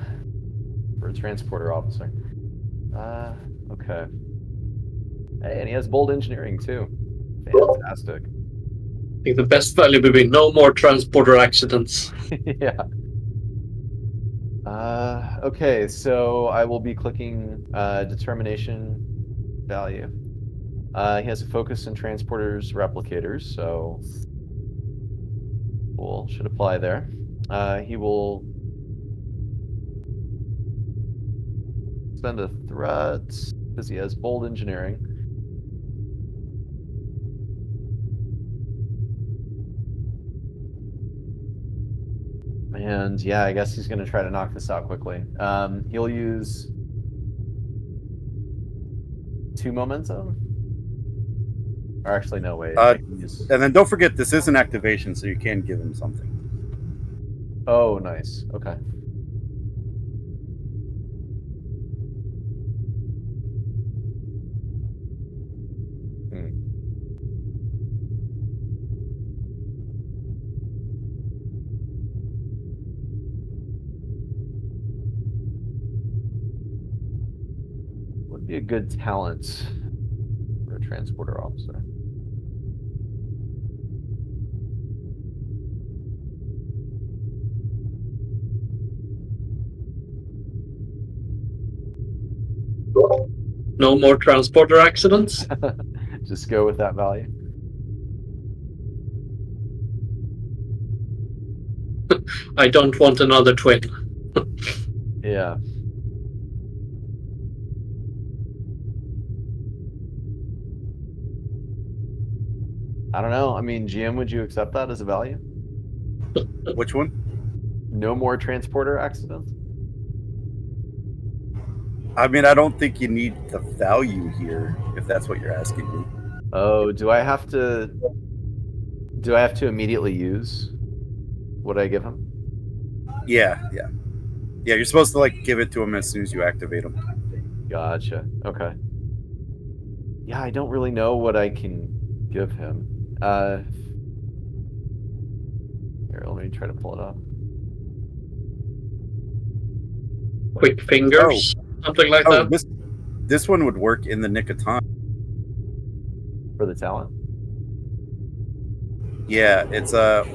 for a transporter officer. Okay. Hey, and he has bold engineering too. Fantastic. I think the best value would be no more transporter accidents. Yeah. Okay, so I will be clicking determination value. He has a focus in transporters replicators, so cool, should apply there. He will spend a threat because he has bold engineering. And yeah, I guess he's going to try to knock this out quickly. He'll use 2 momentum. Or actually, no, wait. And then don't forget, this is an activation, so you can give him something. Oh, nice. Okay. Would be a good talent for a transporter officer. No more transporter accidents. Just go with that value. I don't want another twin. Yeah. I don't know. I mean, GM, would you accept that as a value? Which one? No more transporter accidents? I mean, I don't think you need the value here, if that's what you're asking me. Oh, do I have to immediately use what I give him? Yeah. Yeah, you're supposed to like give it to him as soon as you activate him. Gotcha. Okay. Yeah, I don't really know what I can give him. Here, let me try to pull it up. Quick fingers, something like Oh, that. this one would work in the nick of time. For the talent? Yeah, it's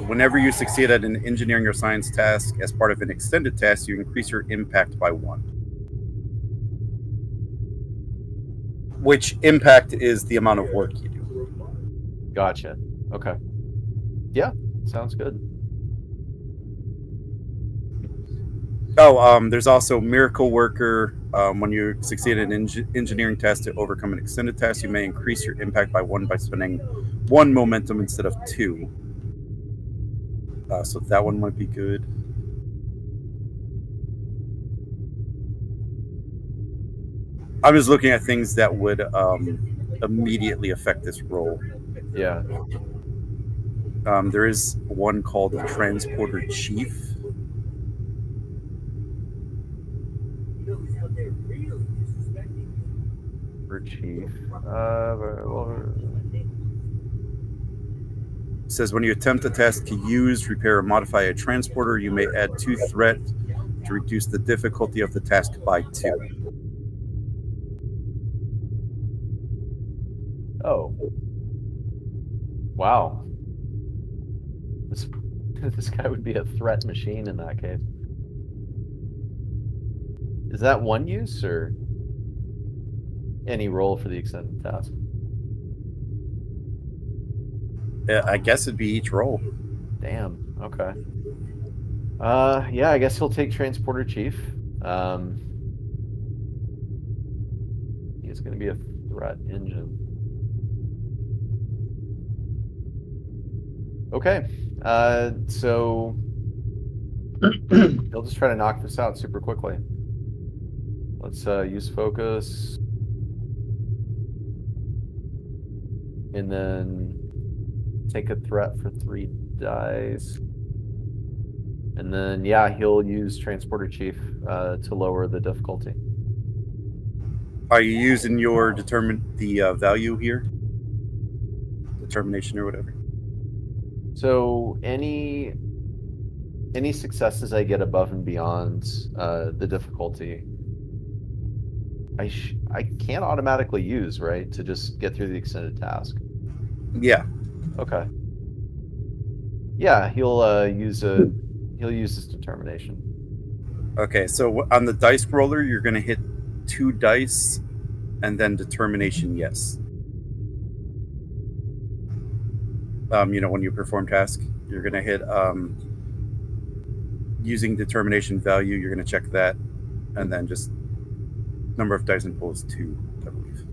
whenever you succeed at an engineering or science task as part of an extended task, you increase your impact by 1. Which impact is the amount of work you do. Gotcha. Okay. Yeah, sounds good. Oh, there's also Miracle Worker. When you succeed in an engineering test to overcome an extended task, you may increase your impact by 1 by spending 1 momentum instead of 2. So that one might be good. I'm just looking at things that would immediately affect this roll. Yeah. There is one called the Transporter Chief. For Chief. It says when you attempt a task to use, repair, or modify a transporter, you may add 2 threat to reduce the difficulty of the task by 2. Oh. Wow. This this guy would be a threat machine in that case. Is that one use or any roll for the extended task? I guess it'd be each roll. Damn. Okay. Yeah, I guess he'll take Transporter Chief. He's going to be a threat engine. Okay. So he'll just try to knock this out super quickly. Let's use focus. And then take a threat for 3 dice. And then, yeah, he'll use Transporter Chief to lower the difficulty. Are you using your value here? Determination or whatever? So any successes I get above and beyond the difficulty, I can't automatically use, right, to just get through the extended task. Yeah. Okay. Yeah, he'll use his determination. Okay, so on the dice roller, you're going to hit 2 dice and then determination, yes. When you perform task, you're going to hit using determination value, you're going to check that, and then just number of dice and pulls 2, I believe.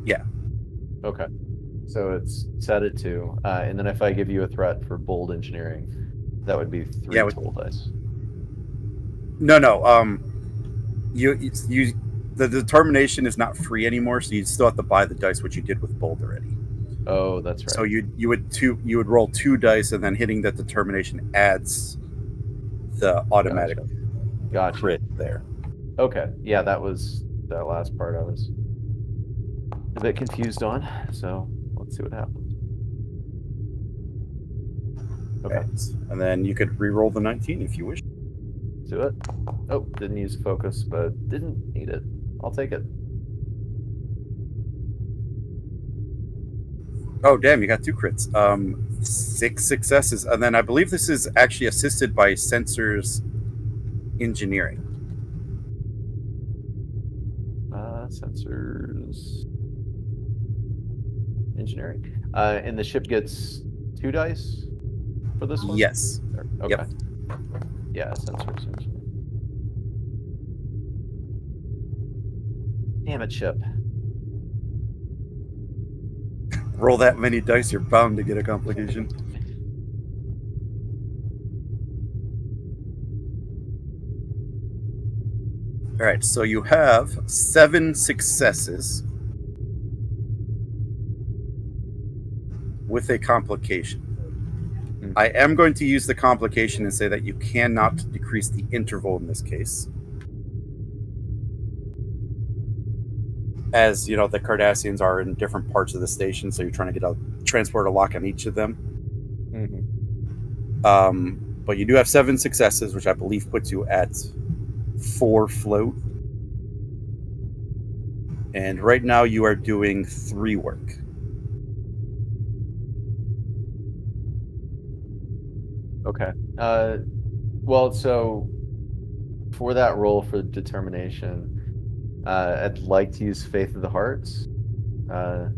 Yeah. Okay. So it's set at 2. And then if I give you a threat for bold engineering, that would be 3 total dice. No. The determination is not free anymore, so you still have to buy the dice, which you did with bold already. Oh, that's right. So you would roll 2 dice, and then hitting that determination adds the automatic crit there. Okay, yeah, that was that last part I was a bit confused on. So let's see what happens. Okay, and then you could re-roll the 19 if you wish. Let's do it. Oh, didn't use focus, but didn't need it. I'll take it. Oh, damn, you got 2 crits. 6 successes. And then I believe this is actually assisted by Sensors Engineering. Sensors Engineering. And the ship gets 2 dice for this one? Yes. Okay. Yep. Yeah, Sensors Engineering. Damn it, ship. Roll that many dice, you're bound to get a complication. All right, so you have 7 successes with a complication. I am going to use the complication and say that you cannot decrease the interval in this case. As you know, the Cardassians are in different parts of the station, so you're trying to get a transporter lock on each of them. But you do have 7 successes, which I believe puts you at 4 float. And right now you are doing 3 work. Okay. Well, so for that roll for determination, I'd like to use Faith of the Hearts. I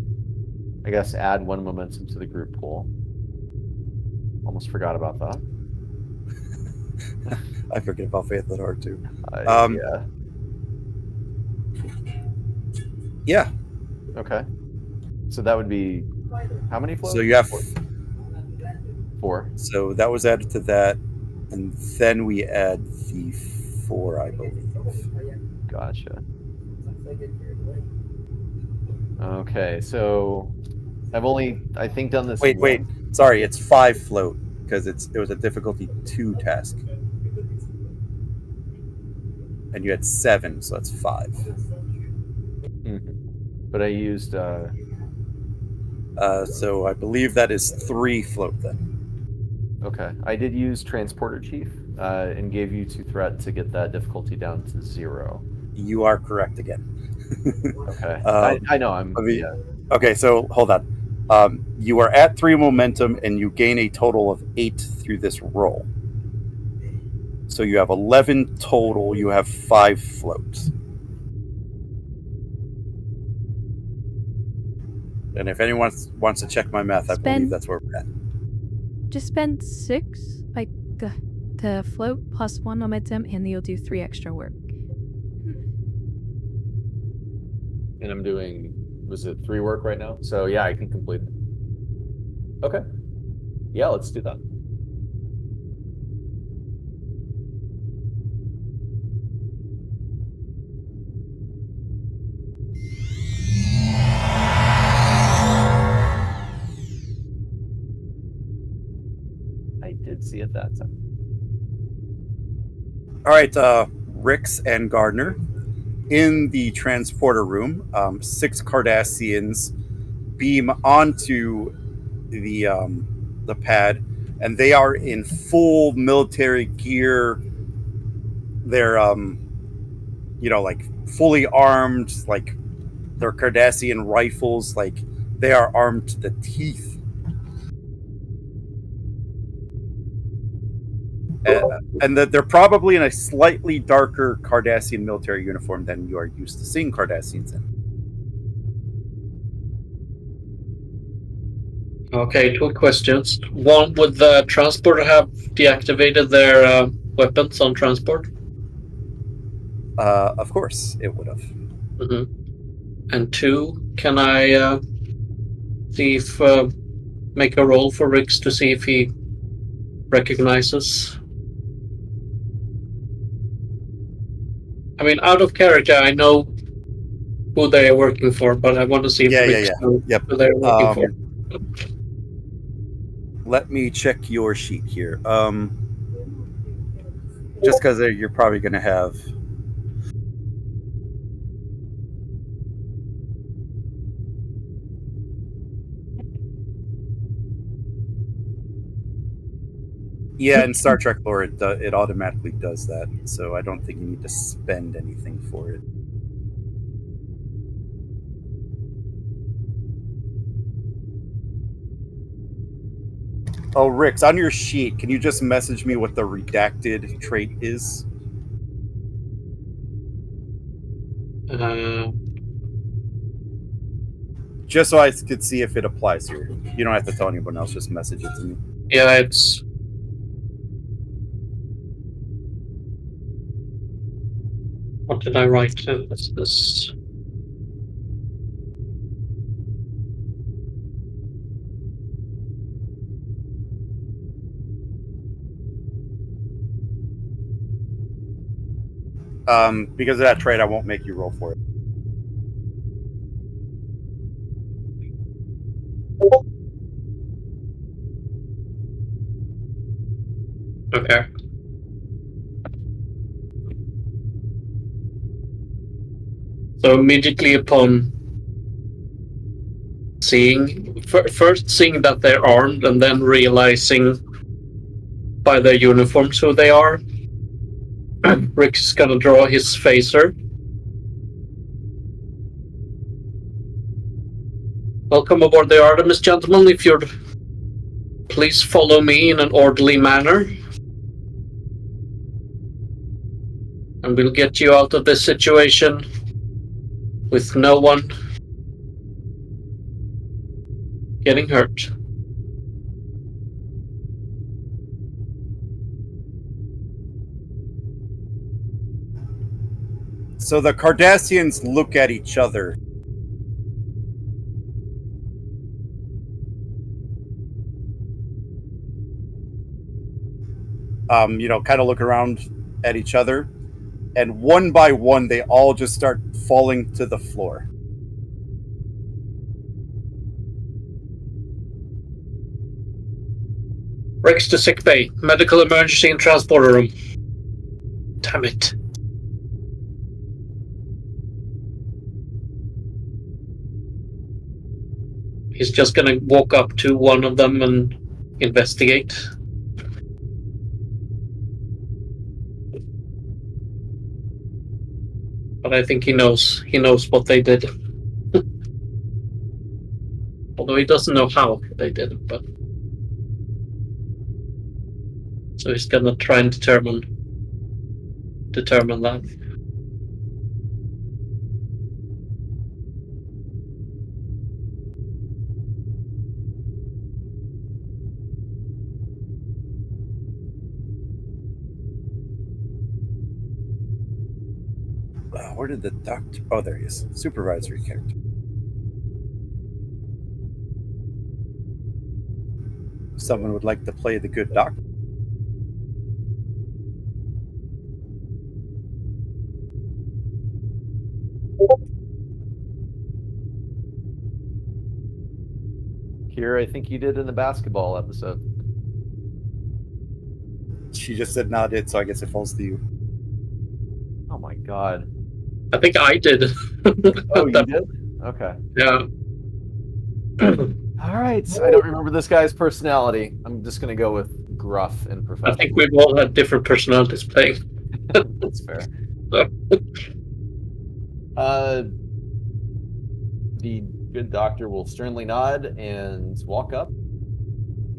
guess add 1 momentum to the group pool. Almost forgot about that. I forget about Faith of the Heart too. Yeah. Yeah. Okay. So that would be how many floats? So you have 4. So that was added to that, and then we add the 4, I believe. Gotcha. Okay, so I've only, I think, done this. Wait. Sorry, it's 5 float because it was a difficulty 2 task, and you had 7, so that's 5. Mm-hmm. But I used. So I believe that is 3 float then. Okay, I did use Transporter Chief and gave you 2 threat to get that difficulty down to 0. You are correct again. Okay, I know I'm. Yeah. Okay, so hold on. You are at 3 momentum, and you gain a total of 8 through this roll. So you have 11 total. You have 5 floats. And if anyone wants to check my math, I believe that's where we're at. Just spend 6, like, to float plus 1 momentum, and you'll do 3 extra work. And I'm doing, was it 3 work right now? So yeah, I can complete it. Okay. Yeah, let's do that. I did see it that time. All right, Rix and Gardner. In the transporter room, 6 Cardassians beam onto the pad, and they are in full military gear. They're like fully armed, like they're Cardassian rifles, like they are armed to the teeth. And that they're probably in a slightly darker Cardassian military uniform than you are used to seeing Cardassians in. Okay, 2 questions. One, would the transporter have deactivated their weapons on transport? Of course, it would have. Mm-hmm. And 2, can I see if make a roll for Rix to see if he recognizes? I mean, out of character, I know who they are working for, but I want to see if Rix knows who they're working for. Let me check your sheet here. Just because you're probably going to have. Yeah, in Star Trek lore, it automatically does that, so I don't think you need to spend anything for it. Oh, Rix, on your sheet, can you just message me what the redacted trait is? Just so I could see if it applies here. You don't have to tell anyone else, just message it to me. Yeah, it's... What did I write? What's this? Because of that trait, I won't make you roll for it. Okay. So immediately upon seeing, first seeing that they're armed and then realizing by their uniforms who they are, Rick's gonna draw his phaser. Welcome aboard the Artemis, gentlemen. If you'd please follow me in an orderly manner, and we'll get you out of this situation with no one getting hurt. So the Cardassians look at each other. Kind of look around at each other, and one by one, they all just start falling to the floor. Rex to sick bay. Medical emergency in transporter room. Damn it. He's just gonna walk up to one of them and investigate. But I think he knows what they did. Although he doesn't know how they did it, but so he's gonna try and determine that. Where did the doctor? Oh, there he is. Supervisory character. Someone would like to play the good doctor. Here, I think you did in the basketball episode. She just said no, I did, so I guess it falls to you. Oh my god. I think I did. Oh, you did? Okay. Yeah. All right. I don't remember this guy's personality. I'm just going to go with gruff and I professional. think we've all had different personalities playing. That's fair. So, The good doctor will sternly nod and walk up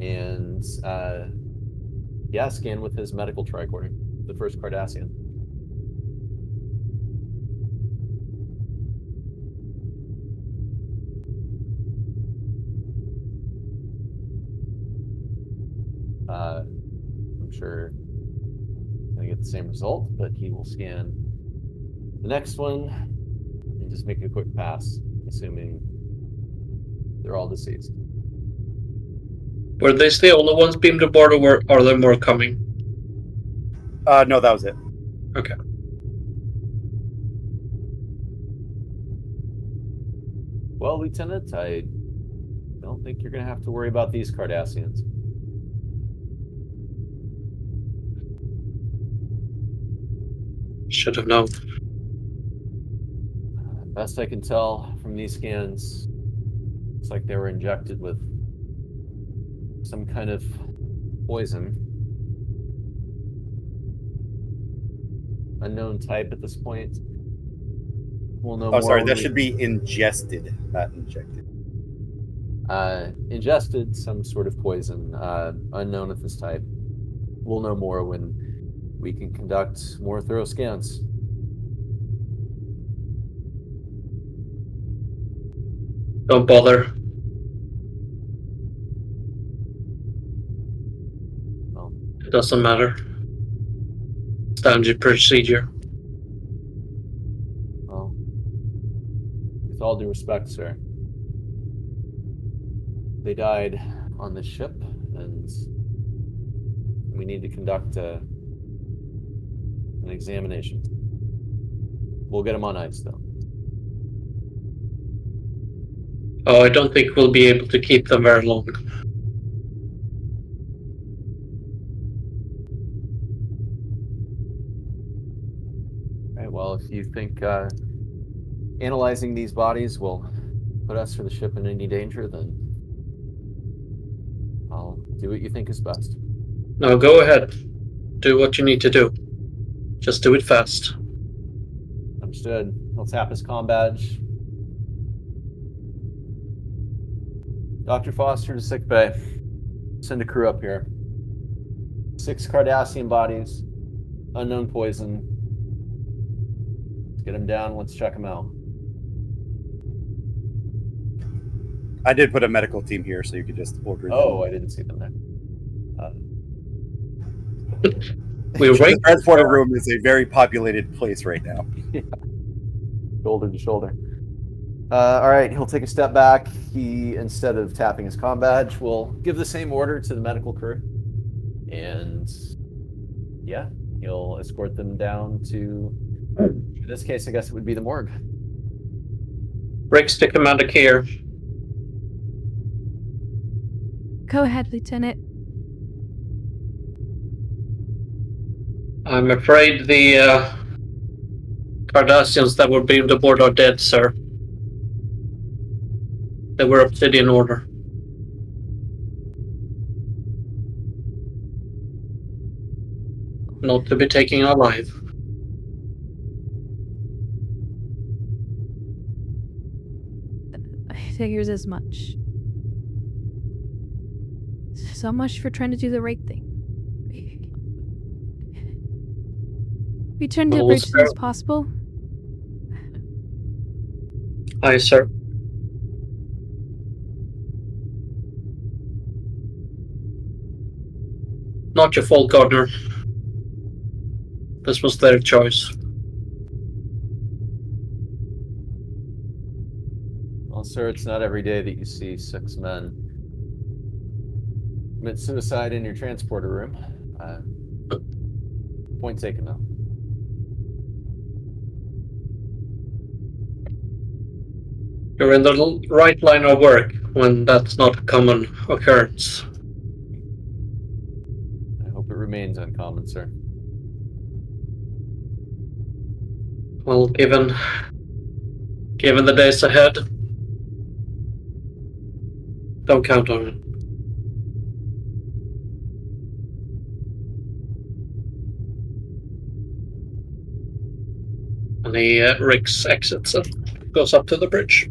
and, scan with his medical tricorder, the first Cardassian. I'm sure he's going to get the same result, but he will scan the next one and just make a quick pass, assuming they're all deceased. were they the only ones beamed aboard, or are there more coming? No, that was it. Okay. Well, Lieutenant, I don't think you're going to have to worry about these Cardassians. Should have known. Best I can tell from these scans, it's like they were injected with some kind of poison. Unknown type at this point. We'll know more. Sorry, that should be ingested, not injected. Ingested some sort of poison, unknown at this type. We'll know more when we can conduct more thorough scans. Don't bother. Well, It doesn't matter. Standard procedure. well, with all due respect, sir, they died on the ship, and we need to conduct an examination. We'll get them on ice, though. Oh, I don't think we'll be able to keep them very long. right. Well, if you think analyzing these bodies will put us or the ship in any danger, then I'll do what you think is best. Now go ahead. Do what you need to do. Just do it fast. Understood. He'll tap his comm badge. Dr. Foster to sickbay. Send a crew up here. 6 Cardassian bodies. Unknown poison. Let's get him down. Let's check him out. I did put a medical team here, so you could just order Oh, them. I didn't see them there. We're The waiting. transporter room is a very populated place right now. Shoulder to shoulder. All right, he'll take a step back. He, instead of tapping his comm badge, will give the same order to the medical crew. And yeah, he'll escort them down to, in this case, I guess it would be the morgue. Rix to Commander Keir. Go ahead, Lieutenant. I'm afraid the Cardassians that were beamed aboard are dead, sir. They were Obsidian Order. Not to be taken alive. I figures as much. So much for trying to do the right thing. Return to the Well, bridge as soon as sir. possible. Aye, sir. Not your fault, Gardner. This was their choice. Well, sir, it's not every day that you see 6 men commit suicide in your transporter room. Point taken, though. You're in the right line of work when that's not a common occurrence. I hope it remains uncommon, sir. Well, given the days ahead, don't count on it. And he Rix exits and goes up to the bridge.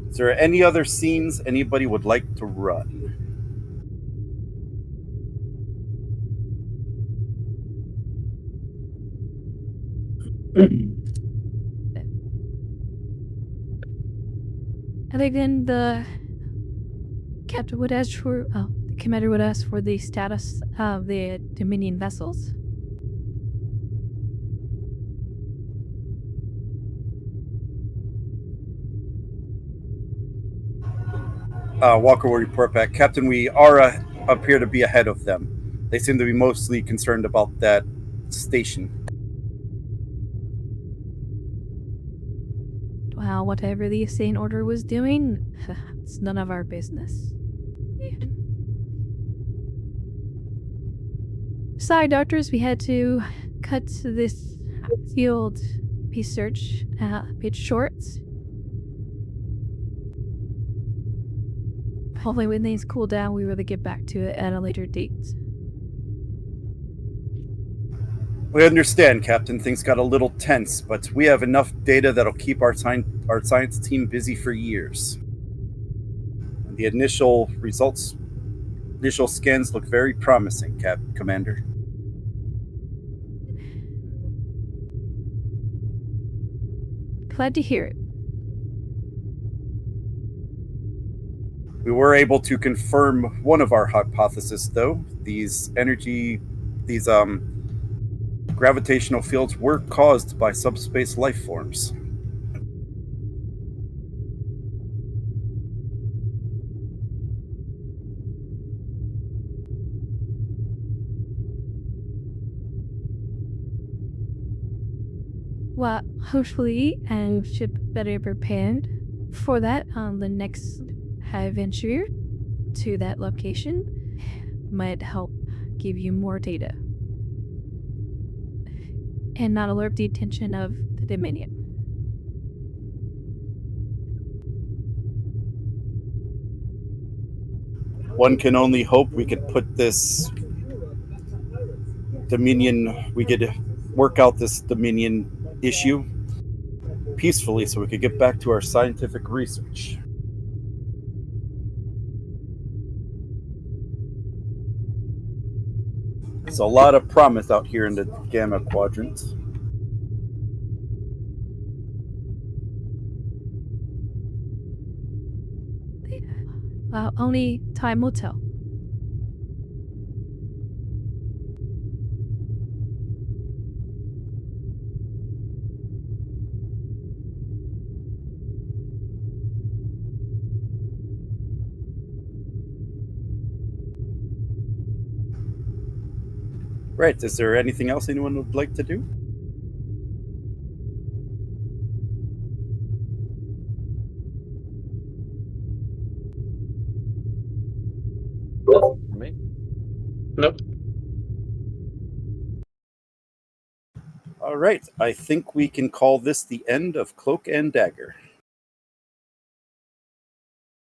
Is there any other scenes anybody would like to run? Other than the captain would ask for, the commander would ask for the status of the Dominion vessels. Walker will report back. Captain, we are appear to be ahead of them. They seem to be mostly concerned about that station. Well, whatever the insane order was doing, it's none of our business. Sorry, doctors, we had to cut this field research a bit short. Hopefully when things cool down, we will get back to it at a later date. We understand, Captain. Things got a little tense, but we have enough data that'll keep our science team busy for years. The initial scans look very promising, Commander. Glad to hear it. We were able to confirm one of our hypotheses, though. These gravitational fields were caused by subspace life forms. Well, hopefully, I should be better prepared for that on the next adventure to that location. Might help give you more data and not alert the attention of the Dominion. One can only hope we could put this Dominion, we could work out this Dominion issue peacefully so we could get back to our scientific research. There's a lot of promise out here in the Gamma Quadrant. Only time will tell. Right, is there anything else anyone would like to do? Nothing for me. Nope. All right, I think we can call this the end of Cloak and Dagger.